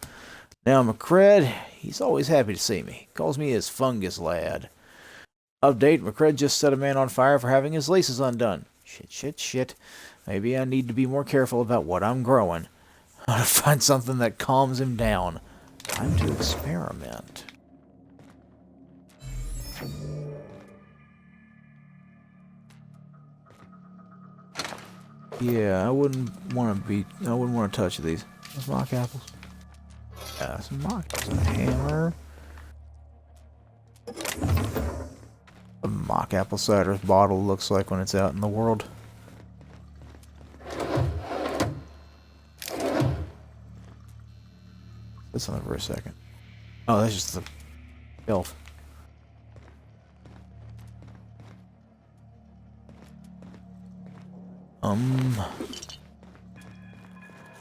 Now McCred, he's always happy to see me. Calls me his fungus lad. Update, McCred just set a man on fire for having his laces undone. Shit. Maybe I need to be more careful about what I'm growing. I want to find something that calms him down. Time to experiment. Yeah, I wouldn't want to touch these. Those mock apples. Yeah, some mock apples. A hammer. A mock apple cider bottle looks like when it's out in the world. That's on it for a second. Oh, that's just the shelf.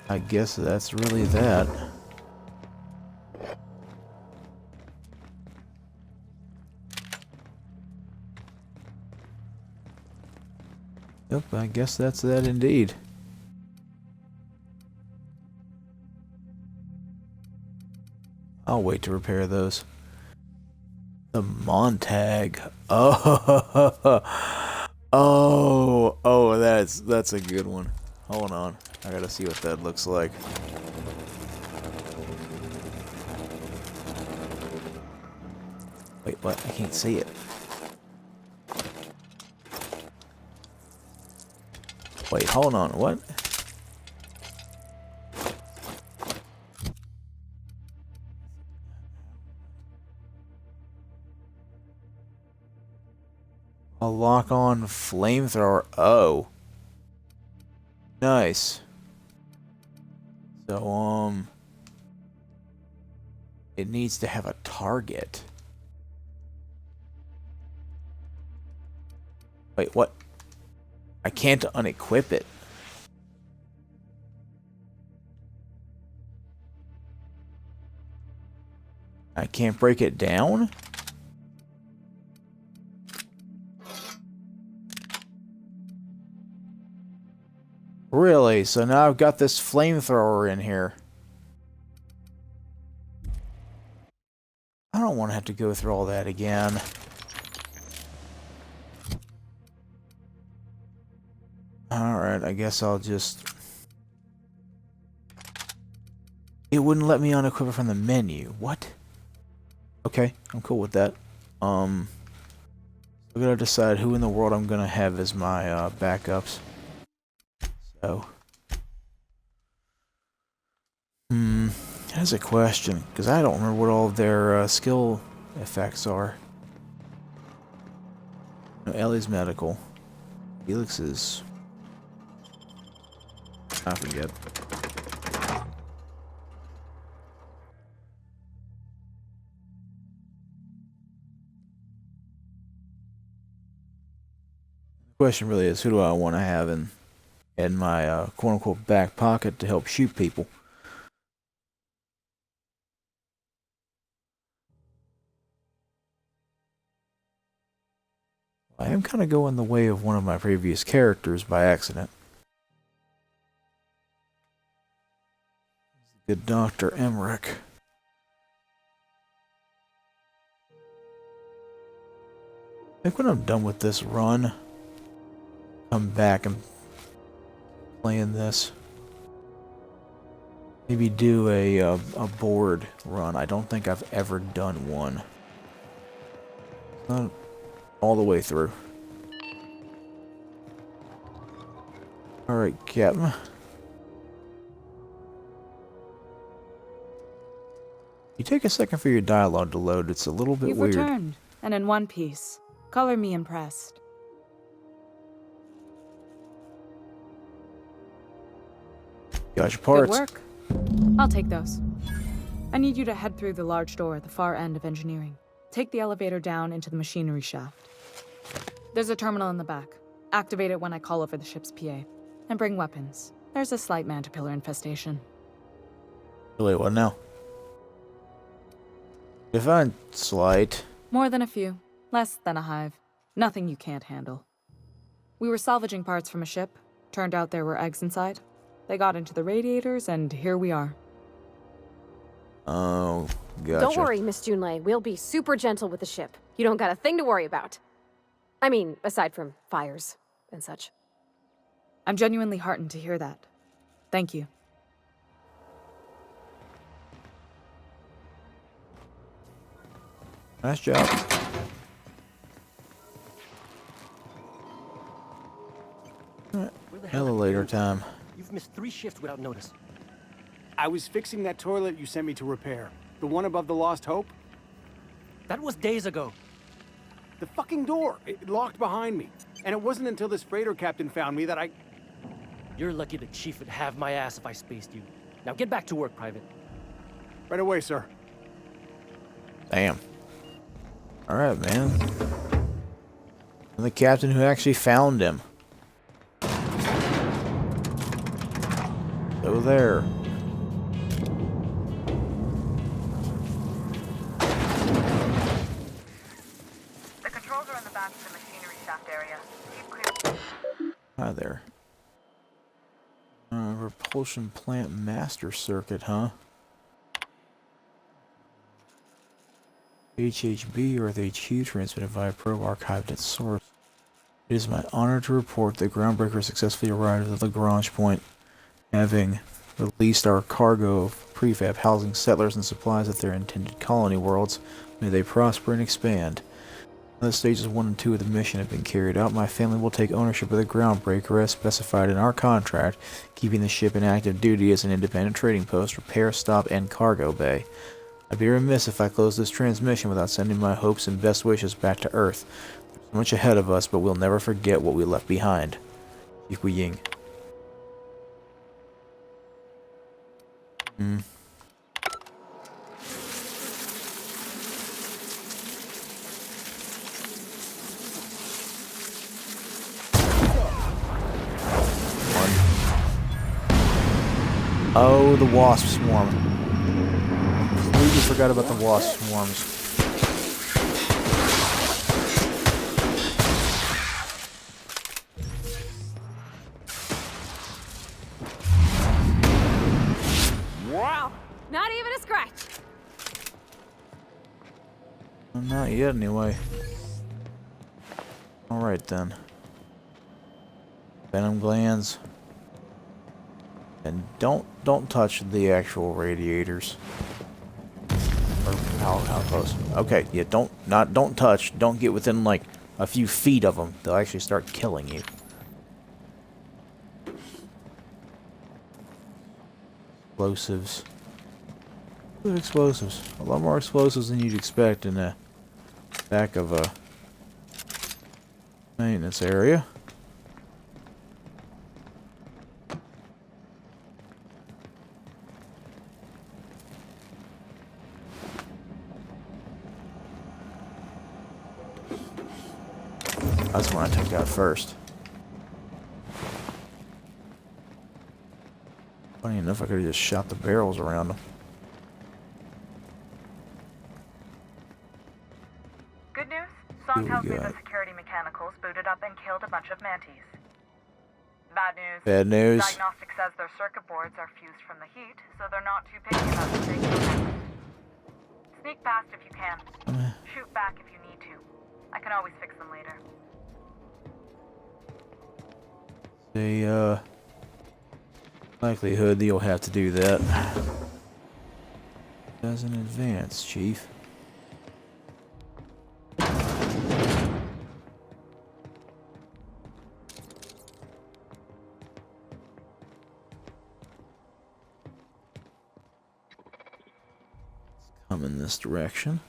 I guess that's really that. Yep, I guess that's that indeed. I'll wait to repair those. The Montag. Oh, that's a good one. Hold on. I gotta see what that looks like. Wait, what? I can't see it. Wait, hold on. What? A lock-on flamethrower. Oh. Nice. So, it needs to have a target. Wait, what? I can't unequip it. I can't break it down? Really? So now I've got this flamethrower in here. I don't want to have to go through all that again. Alright, I guess I'll just... It wouldn't let me unequip it from the menu. What? Okay, I'm cool with that. I gotta decide who in the world I'm gonna have as my backups. So... That's a question, because I don't remember what all of their skill effects are. No, Ellie's medical. Felix is... I forget. The question really is, who do I want to have in my quote-unquote back pocket to help shoot people? I am kind of going the way of one of my previous characters by accident. Good Dr. Emmerich. I think when I'm done with this run, come back and playing this. Maybe do a board run. I don't think I've ever done one. Not all the way through. Alright, Captain. You take a second for your dialogue to load. It's a little bit
You've
weird.
returned, and in one piece. Color me impressed.
Got your parts.
Good work. I'll take those. I need you to head through the large door at the far end of engineering. Take the elevator down into the machinery shaft. There's a terminal in the back. Activate it when I call over the ship's PA. And bring weapons. There's a slight mantipillar infestation.
Wait, what now? Define slight.
More than a few. Less than a hive. Nothing you can't handle. We were salvaging parts from a ship. Turned out there were eggs inside. They got into the radiators, and here we are.
Oh, gotcha.
Don't worry, Miss Junlei. We'll be super gentle with the ship. You don't got a thing to worry about. I mean, aside from fires and such.
I'm genuinely heartened to hear that. Thank you.
Nice job. Elevator time.
You've missed 3 shifts without notice.
I was fixing that toilet you sent me to repair. The one above the Lost Hope?
That was days ago.
The fucking door! It locked behind me. And it wasn't until this freighter captain found me that I...
You're lucky the chief would have my ass if I spaced you. Now get back to work, Private.
Right away, sir.
Damn. Alright, man. I'm the captain who actually found him. Go there.
The controls are in the back of the machinery shaft area. Keep clear.
Hi there. Repulsion plant master circuit, huh? HHB or the HQ transmitted via probe archived at source. It is my honor to report that Groundbreaker successfully arrived at the Lagrange point, having released our cargo of prefab housing settlers and supplies at their intended colony worlds. May they prosper and expand. Now that stages 1 and 2 of the mission have been carried out, my family will take ownership of the Groundbreaker as specified in our contract, keeping the ship in active duty as an independent trading post, repair stop, and cargo bay. I'd be remiss if I closed this transmission without sending my hopes and best wishes back to Earth. There's so much ahead of us, but we'll never forget what we left behind. Yiku Ying. Oh, the wasp swarm. Completely forgot about the wasp swarms.
Wow! Not even a scratch!
Well, not yet, anyway. Alright then. Venom glands. And don't touch the actual radiators. Or how close? Okay, yeah, don't touch. Don't get within like a few feet of them. They'll actually start killing you. Explosives. Good explosives. A lot more explosives than you'd expect in the back of a maintenance area. That's one I took out first. Funny enough, I could have just shot the barrels around them.
Good news? Song tells me the security mechanical chemicals booted up and killed a bunch of mantis. Bad news.
Bad news.
Diagnostic says their circuit boards are fused from the heat, so they're not too picky about what they kill next. Sneak past if you can. Shoot back if you need to. I can always fix them later.
The likelihood that you'll have to do that. As in advance, Chief. Come in this direction.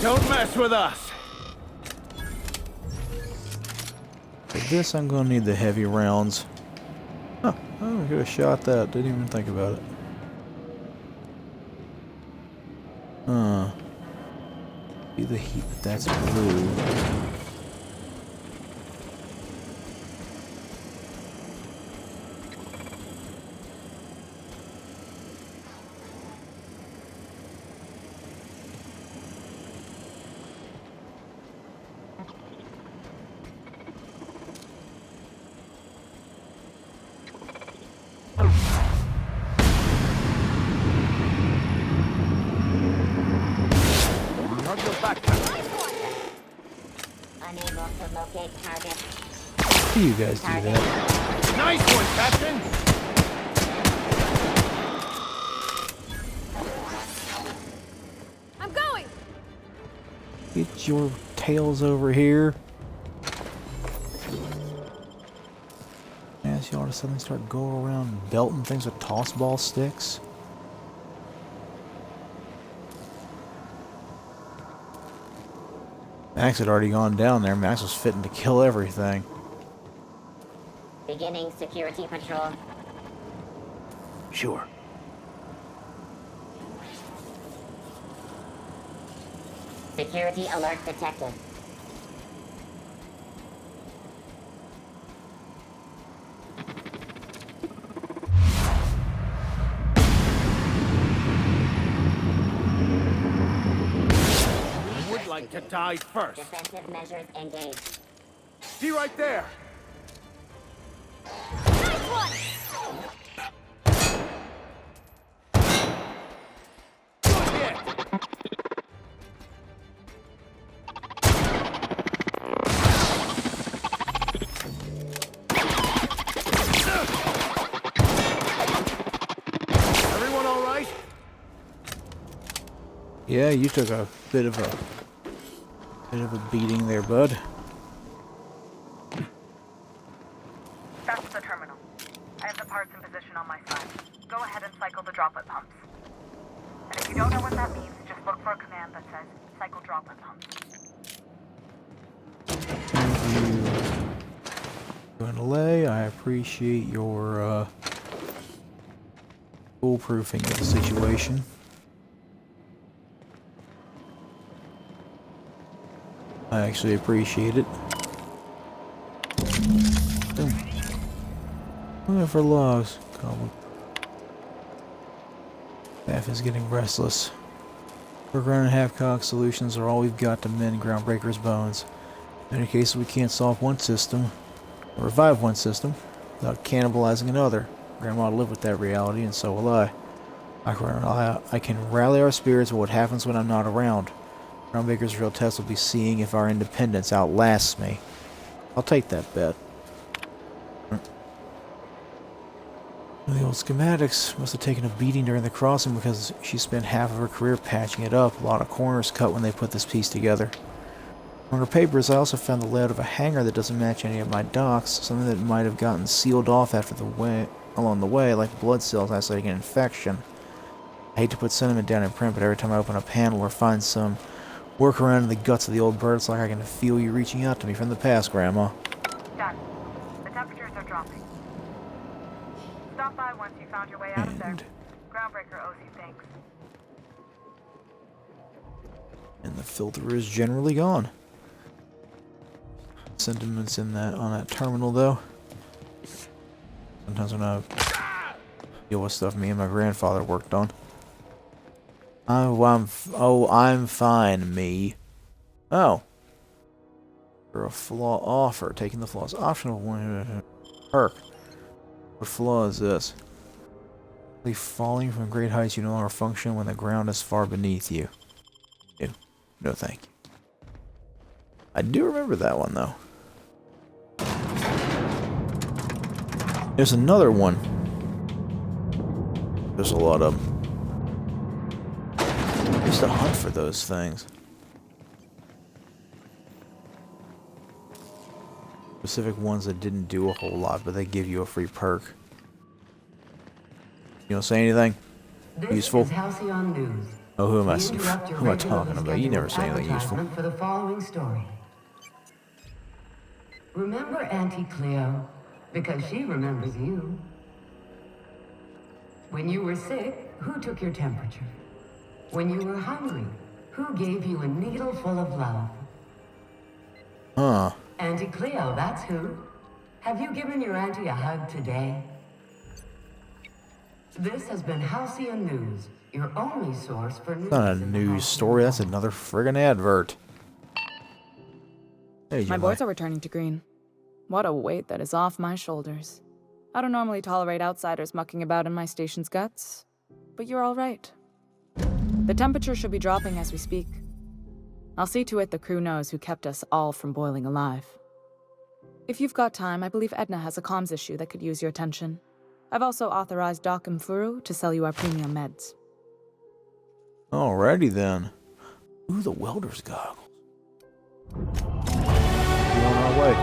Don't mess with us!
For this, I'm gonna need the heavy rounds. Huh, I could have shot that. Didn't even think about it. Be the heat, but that's blue.
Unable to locate target.
How do you guys do that?
Nice one, Captain!
I'm going!
Get your tails over here. Ask y'all to suddenly start going around belting things with toss ball sticks. Max had already gone down there. Max was fitting to kill everything.
Beginning security patrol.
Sure.
Security alert detected.
Would like to die first.
Defensive measures engaged.
Be right there.
Nice one!
Everyone all right?
Yeah, you took a bit of a beating there, bud.
That's the terminal. I have the parts in position on my side. Go ahead and cycle the droplet pumps. And if you don't know what that means, just look for a command that says cycle droplet pumps.
Going to lay. I appreciate your foolproofing of the situation. I actually appreciate it. Boom. Looking for logs. Goblin. Staff is getting restless. Workaround and half-cocked solutions are all we've got to mend Groundbreaker's bones. In any case, we can't solve one system, or revive one system, without cannibalizing another. Grandma will live with that reality, and so will I. I can rally our spirits with what happens when I'm not around. Groundbreaker's real test will be seeing if our independence outlasts me. I'll take that bet. The old schematics must have taken a beating during the crossing because she spent half of her career patching it up. A lot of corners cut when they put this piece together. On her papers, I also found the layout of a hangar that doesn't match any of my docks, something that might have gotten sealed off along the way, like blood cells isolating an infection. I hate to put sentiment down in print, but every time I open a panel or find some work around in the guts of the old bird, it's like I can feel you reaching out to me from the past, Grandma.
Done. The temperatures are dropping. Stop by once you found your way out of there. Groundbreaker owes you thanks.
And the filter is generally gone. Sentiments in that on that terminal though. Sometimes when I deal with stuff me and my grandfather worked on. I'm fine, me. Oh. For a flaw offer, taking the flaw is optional. Perk. What flaw is this? Falling from great heights, you no longer function when the ground is far beneath you. No, thank you. I do remember that one though. There's another one. There's a lot of them. I used to hunt for those things. Specific ones that didn't do a whole lot, but they give you a free perk. You don't say anything useful?
Halcyon News.
Oh, who am I talking about? You never say anything useful.
For the following story. Remember Auntie Cleo? Because she remembers you. When you were sick, who took your temperature? When you were hungry, who gave you a needle full of love?
Huh.
Auntie Cleo, that's who. Have you given your auntie a hug today? This has been Halcyon News, your only source for news.
That's not a news story, that's another friggin' advert. Hey,
my boards are returning to green. What a weight that is off my shoulders. I don't normally tolerate outsiders mucking about in my station's guts, but you're all right. The temperature should be dropping as we speak. I'll see to it the crew knows who kept us all from boiling alive. If you've got time, I believe Edna has a comms issue that could use your attention. I've also authorized Doc and Furu to sell you our premium meds.
Alrighty then. Ooh, the welder's goggles. We're on our way.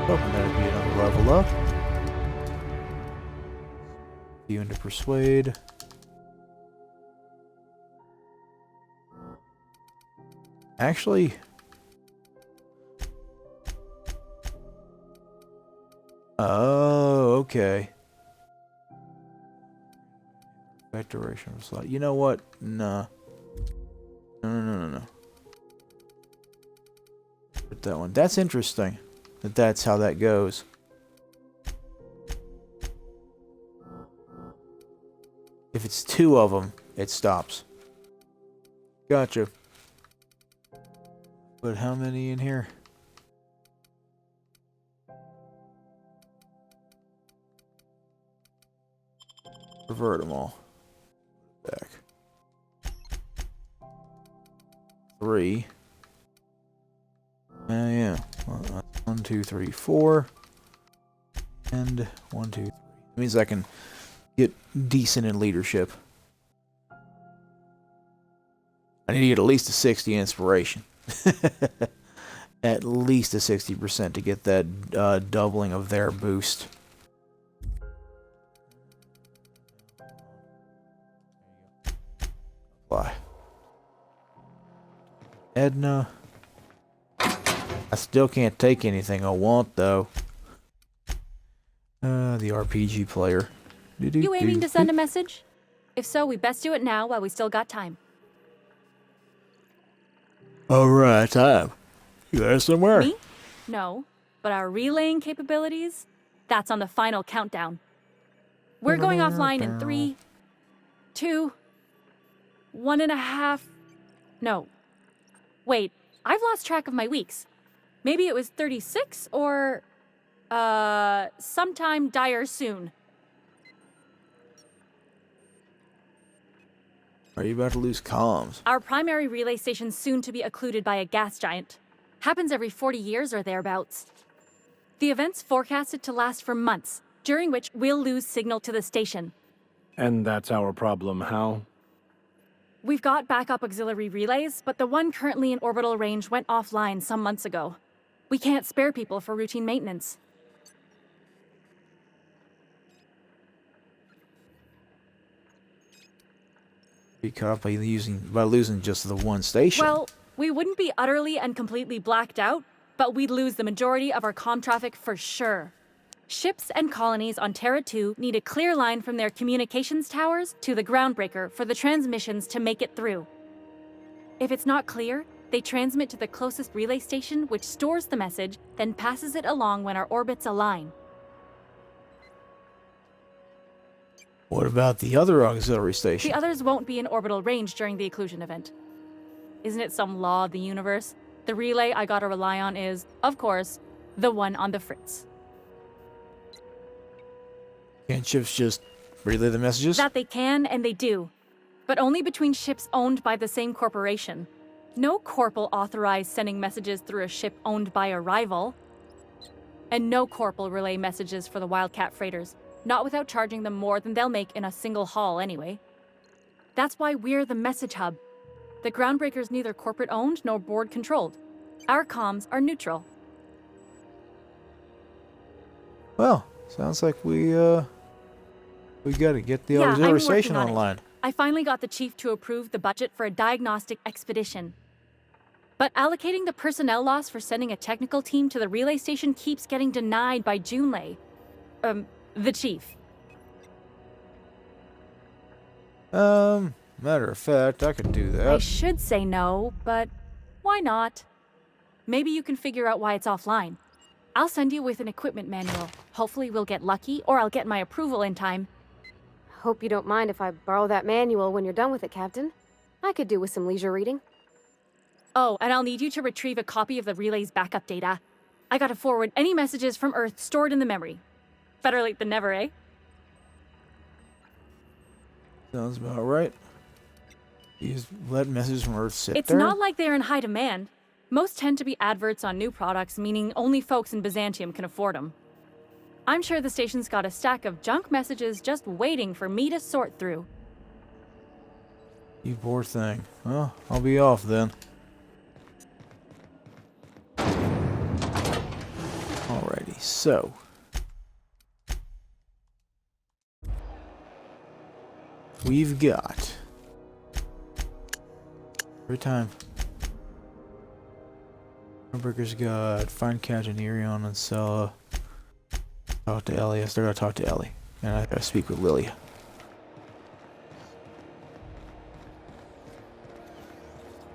Hoping that'd be another level up. You into persuade. Actually, oh, okay. Back duration of slot. You know what? Nah. No. Put that one. That's interesting. That's how that goes. If it's two of them, it stops. Gotcha. But how many in here? Revert them all. Back. 3. Yeah. 1, 2, 3, 4. And 1, 2, 3. That means I can get decent in leadership. I need to get at least a 60 inspiration. At least a 60% to get that doubling of their boost. Apply. Edna. I still can't take anything I want though. The RPG player.
You aiming to send a message? If so, we best do it now while we still got time.
Alright, time. You there somewhere?
Me? No. But our relaying capabilities? That's on the final countdown. We're going offline in 3, 2, 1.5... No. Wait, I've lost track of my weeks. Maybe it was 36 or... sometime dire soon.
Are you about to lose comms?
Our primary relay station's soon to be occluded by a gas giant. Happens every 40 years or thereabouts. The event's forecasted to last for months, during which we'll lose signal to the station.
And that's our problem, how?
We've got backup auxiliary relays, but the one currently in orbital range went offline some months ago. We can't spare people for routine maintenance.
Be caught up by losing just the one station.
Well, we wouldn't be utterly and completely blacked out, but we'd lose the majority of our comm traffic for sure. Ships and colonies on Terra 2 need a clear line from their communications towers to the groundbreaker for the transmissions to make it through. If it's not clear, they transmit to the closest relay station, which stores the message, then passes it along when our orbits align.
What about the other auxiliary station?
The others won't be in orbital range during the occlusion event. Isn't it some law of the universe? The relay I gotta rely on is, of course, the one on the fritz.
Can't ships just relay the messages?
That they can, and they do. But only between ships owned by the same corporation. No corp will authorize sending messages through a ship owned by a rival. And no corp will relay messages for the Wildcat freighters, not without charging them more than they'll make in a single haul anyway. That's why we're the message hub. The Groundbreaker's neither corporate owned nor board controlled. Our comms are neutral.
Well, sounds like we gotta get the auxiliary station online.
I finally got the chief to approve the budget for a diagnostic expedition. But allocating the personnel loss for sending a technical team to the relay station keeps getting denied by Junlei. The chief.
Matter of fact, I could do that.
I should say no, but why not? Maybe you can figure out why it's offline. I'll send you with an equipment manual. Hopefully we'll get lucky, or I'll get my approval in time.
Hope you don't mind if I borrow that manual when you're done with it, Captain. I could do with some leisure reading.
Oh, and I'll need you to retrieve a copy of the relay's backup data. I gotta forward any messages from Earth stored in the memory. Better late than never, eh?
Sounds about right. You just let messages from Earth sit
It's
there?
not like they're in high demand. Most tend to be adverts on new products, meaning only folks in Byzantium can afford them. I'm sure the station's got a stack of junk messages just waiting for me to sort through.
You poor thing. Well, I'll be off then. Alrighty, so. We've got. Every time. Hamburger's got find Captain Irion and Sella. Talk to Ellie. I still gotta talk to Ellie. And I gotta speak with Lilia.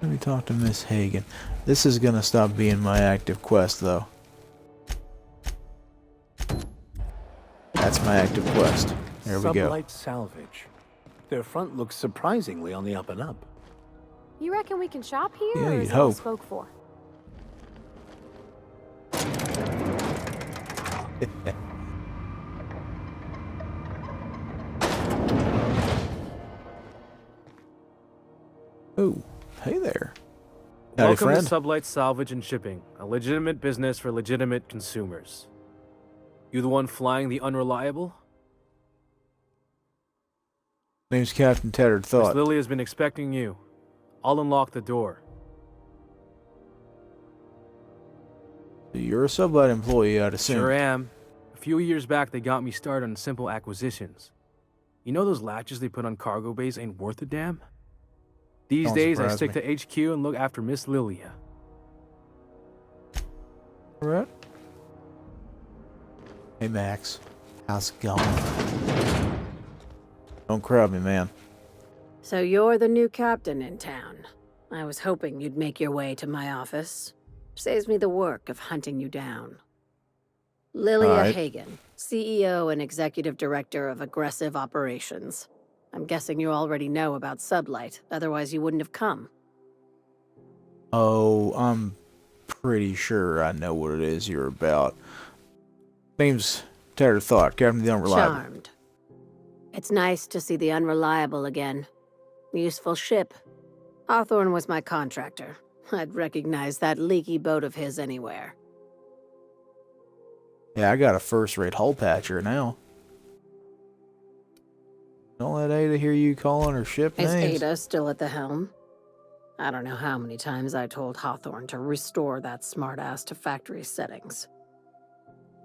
Let me talk to Miss Hagen. This is gonna stop being my active quest, though. That's my active quest. There we go.
Sublight salvage. Their front looks surprisingly on the up and up.
You reckon we can shop here,
Yeah,
or
you'd
is it all
hope.
spoke for?
Ooh, hey there. Howdy,
Welcome
friend.
to Sublight Salvage and Shipping, a legitimate business for legitimate consumers. You the one flying the Unreliable?
Name's Captain
Miss
TatteredThought.
Lily has been expecting you. I'll unlock the door.
You're a Sublight employee, I'd assume.
Sure am. A few years back, they got me started on simple acquisitions. You know those latches they put on cargo bays ain't worth a damn? These
Don't
days, I
surprise
stick
me.
to HQ and look after Miss Lilia.
Alright. Hey, Max. How's it going? Don't crowd me, man.
So you're the new captain in town. I was hoping you'd make your way to my office. Saves me the work of hunting you down. Lilia
Alright.
Hagen, CEO and Executive Director of Aggressive Operations. I'm guessing you already know about Sublight, otherwise you wouldn't have come.
Oh, I'm pretty sure I know what it is you're about. Name's TatteredThought, Captain of the Unreliable.
Charmed. It's nice to see the Unreliable again. Useful ship. Hawthorne was my contractor. I'd recognize that leaky boat of his anywhere.
Yeah, I got a first-rate hull patcher now. Don't let Ada hear you calling her ship
Is
names.
Ada still at the helm? I don't know how many times I told Hawthorne to restore that smartass to factory settings.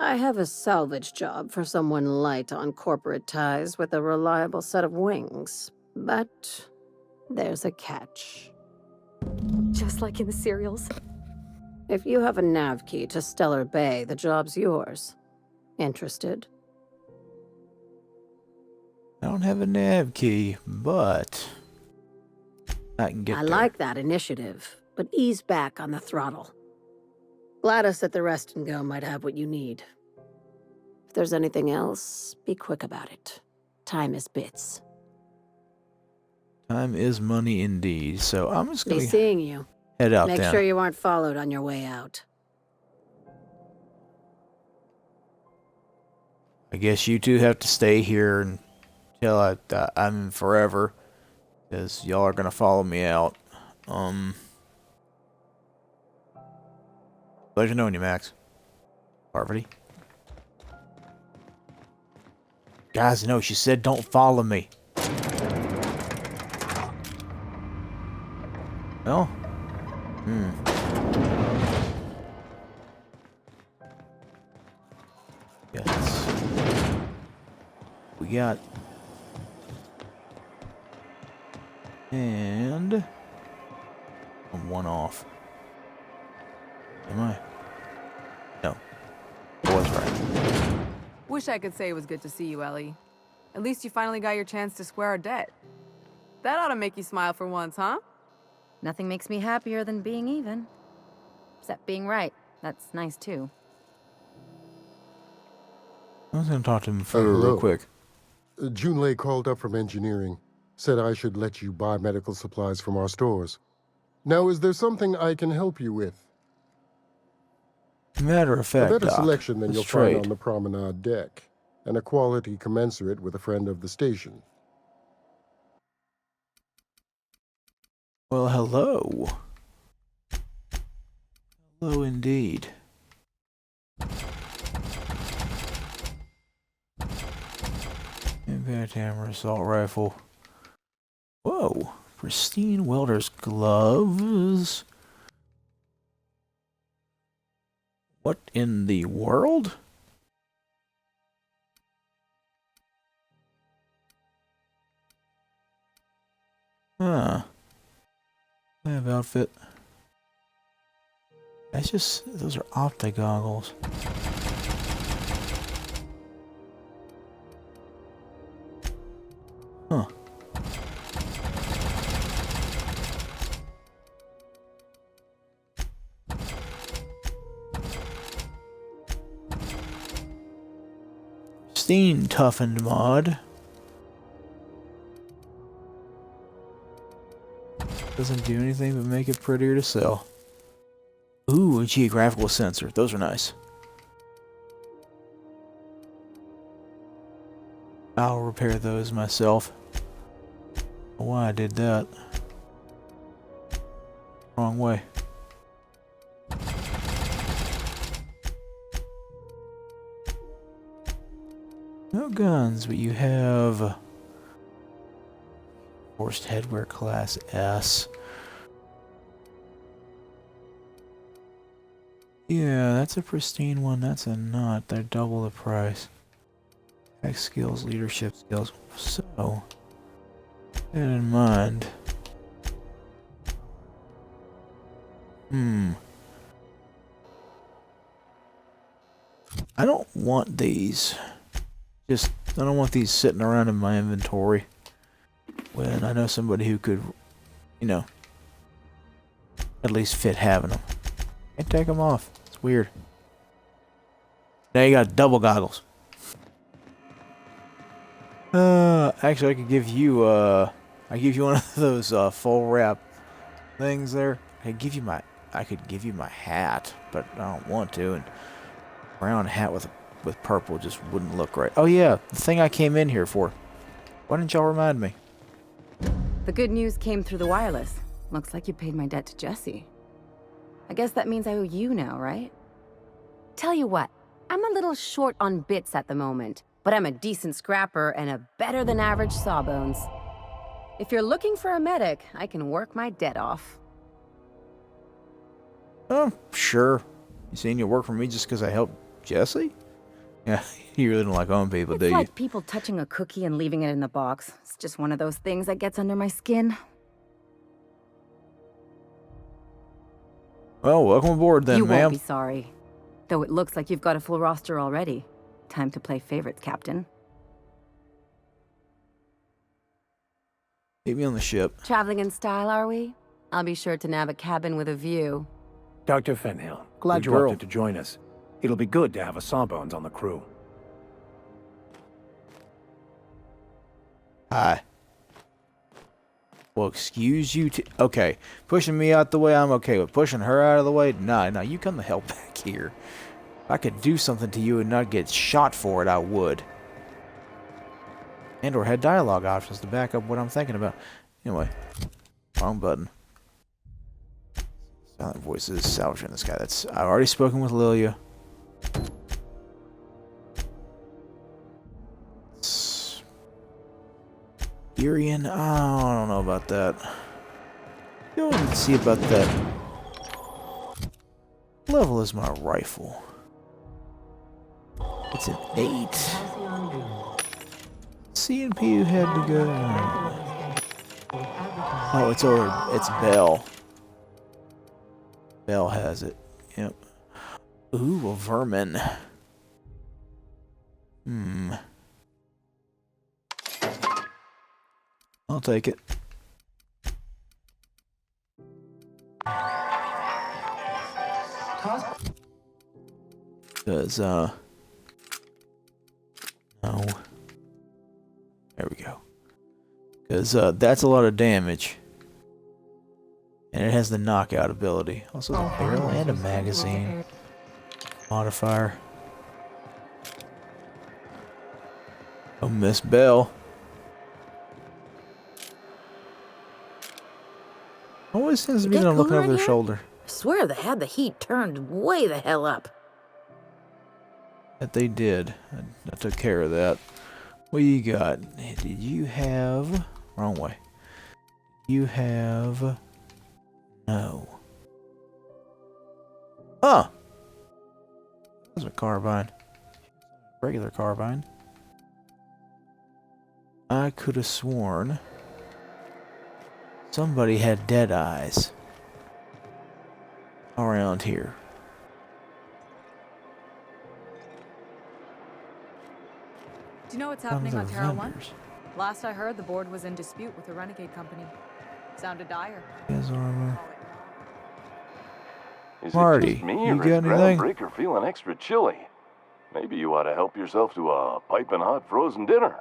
I have a salvage job for someone light on corporate ties with a reliable set of wings, but there's a catch.
Just like in the serials.
If you have a nav key to Stellar Bay, the job's yours. Interested?
I don't have a nav key, but I can get
I
there.
like that initiative, but ease back on the throttle. Gladys at the Rest and Go might have what you need. If there's anything else, be quick about it. Time is bits.
Time is money indeed, so I'm just gonna
Be seeing you.
head out
Make
then.
sure you aren't followed on your way out.
I guess you two have to stay here until I'm forever, because y'all are gonna follow me out. Pleasure knowing you, Max. Parvati. Guys, no, she said don't follow me. Well, yes. We got... And... I'm one off. Am I? No. I was right.
Wish I could say it was good to see you, Ellie. At least you finally got your chance to square our debt. That ought to make you smile for once, huh?
Nothing makes me happier than being even. Except being right. That's nice, too.
I was going to talk to him
Hello.
real quick.
Junlei called up from engineering. Said I should let you buy medical supplies from our stores. Now, is there something I can help you with?
Matter of fact,
a better
Doc,
selection than
let's
you'll
trade.
find on the promenade deck, and a quality commensurate with a friend of the station.
Well, hello. Hello indeed. Impact hammer, assault rifle. Whoa. Pristine welder's gloves. What in the world? Huh. Lab outfit. That's just, those are optic goggles. Huh. Pristine toughened mod. Doesn't do anything but make it prettier to sell. Ooh, a geographical sensor. Those are nice. I'll repair those myself. Why I did that. Wrong way. No guns, but you have forced headwear class S. Yeah, that's a pristine one. That's a not. They're double the price. Tech skills, leadership skills. So, keep that in mind. I don't want these. I don't want these sitting around in my inventory when I know somebody who could, you know, at least fit having them. Can't take them off. It's weird. Now you got double goggles. Actually, I could give you one of those full wrap things there. I could give you my hat, but I don't want to. And brown hat with purple just wouldn't look right. Oh yeah, the thing I came in here for. Why didn't y'all remind me?
The good news came through the wireless. Looks like you paid my debt to Jesse. I guess that means I owe you now, right? Tell you what, I'm a little short on bits at the moment, but I'm a decent scrapper and a better than average sawbones. If you're looking for a medic, I can work my debt off.
Oh, sure. You saying you'll work for me just because I helped Jesse? Yeah, you really don't like owning people, do
It's
you?
like people touching a cookie and leaving it in the box. It's just one of those things that gets under my skin.
Well, welcome aboard then,
You
ma'am.
won't be sorry. Though it looks like you've got a full roster already. Time to play favorites, Captain.
Keep me on the ship.
Traveling in style, are we? I'll be sure to nab a cabin with a view.
Dr. Fenhill, glad
Good
you
girl.
opted to join us. It'll be good to have a Sawbones on the crew.
Hi. Well, excuse you to... Okay. Pushing me out the way, I'm okay. But pushing her out of the way? Nah, you come the hell back here. If I could do something to you and not get shot for it, I would. And or had dialogue options to back up what I'm thinking about. Anyway. Wrong button. Silent voices, salvaging this guy. I've already spoken with Lilia. Irian, I don't know about that. Go and see about that. What level is my rifle? It's an 8. CNP who had to go. Oh, it's Bell. Bell has it. Yep. Ooh, a vermin. I'll take it. Because, no. There we go. Because, that's a lot of damage. And it has the knockout ability. Also, a barrel and a magazine. Modifier. Oh, Miss Bell. Always seems to be that I'm looking over their shoulder.
I swear they had the heat turned way the hell up.
That they did. I took care of that. What you got? Did you have... Wrong way. You have... No. Huh! That's a carbine. Regular carbine. I could have sworn somebody had dead eyes around here.
Do you know what's happening on
Other
Terra 1?
vendors.
Last I heard, the board was in dispute with the Renegade Company. Sounded dire.
His armor.
Is
Marty,
it just me,
you
or
got
is
anything?
Groundbreaker feeling extra chilly? Maybe you ought to help yourself to a piping hot frozen dinner.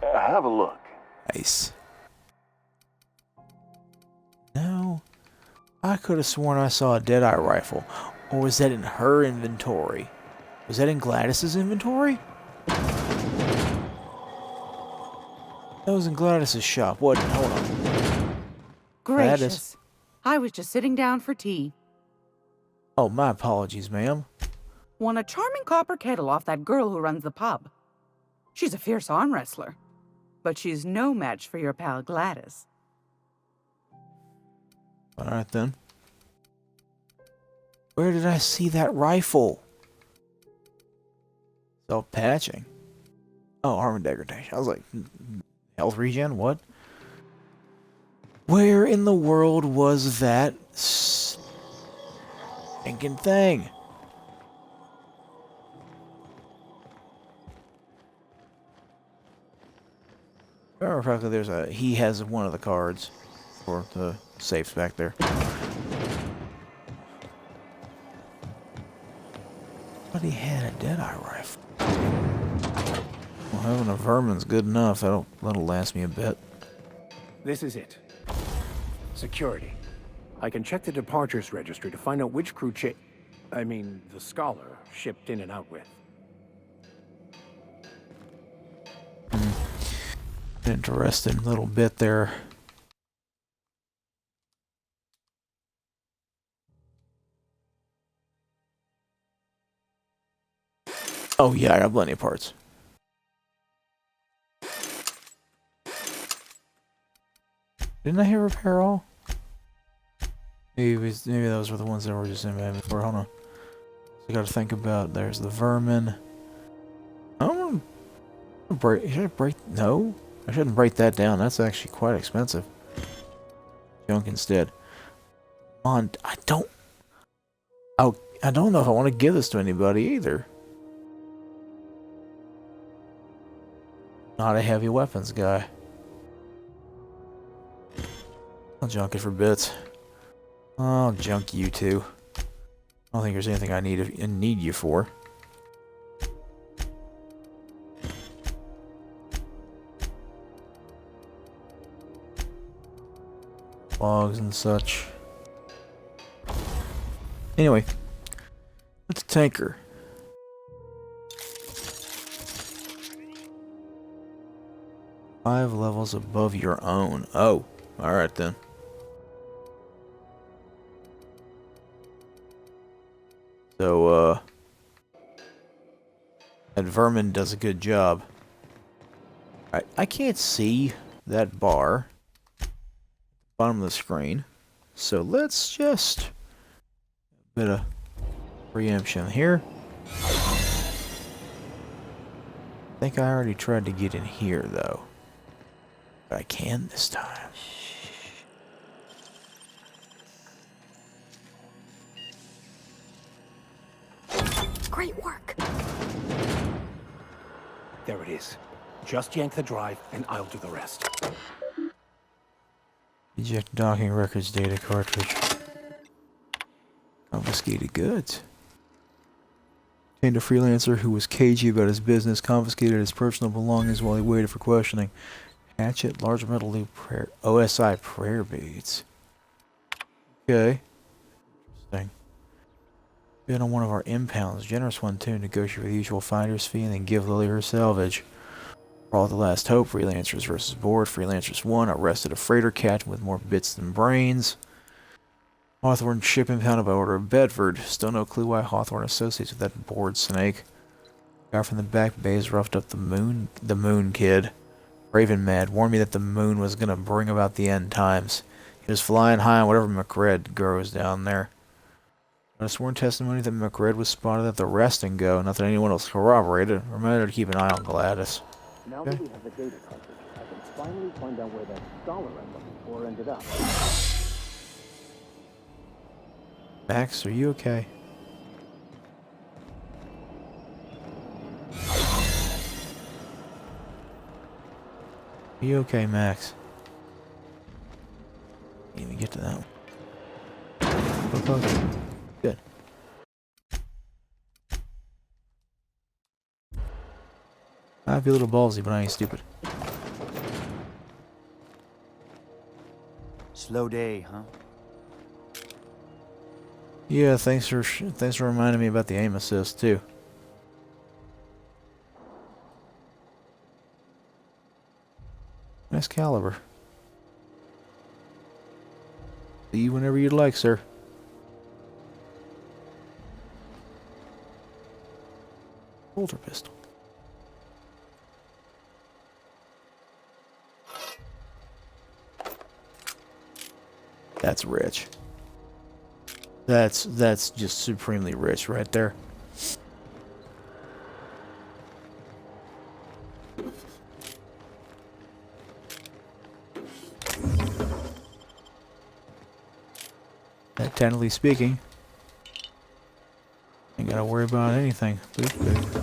Have a look.
Nice. No. I could have sworn I saw a Deadeye rifle. Or was that in her inventory? Was that in Gladys's inventory? That was in Gladys's shop, wasn't it? Hold on.
Gracious.
Gladys.
I was just sitting down for tea.
Oh, my apologies, ma'am.
Won a charming copper kettle off that girl who runs the pub. She's a fierce arm wrestler, but she's no match for your pal Gladys.
Alright then. Where did I see that rifle? Self-patching. Oh, armor degradation. I was like, health regen? What? Where in the world was that stinking thing? Remember correctly, he has one of the cards for the safes back there. But he had a Deadeye rifle. Well, having a vermin's good enough. That'll last me a bit.
This is it. Security. I can check the departures registry to find out which crew the Scholar shipped in and out with.
Interesting little bit there. Oh yeah, I got plenty of parts. Didn't I hear repair all? Maybe those were the ones that were just in my inventory. Hold on. So I gotta think about. There's the vermin. I don't want to break. Should I break? No, I shouldn't break that down. That's actually quite expensive. Junk instead. I don't know if I want to give this to anybody either. Not a heavy weapons guy. I'll junk it for bits. I'll junk you too. I don't think there's anything I need you for. Logs and such. Anyway, it's a tanker. Five levels above your own. Oh, alright then. So, that vermin does a good job. I can't see that bar. Bottom of the screen. So let's just... a bit of preemption here. I think I already tried to get in here, though. But I can this time.
Great work.
There it is. Just yank the drive, and I'll do the rest.
Eject docking records data cartridge. Confiscated goods. Obtained a freelancer who was cagey about his business, confiscated his personal belongings while he waited for questioning. Hatchet, large metal loop, OSI prayer beads. Okay. Interesting. Bid on one of our impounds. Generous one too. Negotiate with the usual finder's fee and then give Lily her salvage. All the last hope. Freelancers versus board. Freelancers won. Arrested a freighter captain with more bits than brains. Hawthorne ship impounded by order of Bedford. Still no clue why Hawthorne associates with that board snake. Guy from the back bays roughed up the moon kid. Raven Mad warned me that the moon was gonna bring about the end times. He was flying high on whatever McRed grows down there. But a sworn testimony that McRed was spotted at the rest and go, not that anyone else corroborated. Reminder to keep an eye on Gladys.
Now that we have the data cartridge, I can finally find out where that scholar I'm looking for ended up.
Max, are you okay? Are you okay, Max? Can't even get to that one. Good. I'd be a little ballsy, but I ain't stupid.
Slow day, huh?
Yeah, thanks for reminding me about the aim assist too. Nice caliber. See you whenever you'd like, sir. Bolter pistol. That's rich. That's just supremely rich right there. That technically speaking, ain't gotta worry about anything. Boop, boop.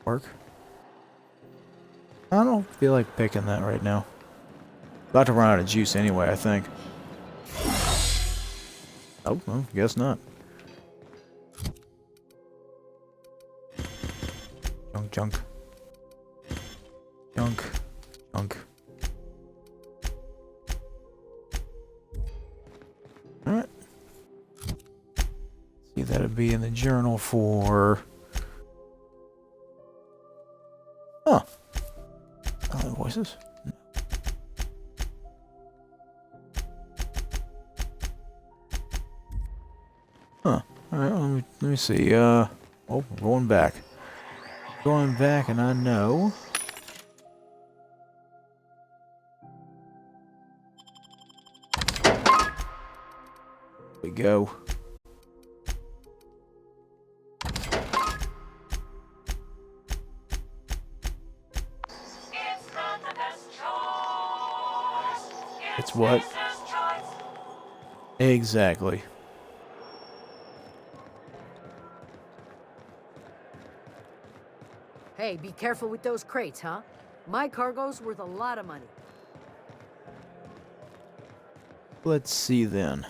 Work. I don't feel like picking that right now. About to run out of juice anyway, I think. Oh, well, guess not. Junk. Alright. See, that'd be in the journal for... Huh. Other voices? No. Huh. Alright, let me see. Oh, we're going back. Going back, and I know... we go. It's what? Exactly.
Hey, be careful with those crates, huh? My cargo's worth a lot of money.
Let's see then.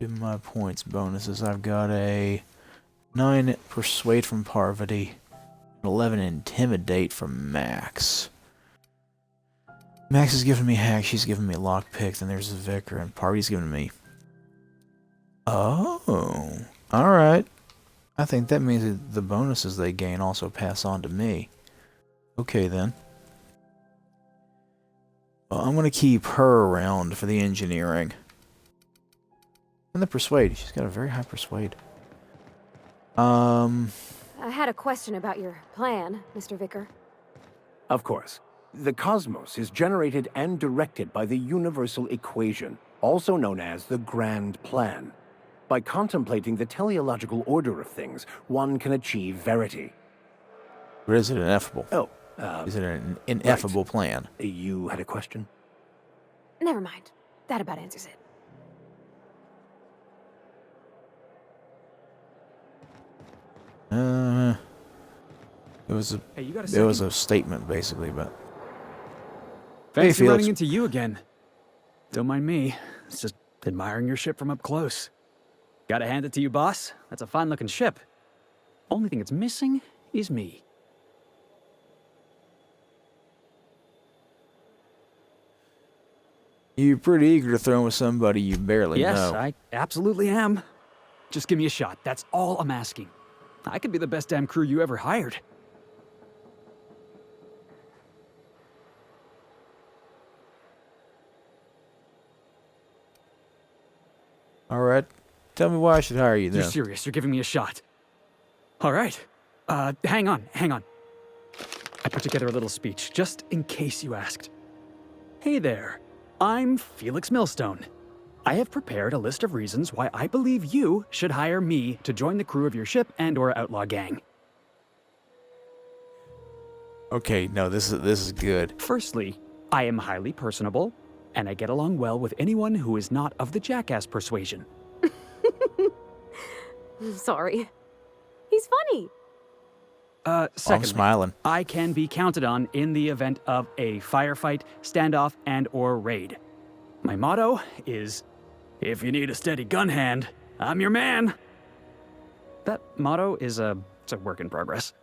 Give my points bonuses. I've got a 9 Persuade from Parvati, 11 Intimidate from Max. Max is giving me hack, she's giving me lockpick, then there's the Vicar, and Party's giving me... Oh, alright. I think that means that the bonuses they gain also pass on to me. Okay then. Well, I'm gonna keep her around for the engineering. And the Persuade, she's got a very high Persuade.
I had a question about your plan, Mr. Vicar.
Of course. The cosmos is generated and directed by the universal equation, also known as the Grand Plan. By contemplating the teleological order of things, one can achieve verity.
Or is it ineffable?
Oh,
is it an ineffable plan?
You had a question?
Never mind. That about answers it.
It was a
Hey, you got a
it
second?
was a statement basically, but
Fancy
Felix.
running into you again. Don't mind me. It's just admiring your ship from up close. Gotta hand it to you, boss. That's a fine-looking ship. Only thing it's missing is me.
You're pretty eager to throw in with somebody you barely
Yes,
know.
I absolutely am. Just give me a shot. That's all I'm asking. I could be the best damn crew you ever hired.
Alright. Tell me why I should hire you then.
You're serious. You're giving me a shot. All right. Hang on. I put together a little speech, just in case you asked. Hey there. I'm Felix Millstone. I have prepared a list of reasons why I believe you should hire me to join the crew of your ship and/or outlaw gang.
Okay, no, this is good.
Firstly, I am highly personable, and I get along well with anyone who is not of the jackass persuasion.
Sorry. He's funny.
Secondly,
I'm smiling.
I can be counted on in the event of a firefight, standoff, and/or raid. My motto is, if you need a steady gun hand, I'm your man. That motto is it's a work in progress.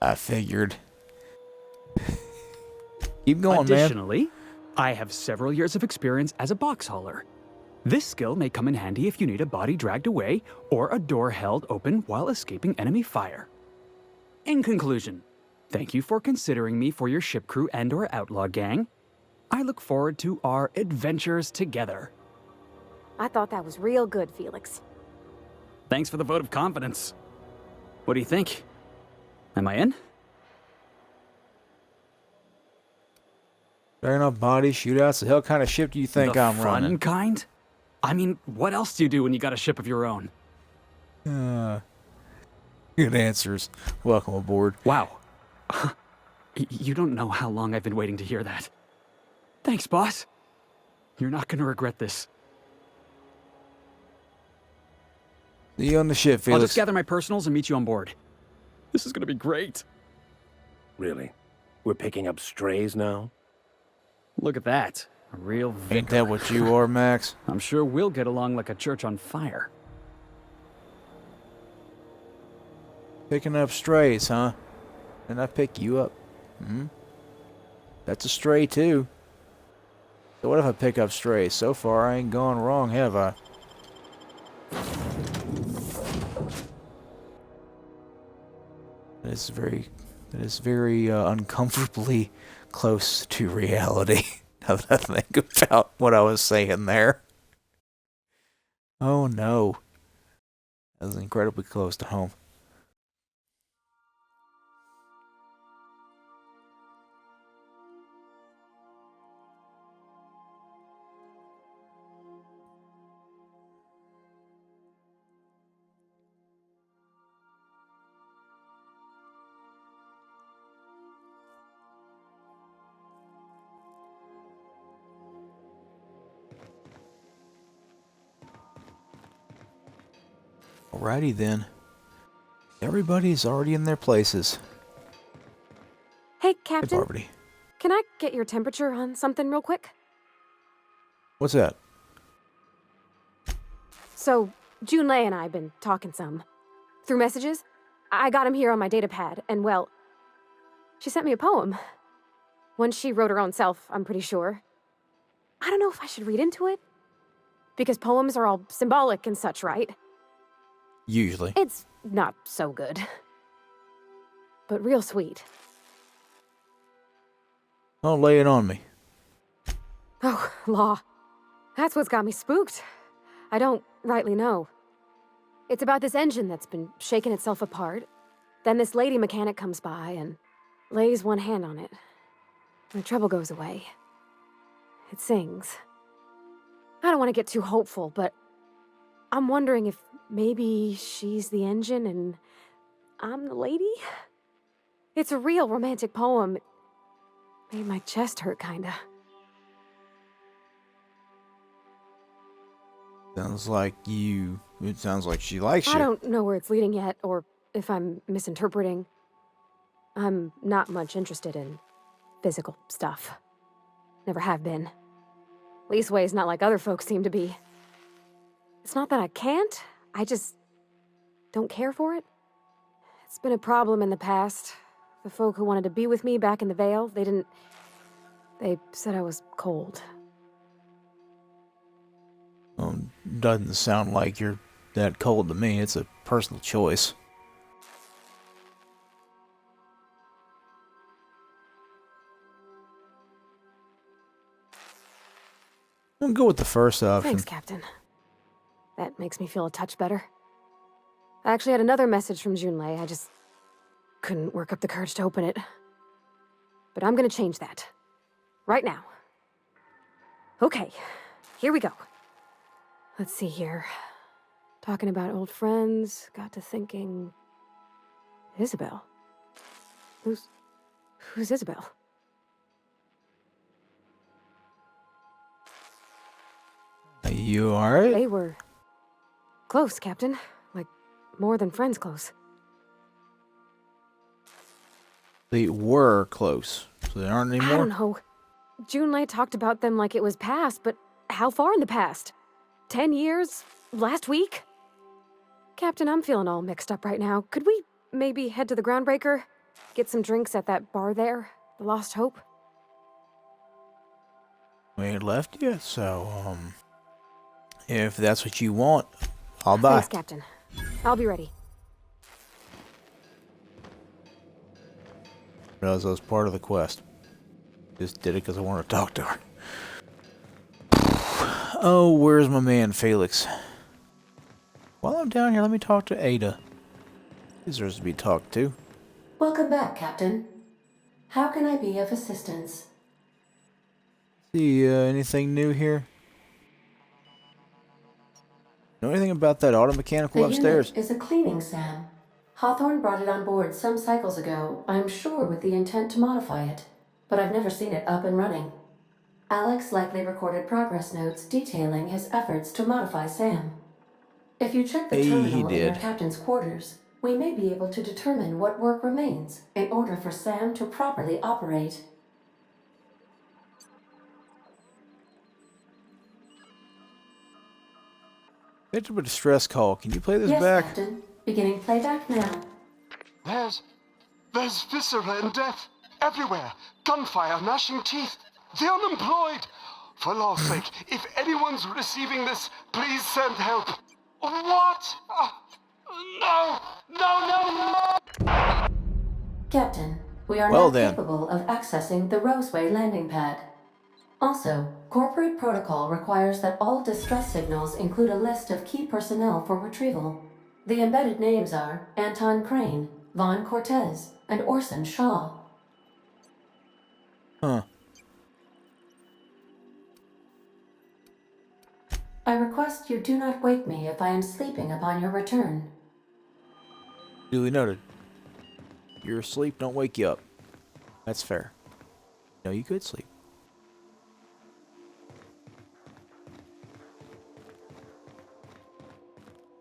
I figured. Keep going,
Additionally, I have several years of experience as a box hauler. This skill may come in handy if you need a body dragged away or a door held open while escaping enemy fire. In conclusion, thank you for considering me for your ship crew and/or outlaw gang. I look forward to our adventures together.
I thought that was real good, Felix.
Thanks for the vote of confidence. What do you think? Am I in?
Fair enough, body shootouts. The hell kind of ship do you think
The
I'm
fun
running?
kind? I mean, what else do you do when you got a ship of your own?
Good answers. Welcome aboard.
Wow. You don't know how long I've been waiting to hear that. Thanks, boss. You're not gonna regret this.
See you on the ship, Felix.
I'll just gather my personals and meet you on board. This is gonna be great.
Really? We're picking up strays now?
Look at that. A real vicar.
Ain't that what you are, Max?
I'm sure we'll get along like a church on fire.
Picking up strays, huh? And I pick you up. That's a stray, too. So what if I pick up strays? So far, I ain't gone wrong, have I? That is very uncomfortably close to reality. Now that I think about what I was saying there. Oh no. That was incredibly close to home. Alrighty then. Everybody's already in their places.
Hey,
Hey,
Captain.
Barbary.
Can I get your temperature on something real quick?
What's that?
So, Junlei and I have been talking some. Through messages. I got him here on my datapad, and well, she sent me a poem. One she wrote her own self, I'm pretty sure. I don't know if I should read into it. Because poems are all symbolic and such, right?
Usually.
It's not so good. But real sweet.
Oh, lay it on me.
Oh, law. That's what's got me spooked. I don't rightly know. It's about this engine that's been shaking itself apart. Then this lady mechanic comes by and lays one hand on it. And the trouble goes away. It sings. I don't want to get too hopeful, but I'm wondering if maybe she's the engine and I'm the lady? It's a real romantic poem. It made my chest hurt, kinda.
Sounds like you... It sounds like she likes you.
I don't know where it's leading yet, or if I'm misinterpreting. I'm not much interested in physical stuff. Never have been. Leastways not like other folks seem to be. It's not that I can't, I just don't care for it. It's been a problem in the past. The folk who wanted to be with me back in the Vale, they said I was cold.
Doesn't sound like you're that cold to me. It's a personal choice. I'll go with the first option.
Thanks, Captain. That makes me feel a touch better. I actually had another message from Junlei. I just couldn't work up the courage to open it. But I'm gonna change that. Right now. Okay, here we go. Let's see here. Talking about old friends, got to thinking... Isabel? Who's Isabel?
Are you alright?
They were close, Captain. Like, more than friends close.
They were close, so they aren't anymore?
I don't know. Junlei talked about them like it was past, but how far in the past? 10 years? Last week? Captain, I'm feeling all mixed up right now. Could we maybe head to the Groundbreaker? Get some drinks at that bar there? The Lost Hope?
We ain't left yet, so, if that's what you want, I'll buy.
Thanks, Captain. I'll be ready.
Realized that was part of the quest. Just did it because I wanted to talk to her. Oh, where's my man, Felix? While I'm down here, let me talk to Ada. He deserves to be talked to.
Welcome back, Captain. How can I be of assistance?
See, anything new here? Know anything about that auto mechanical
The
upstairs?
unit is a cleaning SAM. Hawthorne brought it on board some cycles ago, I'm sure with the intent to modify it, but I've never seen it up and running. Alex likely recorded progress notes detailing his efforts to modify Sam. If you check the terminal in your captain's quarters, we may be able to determine what work remains in order for Sam to properly operate.
Picked up a distress call. Can you play this
Yes,
back?
Captain. Beginning playback now.
There's viscera and death everywhere. Gunfire, gnashing teeth. The unemployed. For law's sake, if anyone's receiving this, please send help. What? No!
Captain, we are
Well
not
then.
capable of accessing the Roseway landing pad. Also, corporate protocol requires that all distress signals include a list of key personnel for retrieval. The embedded names are Anton Crane, Vaughn Cortez, and Orson Shaw.
Huh.
I request you do not wake me if I am sleeping upon your return.
Duly noted. You're asleep, don't wake you up. That's fair. No, you could sleep.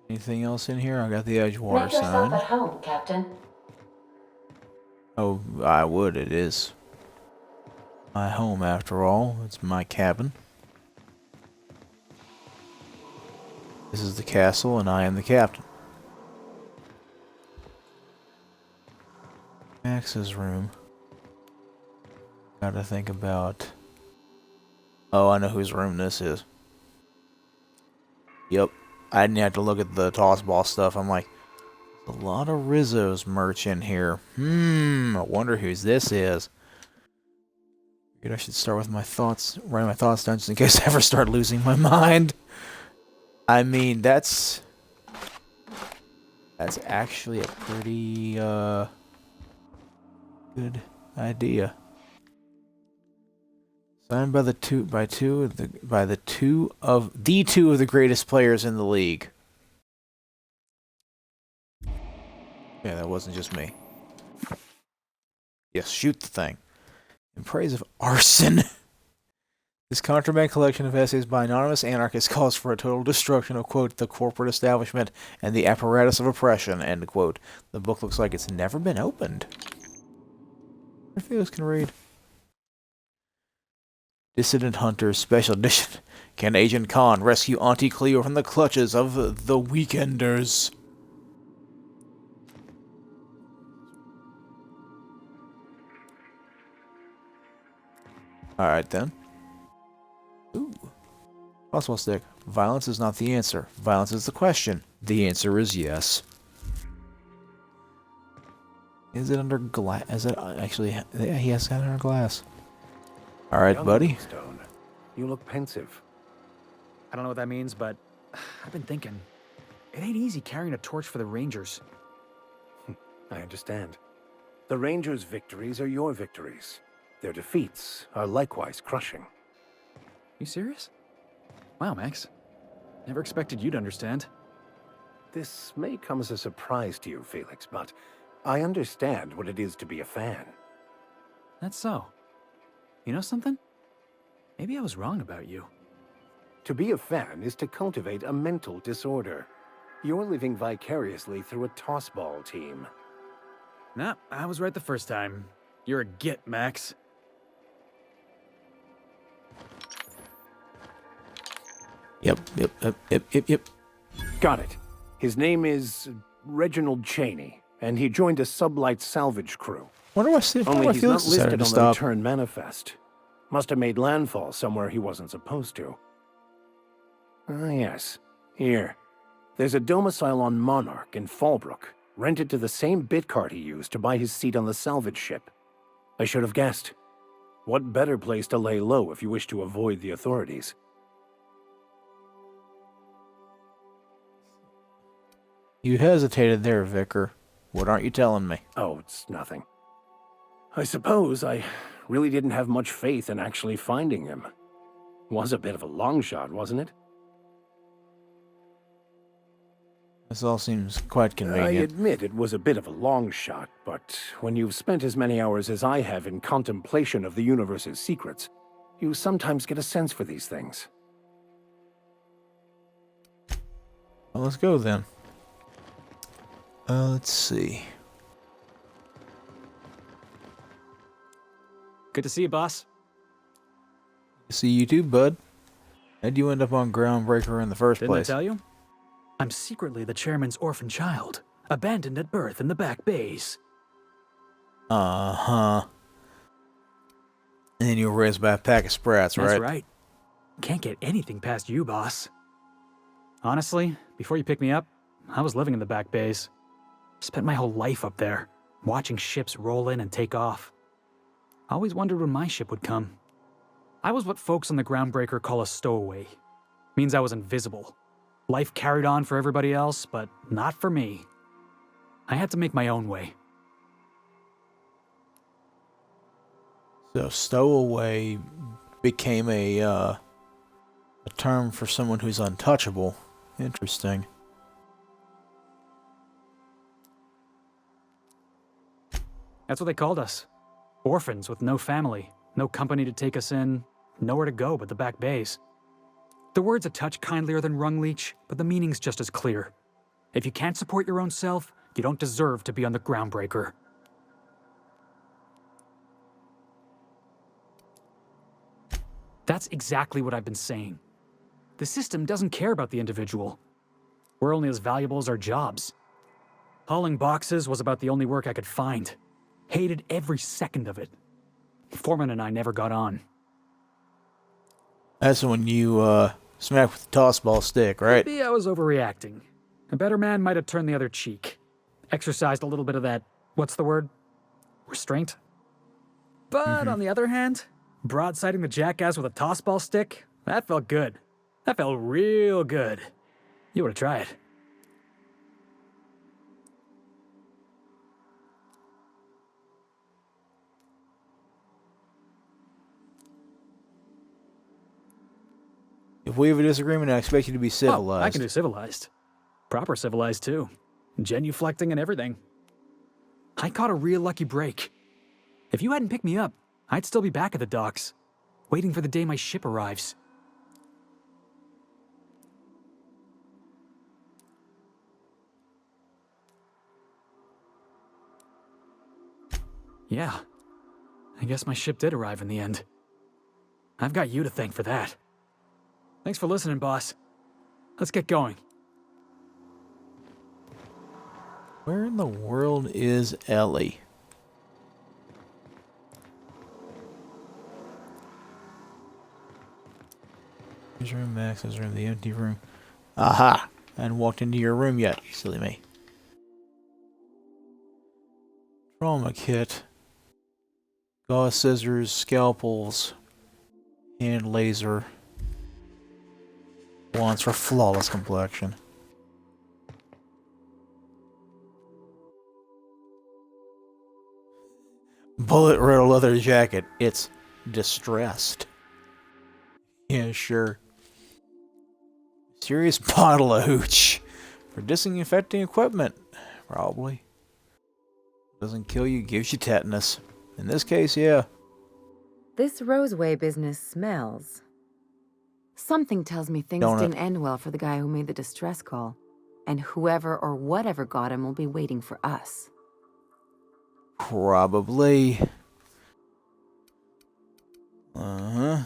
Anything else in here? I got the Edgewater
Make yourself
sign.
at home, Captain.
Oh, I would. It is my home, after all. It's my cabin. This is the castle, and I am the captain. Max's room. Gotta think about... Oh, I know whose room this is. Yep. I didn't have to look at the toss ball stuff. I'm like, there's a lot of Rizzo's merch in here. I wonder whose this is. Figured I should start with my thoughts, writing my thoughts down just in case I ever start losing my mind. I mean, that's actually a pretty good idea. Signed by the two of the greatest players in the league. Yeah, that wasn't just me. Yes, shoot the thing. In praise of arson. This contraband collection of essays by anonymous anarchists calls for a total destruction of, quote, the corporate establishment and the apparatus of oppression, end quote. The book looks like it's never been opened. I think this can read. Dissident Hunters Special Edition. Can Agent Khan rescue Auntie Cleo from the clutches of the Weekenders? Alright then. Ooh. Crossbow stick. Violence is not the answer. Violence is the question. The answer is yes. Is it under glass? Is it actually... Yeah, he has got it under glass. Alright, buddy.
Stone, you look pensive.
I don't know what that means, but I've been thinking. It ain't easy carrying a torch for the Rangers.
I understand. The Rangers' victories are your victories. Their defeats are likewise crushing.
You serious? Wow, Max. Never expected you to understand.
This may come as a surprise to you, Felix, but I understand what it is to be a fan.
That's so. You know something? Maybe I was wrong about you.
To be a fan is to cultivate a mental disorder. You're living vicariously through a tossball team.
Nah, I was right the first time. You're a git, Max.
Yep.
Got it. His name is Reginald Cheney, and he joined a sublight salvage crew.
Wonder why he's
not listed on the
stop.
return manifest. Must have made landfall somewhere he wasn't supposed to. Ah, yes. Here. There's a domicile on Monarch in Fallbrook, rented to the same bit card he used to buy his seat on the salvage ship. I should have guessed. What better place to lay low if you wish to avoid the authorities?
You hesitated there, Vicar. What aren't you telling me?
Oh, it's nothing. I suppose I really didn't have much faith in actually finding him. Was a bit of a long shot, wasn't it?
This all seems quite convenient.
I admit it was a bit of a long shot, but when you've spent as many hours as I have in contemplation of the universe's secrets, you sometimes get a sense for these things.
Well, let's go then. Let's see.
Good to see you, boss.
See you too, bud. How'd you end up on Groundbreaker in the first place?
Didn't I tell you? I'm secretly the chairman's orphan child, abandoned at birth in the back bays.
Uh-huh. And then you were raised by a pack of sprats, right?
That's right. Can't get anything past you, boss. Honestly, before you picked me up, I was living in the back bays. Spent my whole life up there, watching ships roll in and take off. I always wondered when my ship would come. I was what folks on the Groundbreaker call a stowaway. Means I was invisible. Life carried on for everybody else, but not for me. I had to make my own way.
So stowaway became a term for someone who's untouchable. Interesting.
That's what they called us. Orphans with no family, no company to take us in, nowhere to go but the back bays. The word's a touch kindlier than Rung Leech, but the meaning's just as clear. If you can't support your own self, you don't deserve to be on the Groundbreaker. That's exactly what I've been saying. The system doesn't care about the individual. We're only as valuable as our jobs. Hauling boxes was about the only work I could find. Hated every second of it. Foreman and I never got on.
That's when you, smack with the toss ball stick, right?
Maybe I was overreacting. A better man might have turned the other cheek. Exercised a little bit of that, what's the word? Restraint? But on the other hand, broadsiding the jackass with a toss ball stick, that felt good. That felt real good. You ought to try it.
If we have a disagreement, I expect you to be civilized.
Oh, I can do civilized. Proper civilized, too. Genuflecting and everything. I caught a real lucky break. If you hadn't picked me up, I'd still be back at the docks, waiting for the day my ship arrives. Yeah. I guess my ship did arrive in the end. I've got you to thank for that. Thanks for listening, boss. Let's get going.
Where in the world is Ellie? His room, Max's room, the empty room. Aha! I hadn't walked into your room yet, silly me. Trauma kit. Gauze scissors, scalpels, hand laser. Wands for flawless complexion. Bullet red leather jacket. It's distressed. Yeah, sure. Serious bottle of hooch. For disinfecting equipment. Probably. Doesn't kill you, gives you tetanus. In this case, yeah.
This Roseway business smells. Something tells me things didn't end well for the guy who made the distress call. And whoever or whatever got him will be waiting for us.
Probably. Uh-huh.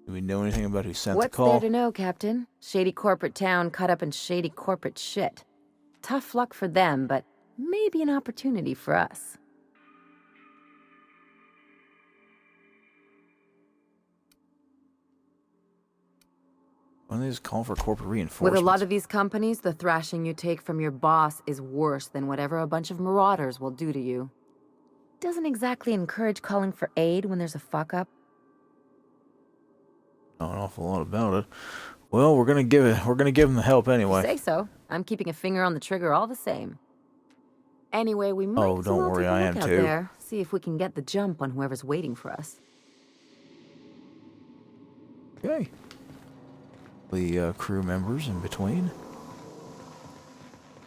Do we know anything about who sent the call?
What's there to know, Captain? Shady corporate town caught up in shady corporate shit. Tough luck for them, but maybe an opportunity for us.
Why don't they just call for corporate reinforcements?
With a lot of these companies, the thrashing you take from your boss is worse than whatever a bunch of marauders will do to you. Doesn't exactly encourage calling for aid when there's a fuck-up.
Know an awful lot about it. Well, we're gonna give them the help anyway.
Say so. I'm keeping a finger on the trigger all the same. Anyway, we might as
don't
well
worry,
take a
I
look
am
out
too.
there, see if we can get the jump on whoever's waiting for us.
Okay. The crew members in between.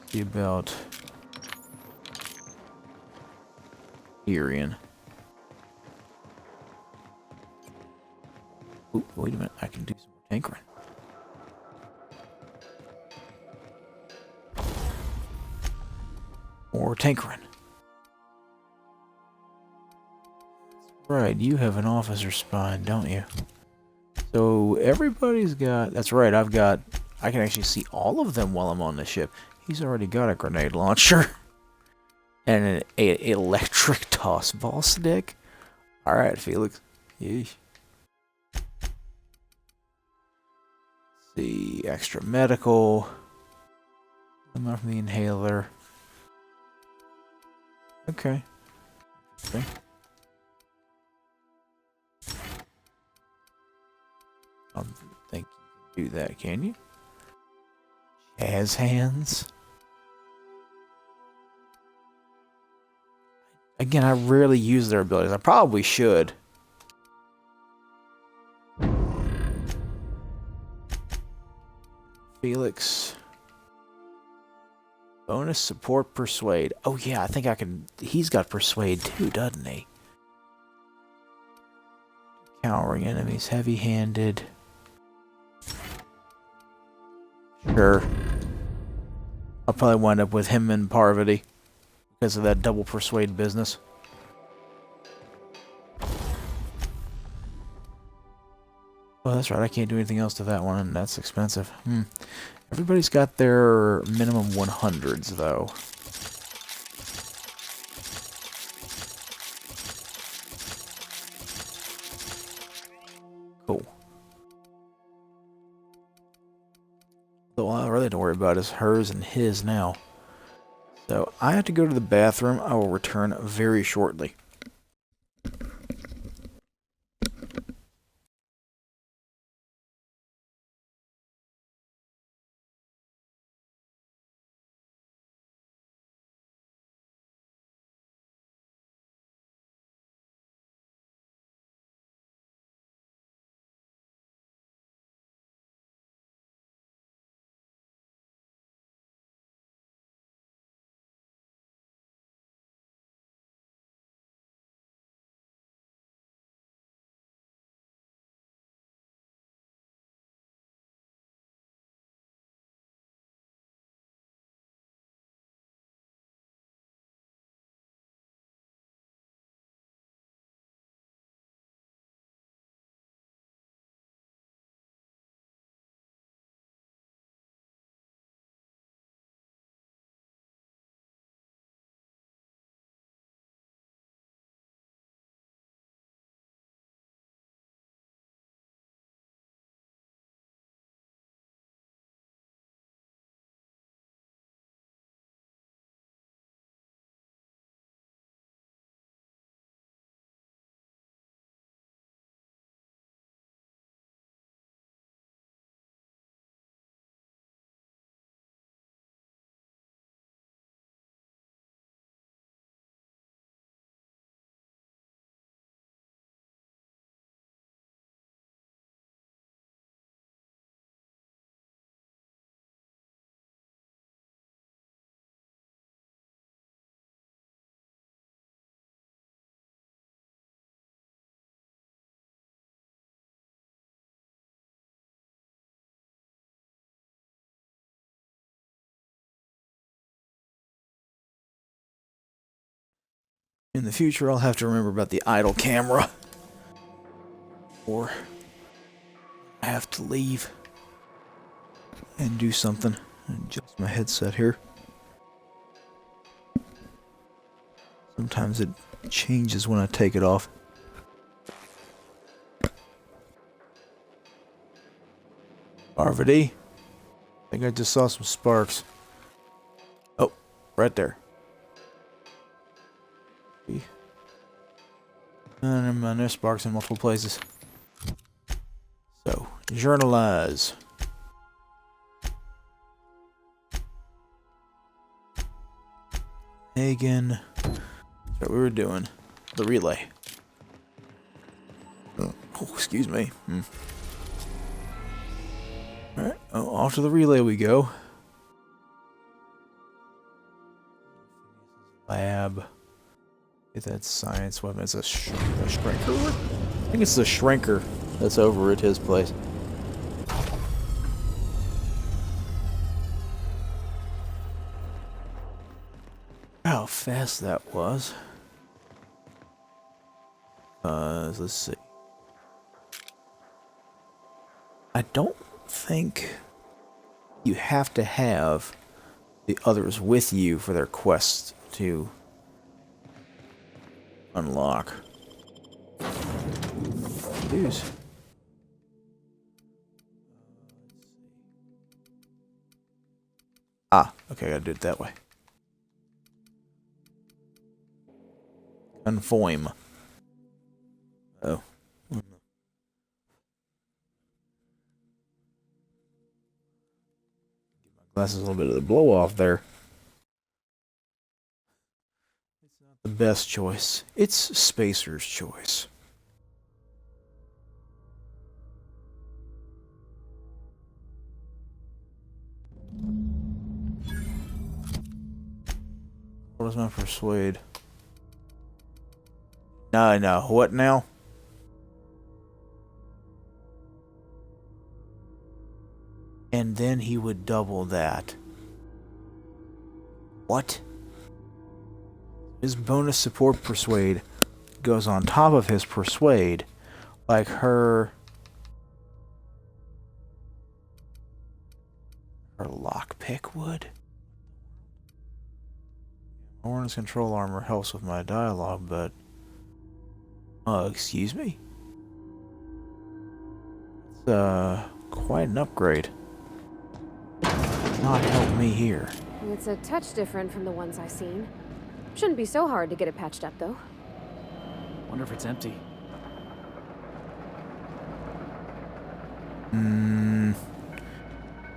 See about Tyrion. Ooh, wait a minute, I can do some more tinkering. More tinkering. Right, you have an officer spine, don't you? So everybody's got... That's right, I can actually see all of them while I'm on the ship. He's already got a grenade launcher. And an electric toss ball stick. Alright, Felix. Yeesh. See, extra medical. I'm from the inhaler. Okay. Okay. I don't think you can do that, can you? Jazz hands. Again, I rarely use their abilities. I probably should. Felix. Bonus support persuade. Oh yeah, I think I can... He's got persuade too, doesn't he? Cowering enemies, heavy-handed. Sure. I'll probably wind up with him and Parvati because of that double persuade business. Oh, that's right. I can't do anything else to that one, and that's expensive. Everybody's got their minimum 100s, though. Cool. So all I really have to worry about is hers and his now. So I have to go to the bathroom. I will return very shortly. In the future, I'll have to remember about the idle camera. Or I have to leave and do something. Adjust my headset here. Sometimes it changes when I take it off. Parvati, I think I just saw some sparks. Oh, right there. Never mind, there's sparks in multiple places. So, journalize. Hagen. That's what we were doing. The relay. Oh, excuse me. Alright, off to the relay we go. Lab. Get that science weapon. It's a shrinker? I think it's the shrinker that's over at his place. How fast that was. Let's see. I don't think you have to have the others with you for their quests to unlock. Dudes. Ah, okay, I gotta do it that way. Conform. Oh. Give my glasses a little bit of the blow off there. It's not the best choice. It's Spacer's choice. What is my persuade? No. What now? And then he would double that. What? His bonus support persuade goes on top of his persuade, like her lockpick would. Orange control armor helps with my dialogue, but excuse me? It's quite an upgrade. Not help me here.
It's a touch different from the ones I've seen. Shouldn't be so hard to get it patched up, though.
Wonder if it's empty.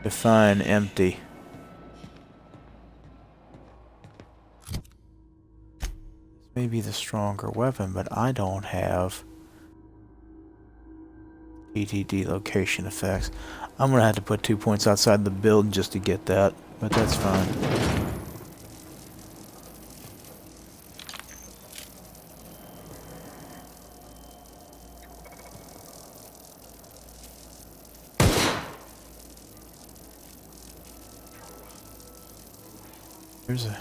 Define empty. This may be the stronger weapon, but I don't have TTD location effects. I'm gonna have to put 2 points outside the build just to get that, but that's fine. There's a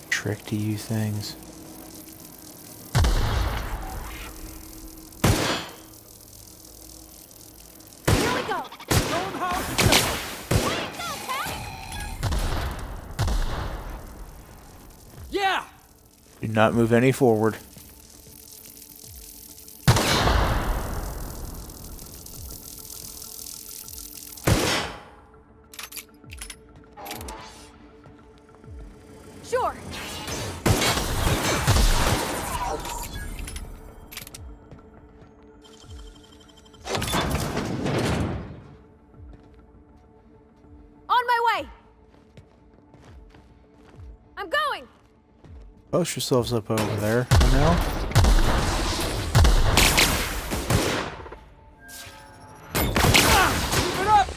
trick to you things.
Here we go!
Yeah!
Do not move any forward.
Sure! On my way! I'm going!
Post yourselves up over there for now.
Keep it up!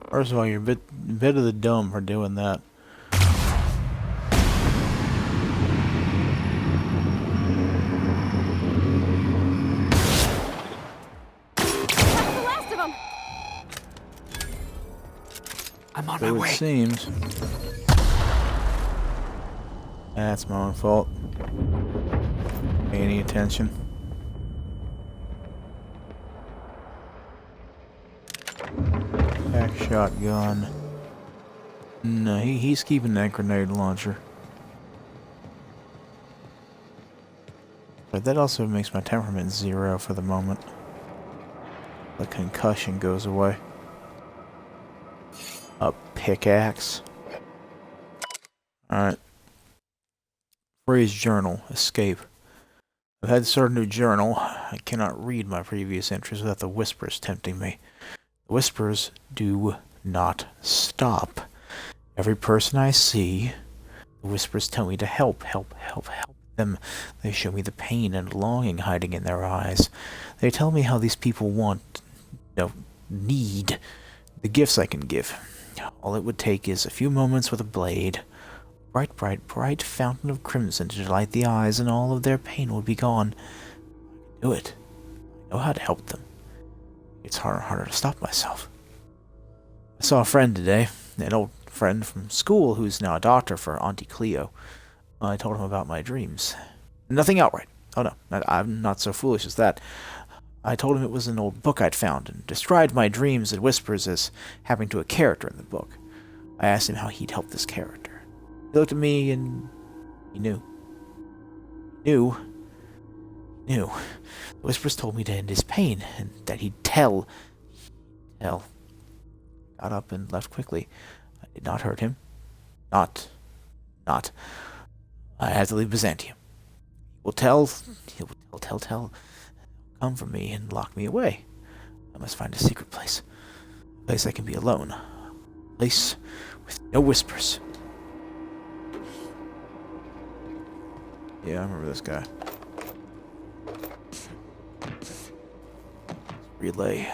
First of all, you're a bit of the dumb for doing that.
That's the last of them!
I'm on
So
my
it
way.
seems. That's my own fault. Pay any attention. Back shotgun. No, he's keeping that grenade launcher. But that also makes my temperament 0 for the moment. The concussion goes away. A pickaxe. Alright. Phrase journal. Escape. I've had to start a new journal. I cannot read my previous entries without the whispers tempting me. The whispers do not stop. Every person I see, the whispers tell me to help them. They show me the pain and longing hiding in their eyes. They tell me how these people want, need the gifts I can give. All it would take is a few moments with a blade. Bright, bright, bright fountain of crimson to delight the eyes, and all of their pain would be gone. I can do it. I know how to help them. It's harder and harder to stop myself. I saw a friend today, an old friend from school who's now a doctor for Auntie Cleo. I told him about my dreams. Nothing outright. Oh no, I'm not so foolish as that. I told him it was an old book I'd found and described my dreams and whispers as happening to a character in the book. I asked him how he'd help this character. He looked at me and he knew. He knew. The whispers told me to end his pain, and that he'd tell. Got up and left quickly. I did not hurt him. Not. I had to leave Byzantium. He will tell. Come for me and lock me away. I must find a secret place. A place I can be alone. A place with no whispers. Yeah, I remember this guy. Relay.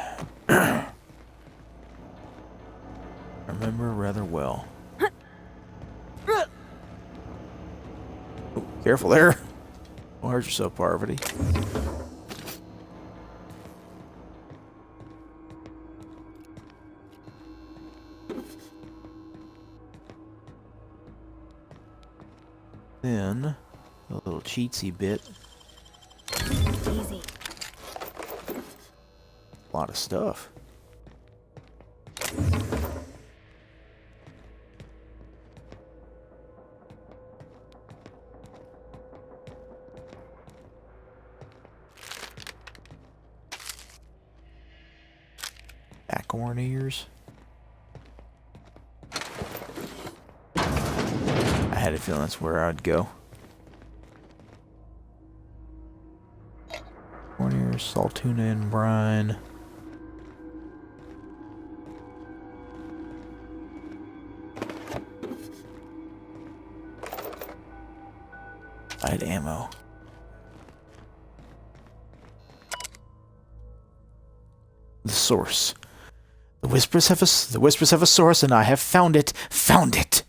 remember rather well. Oh, careful there. Don't hurt yourself, Parvati. Then, a little cheatsy bit.
Easy.
A lot of stuff. Acorn ears. I had a feeling that's where I'd go. Acorn ears, salt tuna and brine. Light ammo. The source. The whispers have a source, and I have found it. Found it!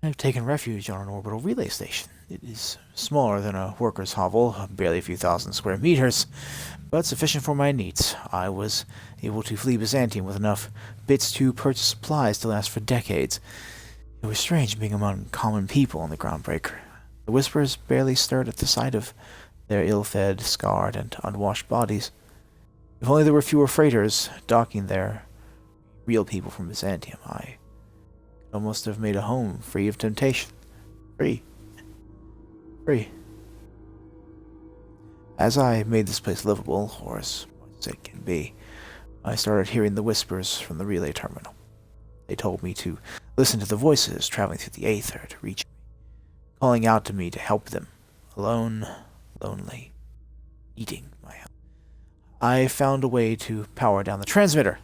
I've taken refuge on an orbital relay station. It is smaller than a worker's hovel, barely a few thousand square meters, but sufficient for my needs. I was able to flee Byzantium with enough bits to purchase supplies to last for decades. It was strange being among common people on the Groundbreaker. The Whisperers barely stirred at the sight of their ill-fed, scarred, and unwashed bodies. If only there were fewer freighters docking there, real people from Byzantium, I could almost have made a home free of temptation. Free. As I made this place livable, or as much as it can be, I started hearing the whispers from the relay terminal. They told me to listen to the voices traveling through the aether to reach me, calling out to me to help them. Alone, lonely, needing my help. I found a way to power down the transmitter.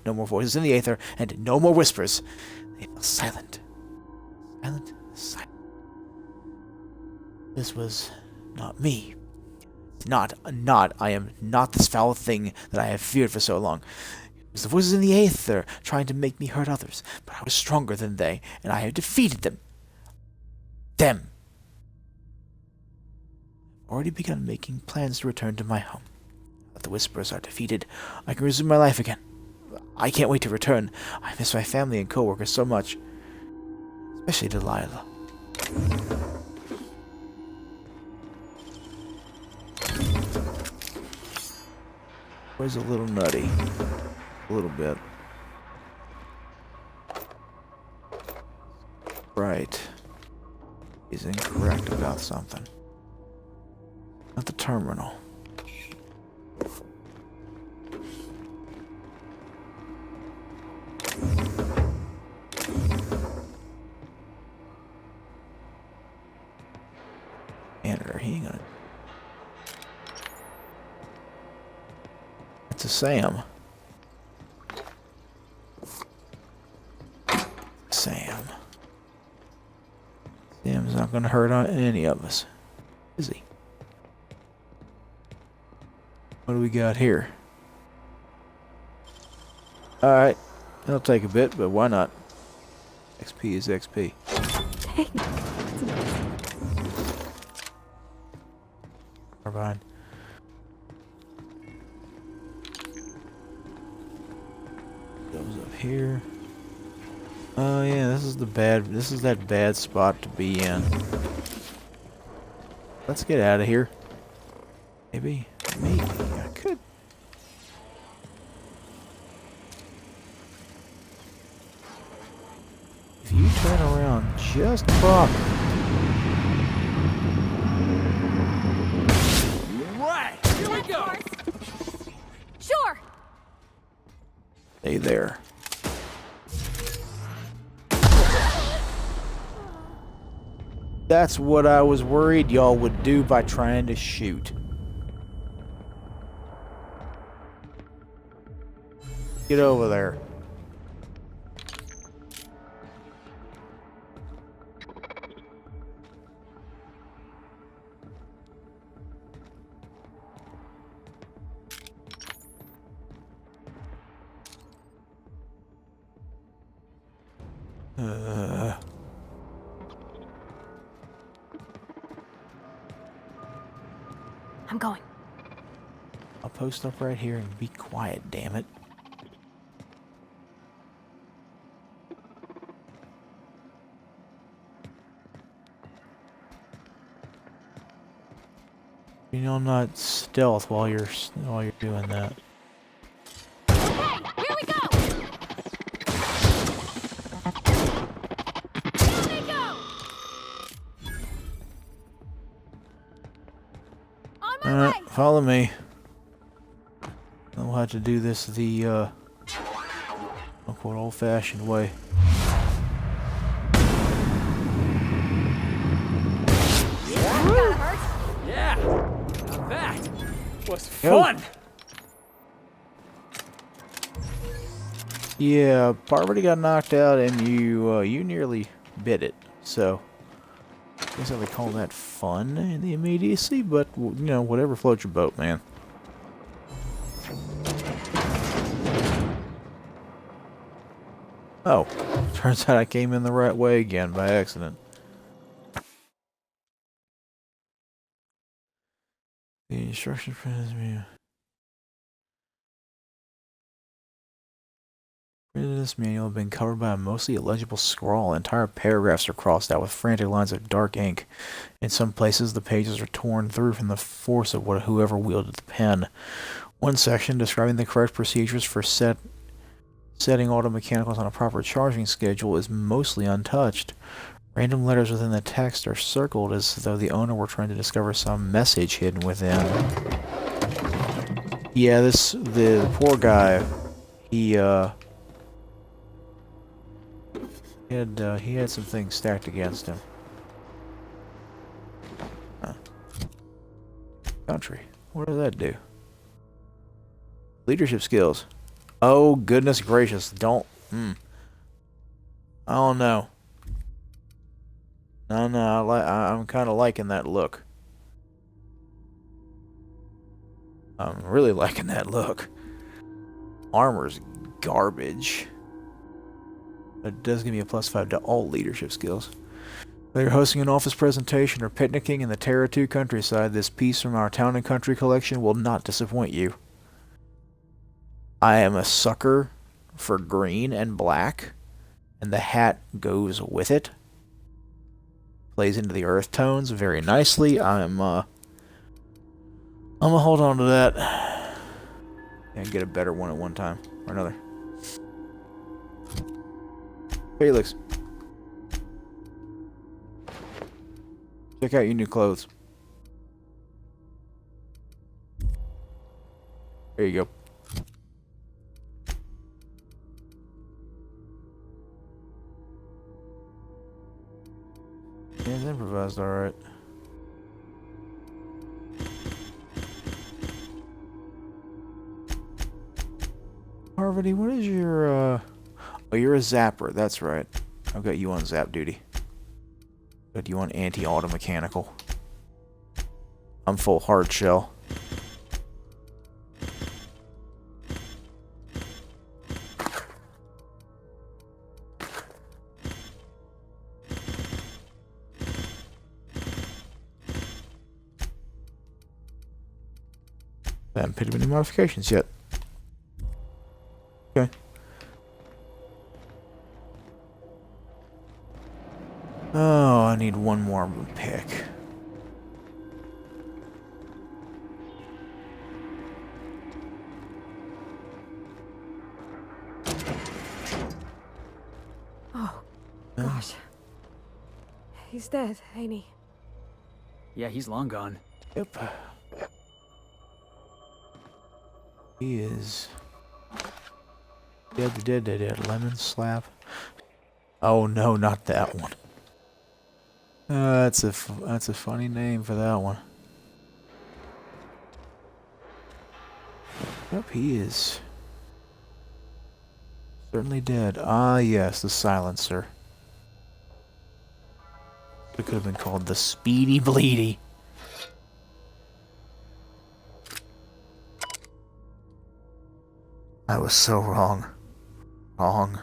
No more voices in the aether, and no more whispers. They fell silent. Silent. This was not me. I am not this foul thing that I have feared for so long. It was the voices in the aether trying to make me hurt others, but I was stronger than they, and I have defeated them. I've already begun making plans to return to my home. Now that the Whisperers are defeated, I can resume my life again. I can't wait to return. I miss my family and co-workers so much. Especially Delilah. Was a little nutty. A little bit. Right. He's incorrect about something. Not the terminal. Janitor, he ain't gonna... It's a Sam. Sam's not gonna hurt on any of us, is he? What do we got here? Alright, it'll take a bit, but why not? XP is XP. Carbine. Goes up here. Oh yeah, this is that bad spot to be in. Let's get out of here. Maybe I could. If you turn around just properly.
Right, here we go.
Sure.
Stay there. That's what I was worried y'all would do by trying to shoot. Get over there.
I'm going.
I'll post up right here and be quiet, damn it. You know, not stealth while you're doing that.
Okay, here we go. Here we go. On my
Alright,
way.
follow me. We'll have to do this the quote old-fashioned way.
Yeah, now that was fun.
Yeah, Parvati got knocked out, and you nearly bit it. So, I guess I would call that fun in the immediacy. But you know, whatever floats your boat, man. Oh, turns out I came in the right way again by accident. The instructions for this manual. This manual have been covered by a mostly illegible scrawl. Entire paragraphs are crossed out with frantic lines of dark ink. In some places, the pages are torn through from the force of whoever wielded the pen. One section describing the correct procedures for setting auto mechanicals on a proper charging schedule is mostly untouched. Random letters within the text are circled as though the owner were trying to discover some message hidden within. Yeah, the poor guy, he had some things stacked against him. Huh. Country. What does that do? Leadership skills. Oh, goodness gracious. Don't. Oh, no. No, I'm kind of liking that look. I'm really liking that look. Armor's garbage. But it does give me a +5 to all leadership skills. Whether you're hosting an office presentation or picnicking in the TatteredThought countryside, this piece from our Town and Country collection will not disappoint you. I am a sucker for green and black, and the hat goes with it. Plays into the earth tones very nicely. I'm gonna hold on to that and get a better one at one time or another. Felix, check out your new clothes. There you go. Yeah, it's improvised, alright. Parvati, what is your, Oh, you're a zapper, that's right. I've got you on zap duty. Got you on anti-auto mechanical. I'm full hard shell. I haven't picked up any modifications yet. Okay. Oh, I need one more pick.
Oh, gosh. He's dead, ain't he?
Yeah, he's long gone.
Yep. He is dead. Lemon slap. Oh no, not that one. That's a funny name for that one. Yep, he is certainly dead. Ah, yes, the silencer. It could have been called the Speedy Bleedy. I was so wrong. Wrong.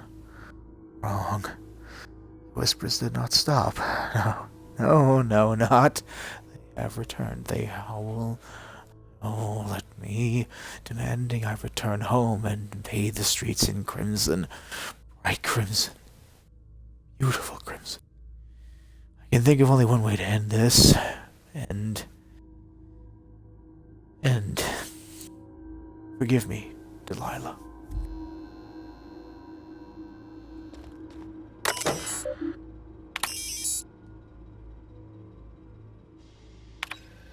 whispers did not stop. No, no, not. They have returned. They howl. Oh, let me, demanding I return home and bathe the streets in crimson. Bright crimson. Beautiful crimson. I can think of only one way to end this. End. Forgive me, Delilah.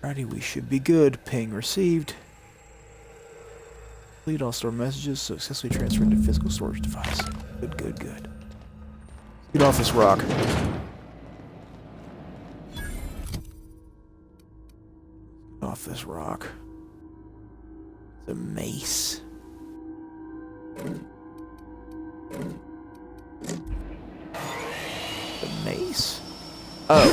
Alrighty, we should be good. Ping received. Delete all stored messages, successfully transferred to physical storage device. Good, good, good. Get off this rock. Get off this rock. It's a mace. The mace? Oh.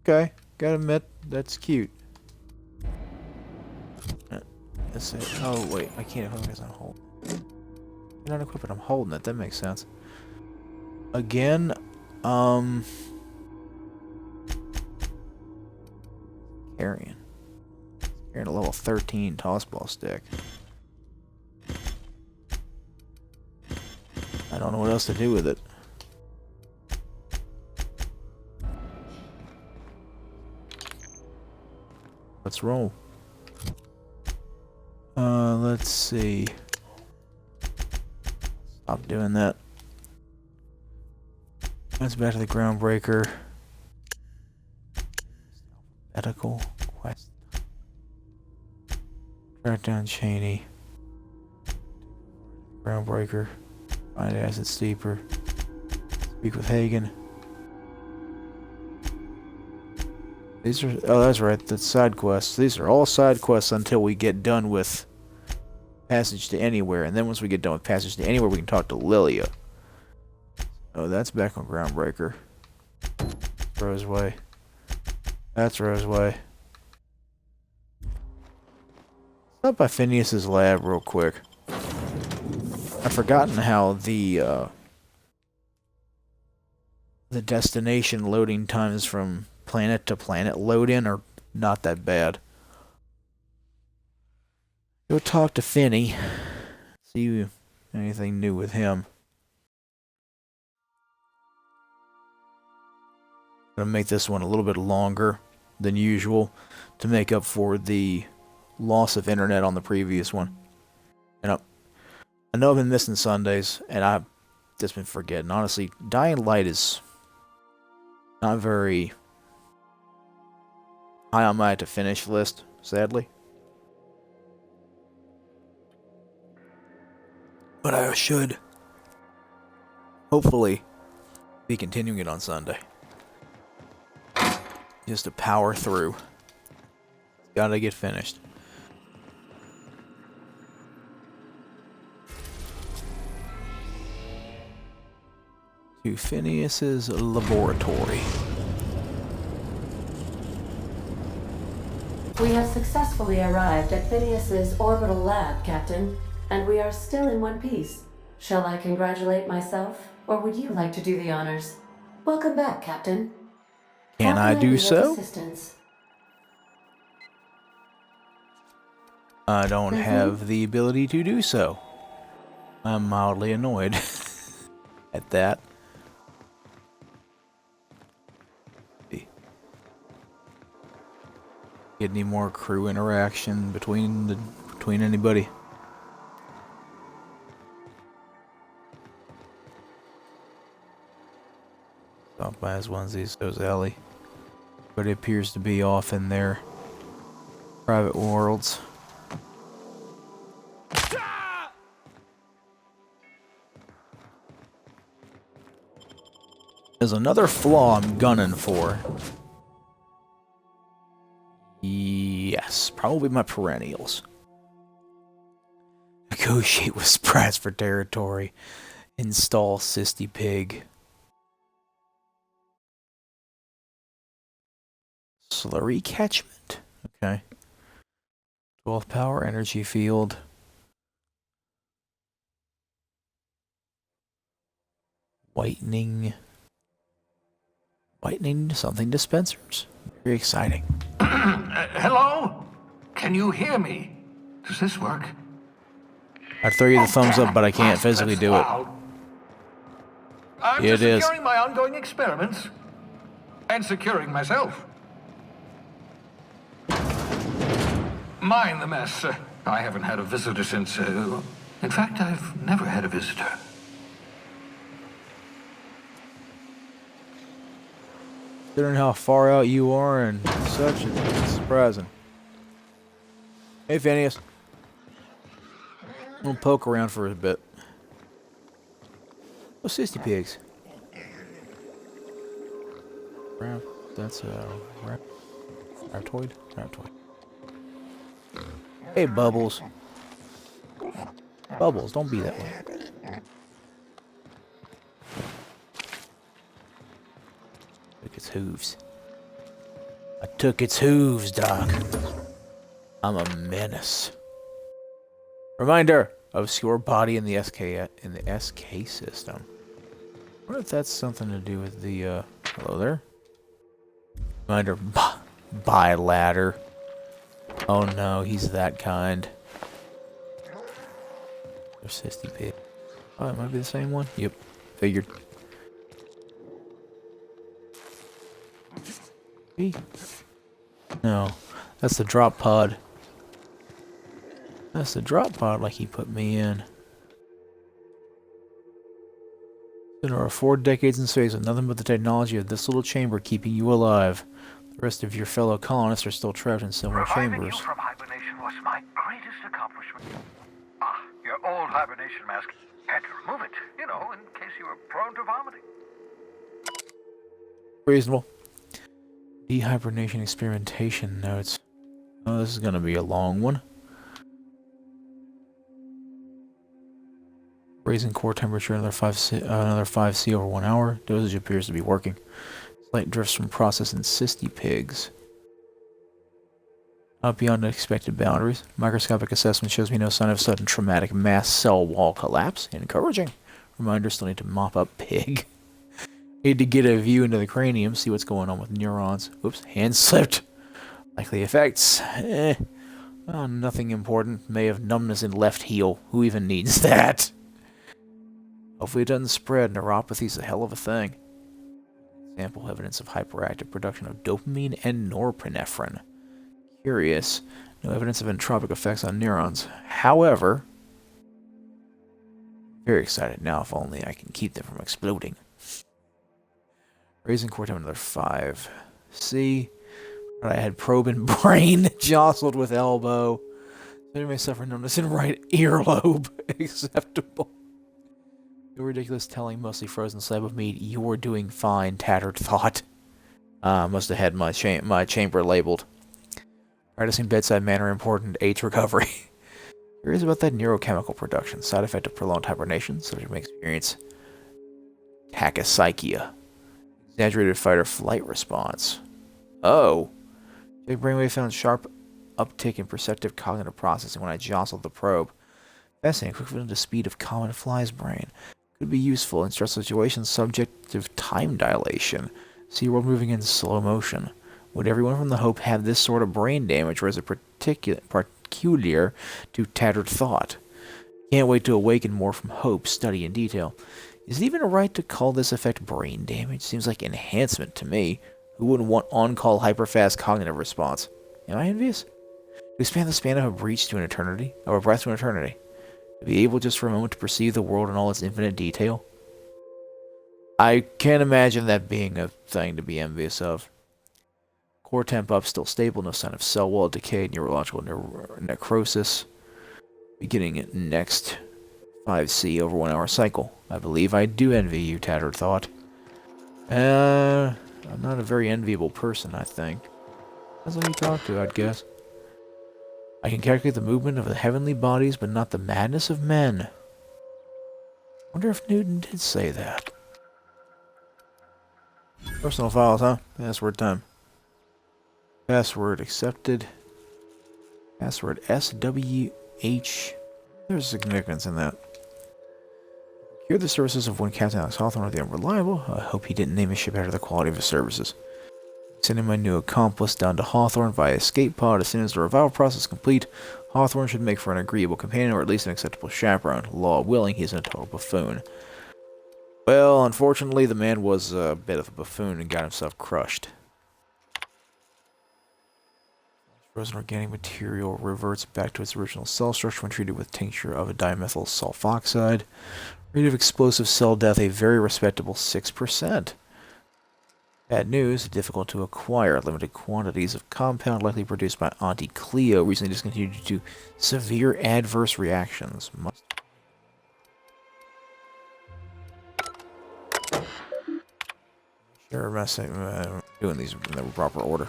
Okay, gotta admit, that's cute. That's it. Oh, wait, I can't equip it because I'm holding it. You're not equipping, I'm holding it, that makes sense. Again, carrying. Carrying a level 13 tossball stick. I don't know what else to do with it. Let's roll. Let's see. Stop doing that. Let's back to the groundbreaker. Alphabetical quest. Track down Cheney. Groundbreaker. Find acid steeper. Speak with Hagen. These are, oh, that's right, that's side quests. These are all side quests until we get done with Passage to Anywhere. And then once we get done with Passage to Anywhere, we can talk to Lilia. Oh, that's back on Groundbreaker. Roseway. That's Roseway. Stop by Phineas's lab real quick. I've forgotten how the destination loading times from planet to planet load in are not that bad. Go talk to Finney. See anything new with him. Gonna make this one a little bit longer than usual to make up for the loss of internet on the previous one. And I know I've been missing Sundays, and I've just been forgetting. Honestly, Dying Light is not very high on my to finish list, sadly. But I should hopefully be continuing it on Sunday. Just to power through. Gotta get finished. To Phineas's laboratory.
We have successfully arrived at Phineas's orbital lab, Captain, and we are still in one piece. Shall I congratulate myself, or would you like to do the honors? Welcome back, Captain.
Can I do so? I don't have the ability to do so. I'm mildly annoyed at that. Get any more crew interaction between anybody? Stop by his onesies, goes Ellie. But it appears to be off in their private worlds. There's another flaw I'm gunning for. Yes, probably my perennials. Negotiate with Sprats for territory. Install Sisty Pig. Slurry catchment. Okay. 12 power energy field. Whitening something dispensers. Very exciting.
Hello? Can you hear me? Does this work?
I'd throw you the thumbs up, but I can't physically do it.
I'm
It
just
is.
securing my ongoing experiments. And securing myself. Mind the mess. I haven't had a visitor since... in fact, I've never had a visitor.
Considering how far out you are and such, it's surprising. Hey, Phineas. We'll poke around for a bit. Oh, sissy pigs. That's a Raptoid? Raptoid. Hey, Bubbles. Bubbles, don't be that way. Took its hooves. I took its hooves, Doc. I'm a menace. Reminder: obscure body in the SK system. I wonder if that's something to do with the hello there. Reminder: buy ladder. Oh no, he's that kind. There's 60 pig. Oh, it might be the same one. Yep, figured. No, that's the drop pod. That's the drop pod like he put me in. There are 4 decades in space with nothing but the technology of this little chamber keeping you alive. The rest of your fellow colonists are still trapped in similar chambers.
You from hibernation was my greatest accomplishment. Ah, your old hibernation mask. Had to remove it, you know, in case you were prone to vomiting.
Reasonable. Dehibernation experimentation notes. Oh, this is gonna be a long one. Raising core temperature another 5C over 1 hour. Dosage appears to be working. Slight drifts from process in cysty pigs. Not beyond expected boundaries. Microscopic assessment shows me no sign of sudden traumatic mass cell wall collapse. Encouraging. Reminder: still need to mop up pig. Need to get a view into the cranium, see what's going on with neurons. Oops, hand slipped. Likely effects. Oh, nothing important. May have numbness in left heel. Who even needs that? Hopefully it doesn't spread. Neuropathy's a hell of a thing. Sample evidence of hyperactive production of dopamine and norepinephrine. Curious. No evidence of entropic effects on neurons. However, very excited now if only I can keep them from exploding. Raising core temperature another 5. C. I had probe in brain, jostled with elbow. They may suffer numbness in right earlobe. Acceptable. Your ridiculous telling, mostly frozen slab of meat. You're doing fine, TatteredThought. Must have had my chamber labeled. Practicing bedside manner important. AIDS recovery. Curious about that neurochemical production. Side effect of prolonged hibernation. Subject may experience tachypsychia. Exaggerated fight or flight response. Oh. Big brainwave found sharp uptick in perceptive cognitive processing when I jostled the probe. Fascinating, equivalent to speed of common fly's brain. Could be useful in stressful situations subject to time dilation. See world moving in slow motion. Would everyone from the Hope have this sort of brain damage, or is it peculiar to TatteredThought? Can't wait to awaken more from Hope, study in detail. Is it even right to call this effect brain damage? Seems like enhancement to me. Who wouldn't want on-call hyperfast cognitive response? Am I envious? To expand the span of a breath to an eternity? To be able just for a moment to perceive the world in all its infinite detail? I can't imagine that being a thing to be envious of. Core temp up, still stable, no sign of cell wall decay, neurological necrosis. Beginning at next 5C over 1 hour cycle. I believe I do envy you, TatteredThought. I'm not a very enviable person, I think. That's what you talk to, I'd guess. I can calculate the movement of the heavenly bodies, but not the madness of men. Wonder if Newton did say that. Personal files, huh? Password time. Password accepted. Password SWH. There's significance in that. Here the services of one Captain Alex Hawthorne are the unreliable. I hope he didn't name his ship after the quality of his services. Sending my new accomplice down to Hawthorne via escape pod as soon as the revival process is complete. Hawthorne should make for an agreeable companion or at least an acceptable chaperone. Law willing, he's a total buffoon. Well, unfortunately, the man was a bit of a buffoon and got himself crushed. Frozen organic material reverts back to its original cell structure when treated with tincture of a dimethyl sulfoxide. Rate of explosive cell death, a very respectable 6%. Bad news, difficult to acquire. Limited quantities of compound likely produced by Auntie Cleo recently discontinued due to severe adverse reactions. Sure, I'm doing these in the proper order.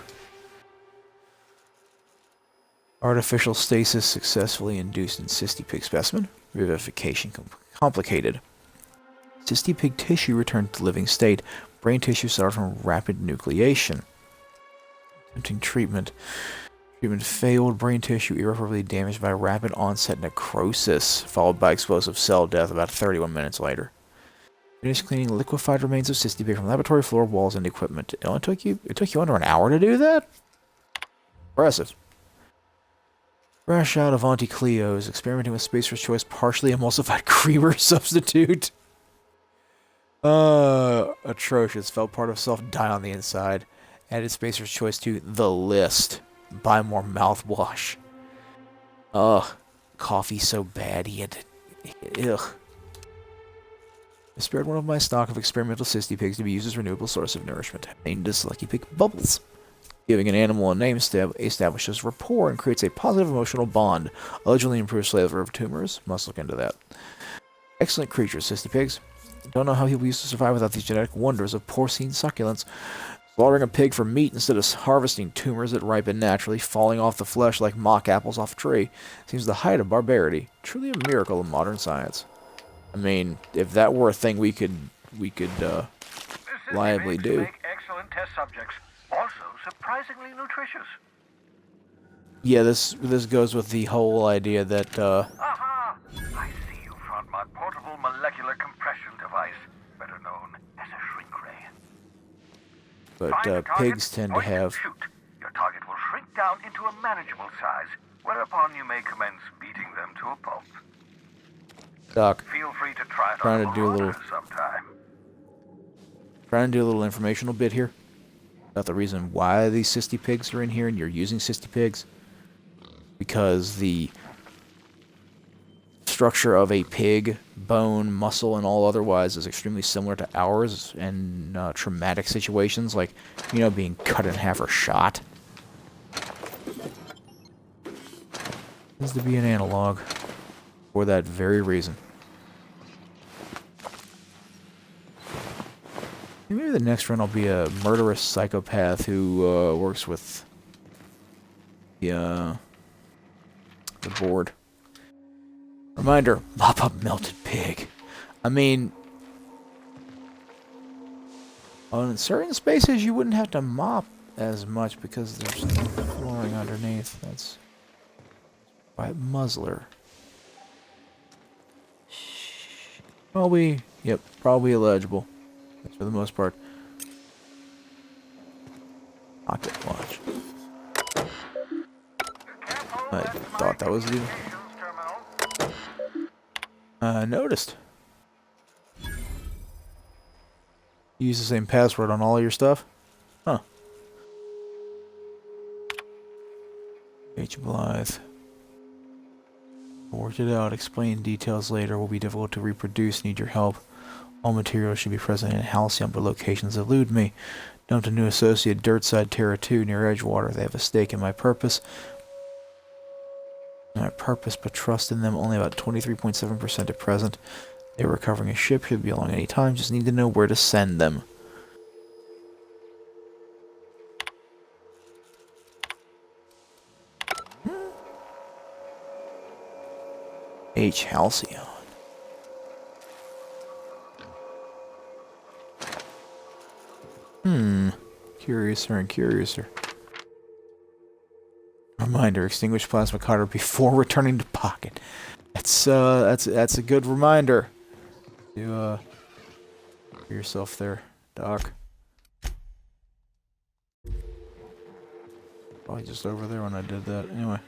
Artificial stasis successfully induced in Cystipig specimen. Revivification complicated. Cystipig tissue returned to living state. Brain tissue suffered from rapid nucleation. Attempting treatment. Treatment failed. Brain tissue irreparably damaged by rapid onset necrosis, followed by explosive cell death about 31 minutes later. Finished cleaning liquefied remains of Cystipig from laboratory floor, walls, and equipment. It took you under an hour to do that? Impressive. Fresh out of Auntie Cleo's, experimenting with Spacer's Choice partially emulsified creamer substitute. Atrocious. Felt part of self die on the inside. Added Spacer's Choice to the list. Buy more mouthwash. Ugh. Coffee so bad he had to... Ugh. I spared one of my stock of experimental Cystipigs to be used as a renewable source of nourishment. Named as Lucky Pig Bubbles. Giving an animal a name establishes rapport and creates a positive emotional bond. Allegedly improves flavor of tumors. Must look into that. Excellent creatures, Cystipigs. Don't know how people used to survive without these genetic wonders of porcine succulence. Slaughtering a pig for meat instead of harvesting tumors that ripen naturally, falling off the flesh like mock apples off a tree, seems the height of barbarity. Truly a miracle of modern science. I mean, if that were a thing we could liably do.
Make excellent test subjects. Also surprisingly nutritious.
Yeah, this goes with the whole idea that
Aha! I see you front my portable molecular compression device, better known as a shrink ray.
but pigs tend to have...
Shoot. Your target will shrink down into a manageable size, whereupon you may commence beating them to a pulp.
Doc,
Feel free to try it
trying
on
to do a little
sometime.
Trying to do a little informational bit here about the reason why these Cystipigs are in here and you're using Cystipigs. Because the structure of a pig, bone, muscle, and all otherwise is extremely similar to ours in traumatic situations, like, you know, being cut in half or shot. Needs to be an analog for that very reason. Maybe the next run I'll be a murderous psychopath who works with the board. Reminder, mop up melted pig. I mean, on certain spaces you wouldn't have to mop as much because there's flooring underneath. That's by muzzler. Probably, yep, probably illegible. For the most part. Pocket watch. I thought that was the... noticed. You use the same password on all your stuff? Huh. H. Blythe. Worked it out. Explain details later. Will be difficult to reproduce. Need your help. All materials should be present in Halcyon, but locations elude me. Dumped a new associate, Dirtside Terra 2, near Edgewater. They have a stake in my purpose. But trust in them only about 23.7% at present. They're recovering a ship, should be along any time. Just need to know where to send them. H. Halcyon. Curiouser and curiouser. Reminder, extinguish plasma cutter before returning to pocket. That's a good reminder. Do for yourself there, Doc. Probably just over there when I did that. Anyway.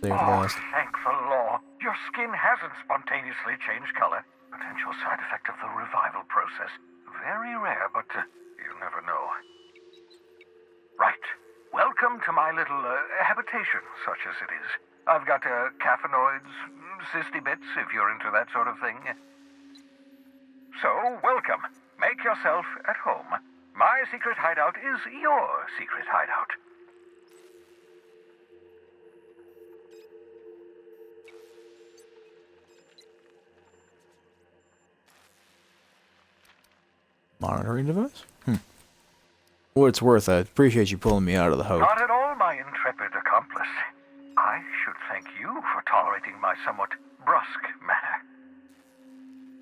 Saved last.
Thank the law. Your skin hasn't spontaneously changed color. Potential side effect of the revival process. Very rare, but you never know. Right. Welcome to my little habitation, such as it is. I've got caffeinoids, cysty bits, if you're into that sort of thing. So, welcome. Make yourself at home. My secret hideout is your secret hideout.
Monitoring device? What it's worth, I appreciate you pulling me out of the hole.
Not at all, my intrepid accomplice. I should thank you for tolerating my somewhat brusque manner.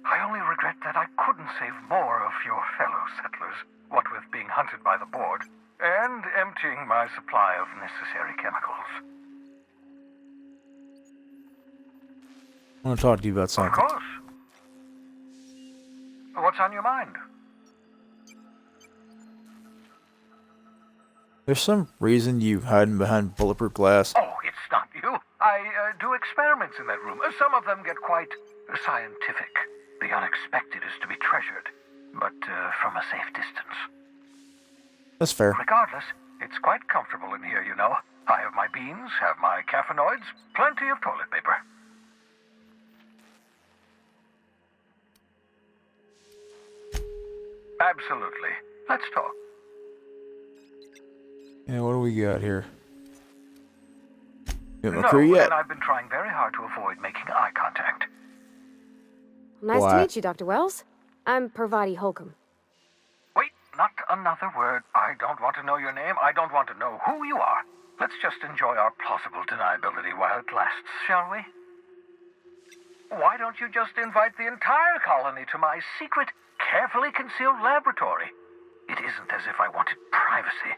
I only regret that I couldn't save more of your fellow settlers, what with being hunted by the board, and emptying my supply of necessary chemicals.
I want to talk to you about something.
Of course. What's on your mind?
There's some reason you hiding behind bulletproof glass.
Oh, it's not you. I do experiments in that room. Some of them get quite scientific. The unexpected is to be treasured, but from a safe distance.
That's fair.
Regardless, it's quite comfortable in here, you know. I have my beans, have my caffeinoids, plenty of toilet paper. Absolutely. Let's talk.
Yeah, what do we got here? You haven't
No,
crew yet.
and I've been trying very hard to avoid making eye contact.
Nice
Why?
to meet you, Dr. Wells. I'm Parvati Holcomb.
Wait, not another word. I don't want to know your name. I don't want to know who you are. Let's just enjoy our plausible deniability while it lasts, shall we? Why don't you just invite the entire colony to my secret, carefully concealed laboratory? It isn't as if I wanted privacy.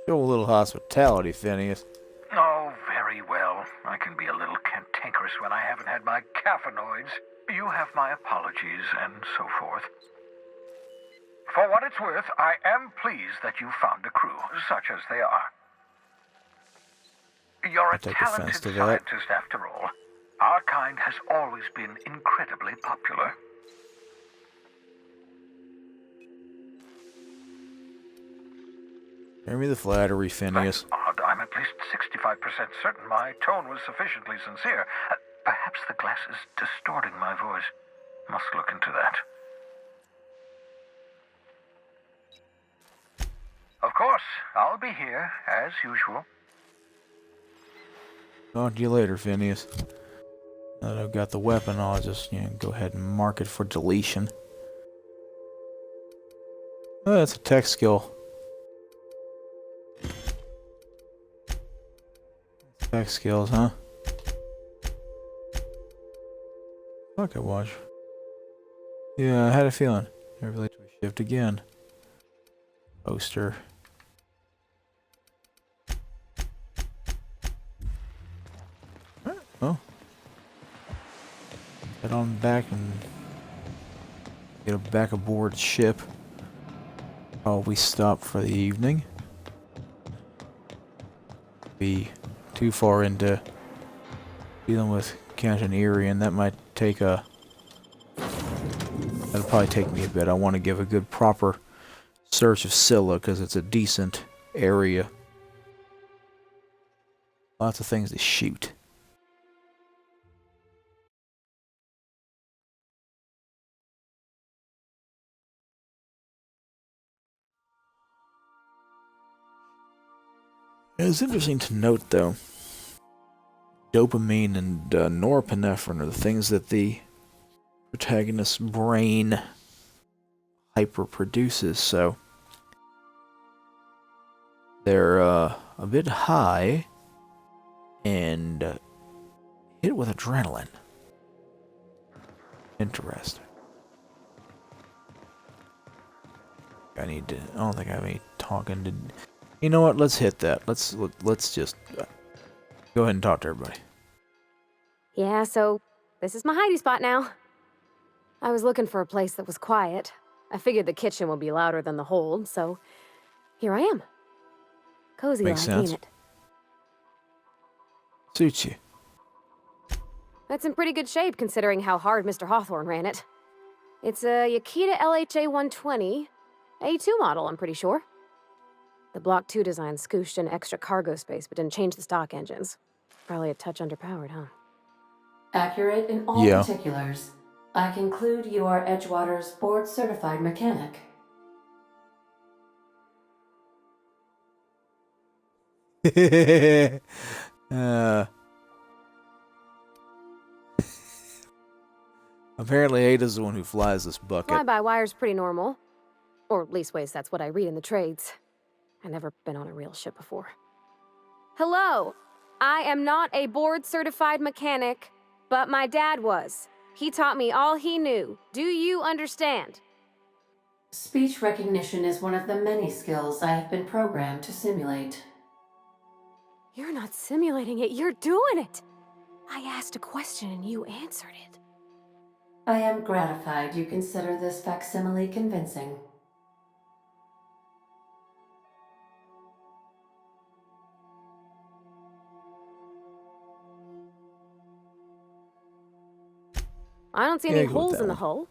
Show a little hospitality, Phineas.
Oh, very well. I can be a little cantankerous when I haven't had my caffeinoids. You have my apologies and so forth. For what it's worth, I am pleased that you found a crew, such as they are. You're a
take offense
talented
to that.
scientist, after all. Our kind has always been incredibly popular.
Spare me the flattery, Phineas.
Odd. I'm at least 65% certain my tone was sufficiently sincere. Perhaps the glass is distorting my voice. Must look into that. Of course, I'll be here, as usual.
Talk to you later, Phineas. Now that I've got the weapon, I'll just go ahead and mark it for deletion. Oh, that's a tech skill. Tech skills, huh? Fuck it, watch. Yeah, I had a feeling. Never late to a shift again. Poster. Alright, well. Head on back and get back aboard ship. Probably stop for the evening. Be too far into dealing with Canton and that might take that'll probably take me a bit. I want to give a good proper search of Scylla because it's a decent area. Lots of things to shoot. It's interesting to note, though, dopamine and norepinephrine are the things that the protagonist's brain hyperproduces, so they're a bit high and hit with adrenaline. Interesting. I don't think I have any talking to... You know what? Let's hit that. Let's just go ahead and talk to everybody.
Yeah, so this is my hidey spot now. I was looking for a place that was quiet. I figured the kitchen would be louder than the hold, so here I am. Cozy
Makes
like, ain't
sense.
it?
Suits you.
That's in pretty good shape considering how hard Mr. Hawthorne ran it. It's a Yakita LHA 120, A2 model, I'm pretty sure. The Block 2 design scooshed in extra cargo space but didn't change the stock engines. Probably a touch underpowered, huh?
Accurate in all
Yeah.
particulars. I conclude you are Edgewater's board-certified mechanic.
Apparently Ada's the one who flies this bucket.
Fly-by-wire's pretty normal. Or leastways, that's what I read in the trades. I've never been on a real ship before. Hello! I am not a board-certified mechanic, but my dad was. He taught me all he knew. Do you understand?
Speech recognition is one of the many skills I have been programmed to simulate.
You're not simulating it, you're doing it! I asked a question and you answered it.
I am gratified you consider this facsimile convincing.
I don't see any
go with
holes
that
in the
one.
hull.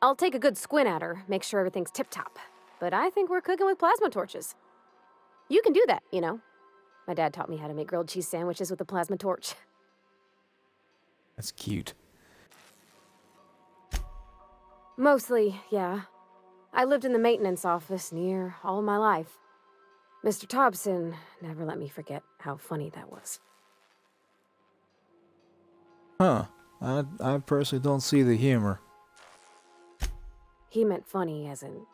I'll take a good squint at her, make sure everything's tip-top. But I think we're cooking with plasma torches. You can do that, you know. My dad taught me how to make grilled cheese sandwiches with a plasma torch.
That's cute.
Mostly, yeah. I lived in the maintenance office near all my life. Mr. Thompson never let me forget how funny that was.
Huh. I personally don't see the humor.
He meant funny as in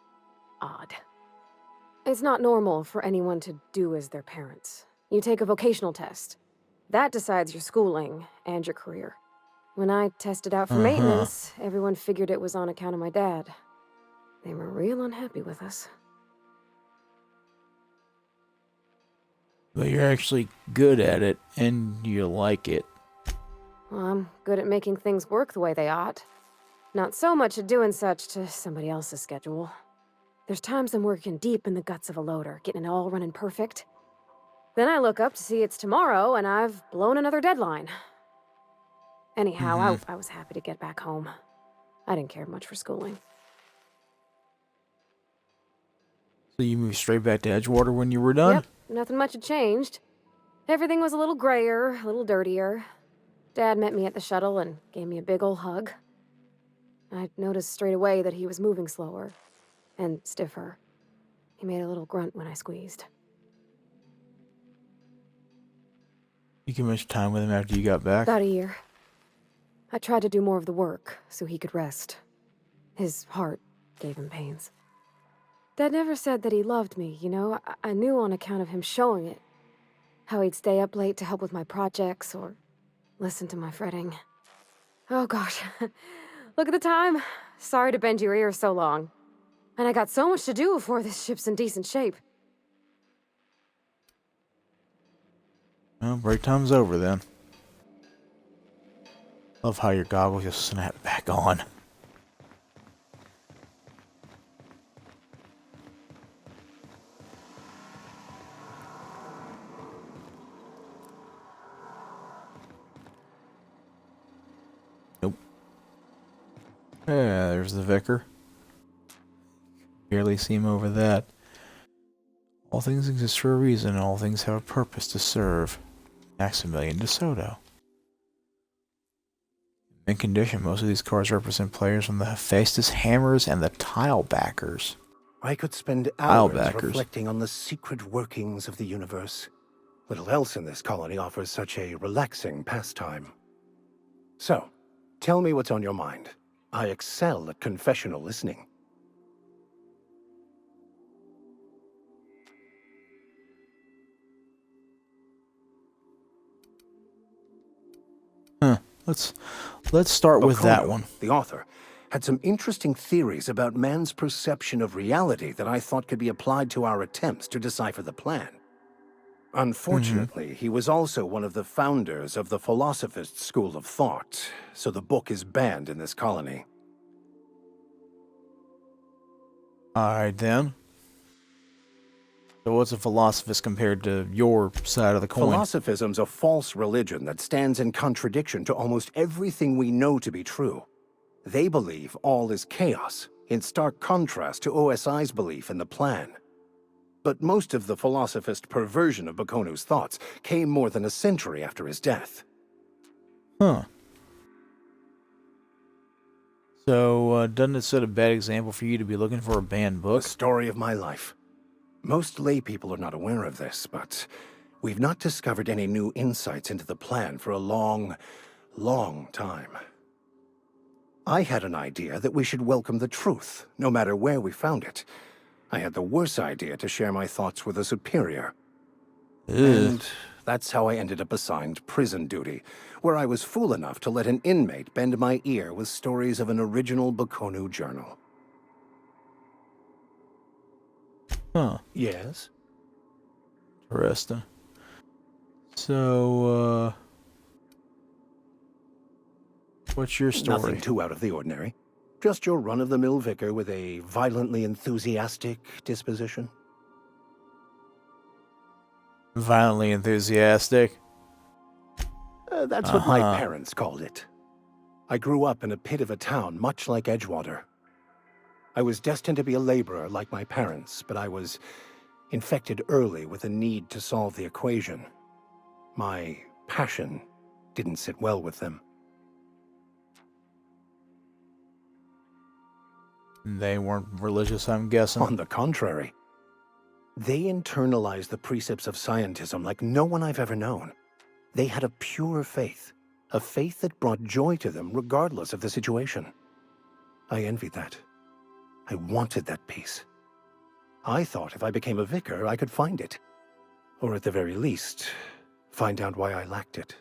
odd. It's not normal for anyone to do as their parents. You take a vocational test. That decides your schooling and your career. When I tested out for maintenance, everyone figured it was on account of my dad. They were real unhappy with us.
But you're actually good at it, and you like it.
Well, I'm good at making things work the way they ought. Not so much at doing such to somebody else's schedule. There's times I'm working deep in the guts of a loader, getting it all running perfect. Then I look up to see it's tomorrow, and I've blown another deadline. Anyhow, I was happy to get back home. I didn't care much for schooling.
So you moved straight back to Edgewater when you were done?
Yep, nothing much had changed. Everything was a little grayer, a little dirtier. Dad met me at the shuttle and gave me a big ol' hug. I noticed straight away that he was moving slower and stiffer. He made a little grunt when I squeezed.
You get much time with him after you got back?
About a year. I tried to do more of the work so he could rest. His heart gave him pains. Dad never said that he loved me, you know? I knew on account of him showing it. How he'd stay up late to help with my projects or listen to my fretting. Oh gosh, look at the time. Sorry to bend your ears so long. And I got so much to do before this ship's in decent shape.
Well, break time's over then. Love how your goggles just snap back on. Nope. Yeah, there's the vicar. Barely see him over that. All things exist for a reason, and all things have a purpose to serve. Maximilian de Soto. In condition, most of these cards represent players from the Hephaestus Hammers and the Tilebackers.
I could spend hours reflecting on the secret workings of the universe. Little else in this colony offers such a relaxing pastime. So, tell me what's on your mind. I excel at confessional listening.
Huh. Let's start with that one.
The author had some interesting theories about man's perception of reality that I thought could be applied to our attempts to decipher the plan. Unfortunately, he was also one of the founders of the Philosophist School of Thought, so the book is banned in this colony.
Alright then. So what's a philosophist compared to your side of the coin?
Philosophism's a false religion that stands in contradiction to almost everything we know to be true. They believe all is chaos, in stark contrast to OSI's belief in the plan. But most of the philosophist perversion of Bakonu's thoughts came more than a century after his death.
Huh. So, doesn't it set a bad example for you to be looking for a banned book?
The story of my life. Most lay people are not aware of this, but we've not discovered any new insights into the plan for a long, long time. I had an idea that we should welcome the truth, no matter where we found it. I had the worse idea to share my thoughts with a superior. And that's how I ended up assigned prison duty, where I was fool enough to let an inmate bend my ear with stories of an original Bakonu journal.
Huh.
Yes?
Interesting. So, what's your story?
Nothing too out of the ordinary. Just your run-of-the-mill vicar with a violently enthusiastic disposition.
Violently enthusiastic?
That's what my parents called it. I grew up in a pit of a town much like Edgewater. I was destined to be a laborer like my parents, but I was infected early with a need to solve the equation. My passion didn't sit well with them.
They weren't religious, I'm guessing.
On the contrary. They internalized the precepts of scientism like no one I've ever known. They had a pure faith, a faith that brought joy to them regardless of the situation. I envied that. I wanted that peace. I thought if I became a vicar, I could find it. Or at the very least, find out why I lacked it.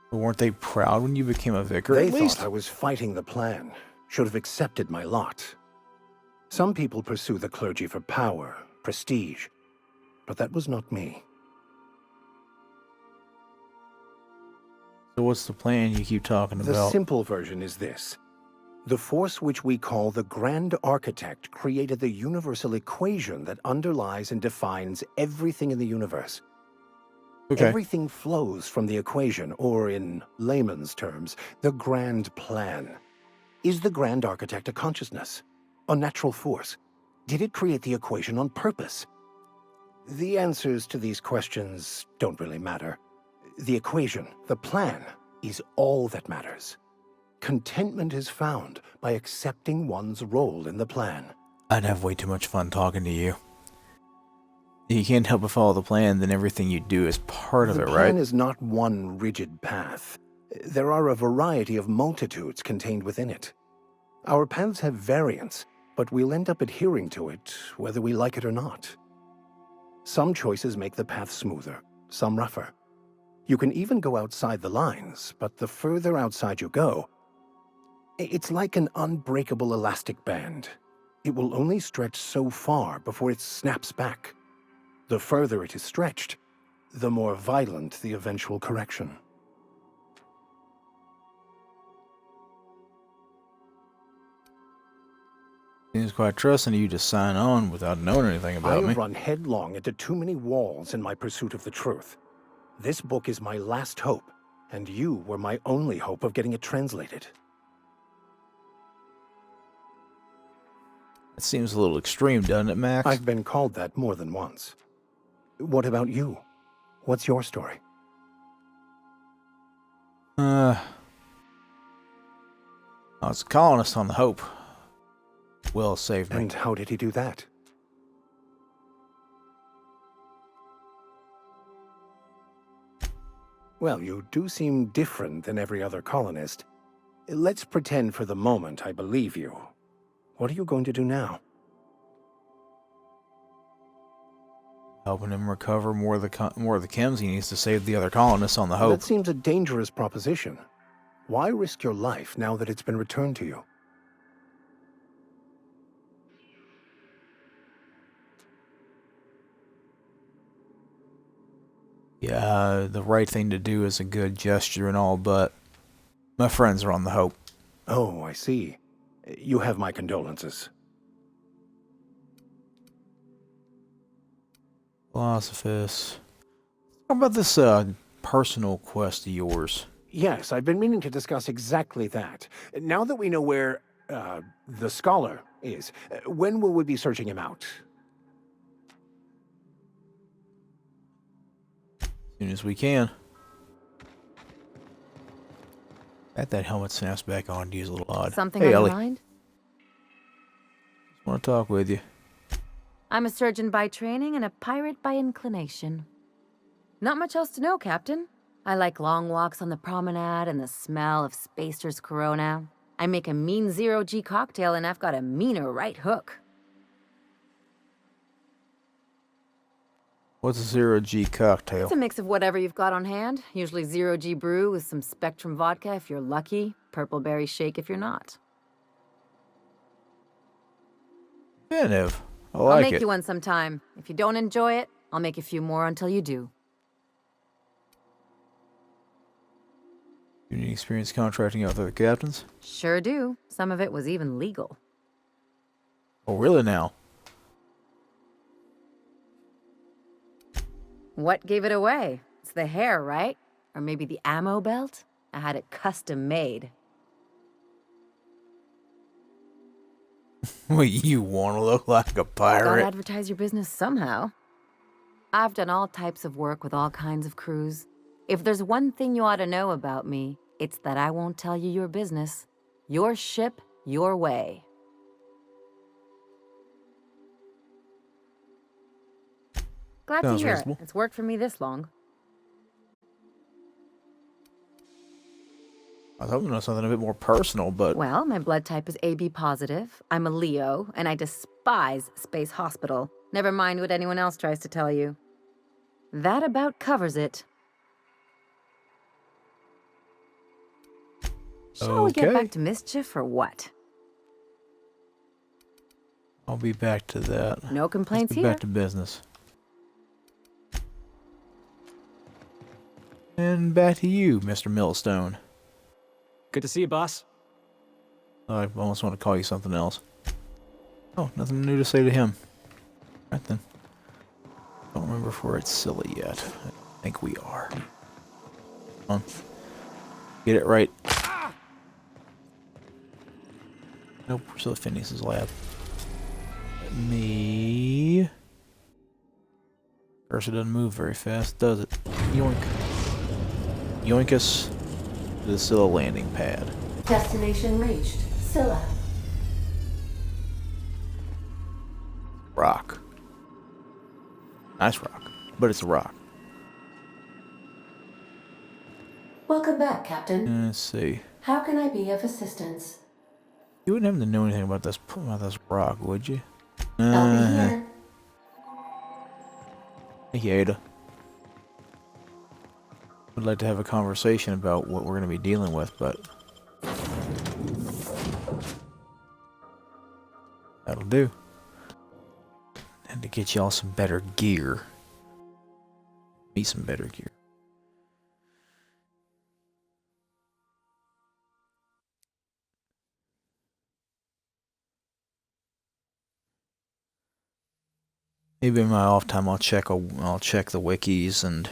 But weren't they proud when you became a vicar?
They
at least?
thought I was fighting the plan, should have accepted my lot. Some people pursue the clergy for power, prestige, but that was not me.
So what's the plan you keep talking
The
about?
simple version is this. The force which we call the Grand Architect created the universal equation that underlies and defines everything in the universe.
Okay.
Everything flows from the equation, or in layman's terms, the grand plan. Is the Grand Architect a consciousness? A natural force? Did it create the equation on purpose? The answers to these questions don't really matter. The equation, the plan, is all that matters. Contentment is found by accepting one's role in the plan.
I'd have way too much fun talking to you. You can't help but follow the plan, then everything you do is part of it,
The
right?
plan is not one rigid path. There are a variety of multitudes contained within it. Our paths have variance, but we'll end up adhering to it whether we like it or not. Some choices make the path smoother, some rougher. You can even go outside the lines, but the further outside you go, it's like an unbreakable elastic band. It will only stretch so far before it snaps back. The further it is stretched, the more violent the eventual correction.
Seems quite trusting of you to sign on without knowing anything
I
about me.
have run headlong into too many walls in my pursuit of the truth. This book is my last hope, and you were my only hope of getting it translated.
It seems a little extreme, doesn't it, Max?
I've been called that more than once. What about you? What's your story?
I was a colonist on the Hope. Will saved me.
And how did he do that? Well, you do seem different than every other colonist. Let's pretend for the moment I believe you. What are you going to do now?
Helping him recover more of the chems he needs to save the other colonists on the Hope.
That seems a dangerous proposition. Why risk your life now that it's been returned to you?
the right thing to do is a good gesture and all, but my friends are on the hope.
Oh, I see. You have my condolences.
Philosophus. How about this personal quest of yours?
Yes, I've been meaning to discuss exactly that. Now that we know where, the scholar is, when will we be searching him out?
As soon as we can. Got that helmet snaps back on to use a little odd.
Something
hey,
on
Ellie.
your mind?
Just want to talk with you.
I'm a surgeon by training and a pirate by inclination. Not much else to know, Captain. I like long walks on the promenade and the smell of Spacer's Corona. I make a mean zero-G cocktail and I've got a meaner right hook.
What's a zero-G cocktail?
It's a mix of whatever you've got on hand. Usually zero-G brew with some Spectrum vodka if you're lucky, purple berry shake if you're not.
Inventive. I like
I'll
it.
make you one sometime. If you don't enjoy it, I'll make a few more until you do.
You need experience contracting out with other captains?
Sure do. Some of it was even legal.
Oh, really now?
What gave it away? It's the hair, right? Or maybe the ammo belt? I had it custom made.
Well, you want to look like a pirate?
Gotta advertise your business somehow. I've done all types of work with all kinds of crews. If there's one thing you ought to know about me, it's that I won't tell you your business. Your ship, your way. Glad
Sounds
to hear
reasonable.
it. It's worked for me this long.
I was hoping to know something a bit more personal, but...
Well, my blood type is AB positive. I'm a Leo, and I despise Space Hospital. Never mind what anyone else tries to tell you. That about covers it. Shall we get
Okay.
back to mischief or what?
I'll be back to that.
No complaints
Let's be
here.
back to business. And back to you, Mr. Millstone.
Good to see you, boss.
I almost want to call you something else. Oh, nothing new to say to him. Right then. Don't remember if we're at Silly yet. I think we are. Come on. Get it right. Nope, we're still at Phineas's lab. Let me... Cursor doesn't move very fast, does it? Yoink. Yoink us to the Scylla landing pad.
Destination reached. Scylla.
Rock. Nice rock. But it's a rock.
Welcome back, Captain.
Let's see.
How can I be of assistance?
You wouldn't happen to know anything about this rock, would you?
I'll be here.
Thank you, Ada. Would like to have a conversation about what we're going to be dealing with, but... That'll do. And to get y'all some better gear. Me some better gear. Maybe in my off time I'll check the wikis and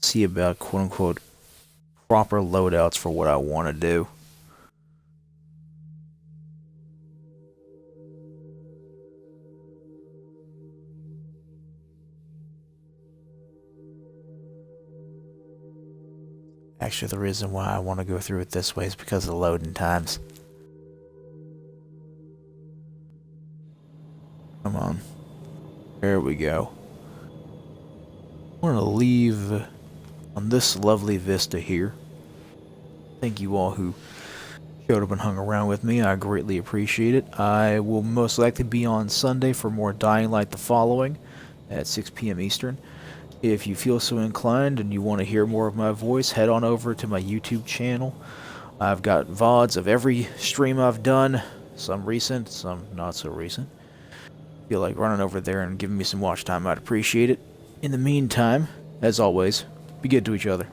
see about quote unquote proper loadouts for what I want to do. Actually, the reason why I want to go through it this way is because of the loading times. Come on. There we go. I want to leave on this lovely vista here. Thank you all who showed up and hung around with me. I greatly appreciate it. I will most likely be on Sunday for more Dying Light the following at 6 p.m. Eastern. If you feel so inclined and you want to hear more of my voice, head on over to my YouTube channel. I've got VODs of every stream I've done, some recent, some not so recent. Feel like running over there and giving me some watch time, I'd appreciate it. In the meantime, as always, be good to each other.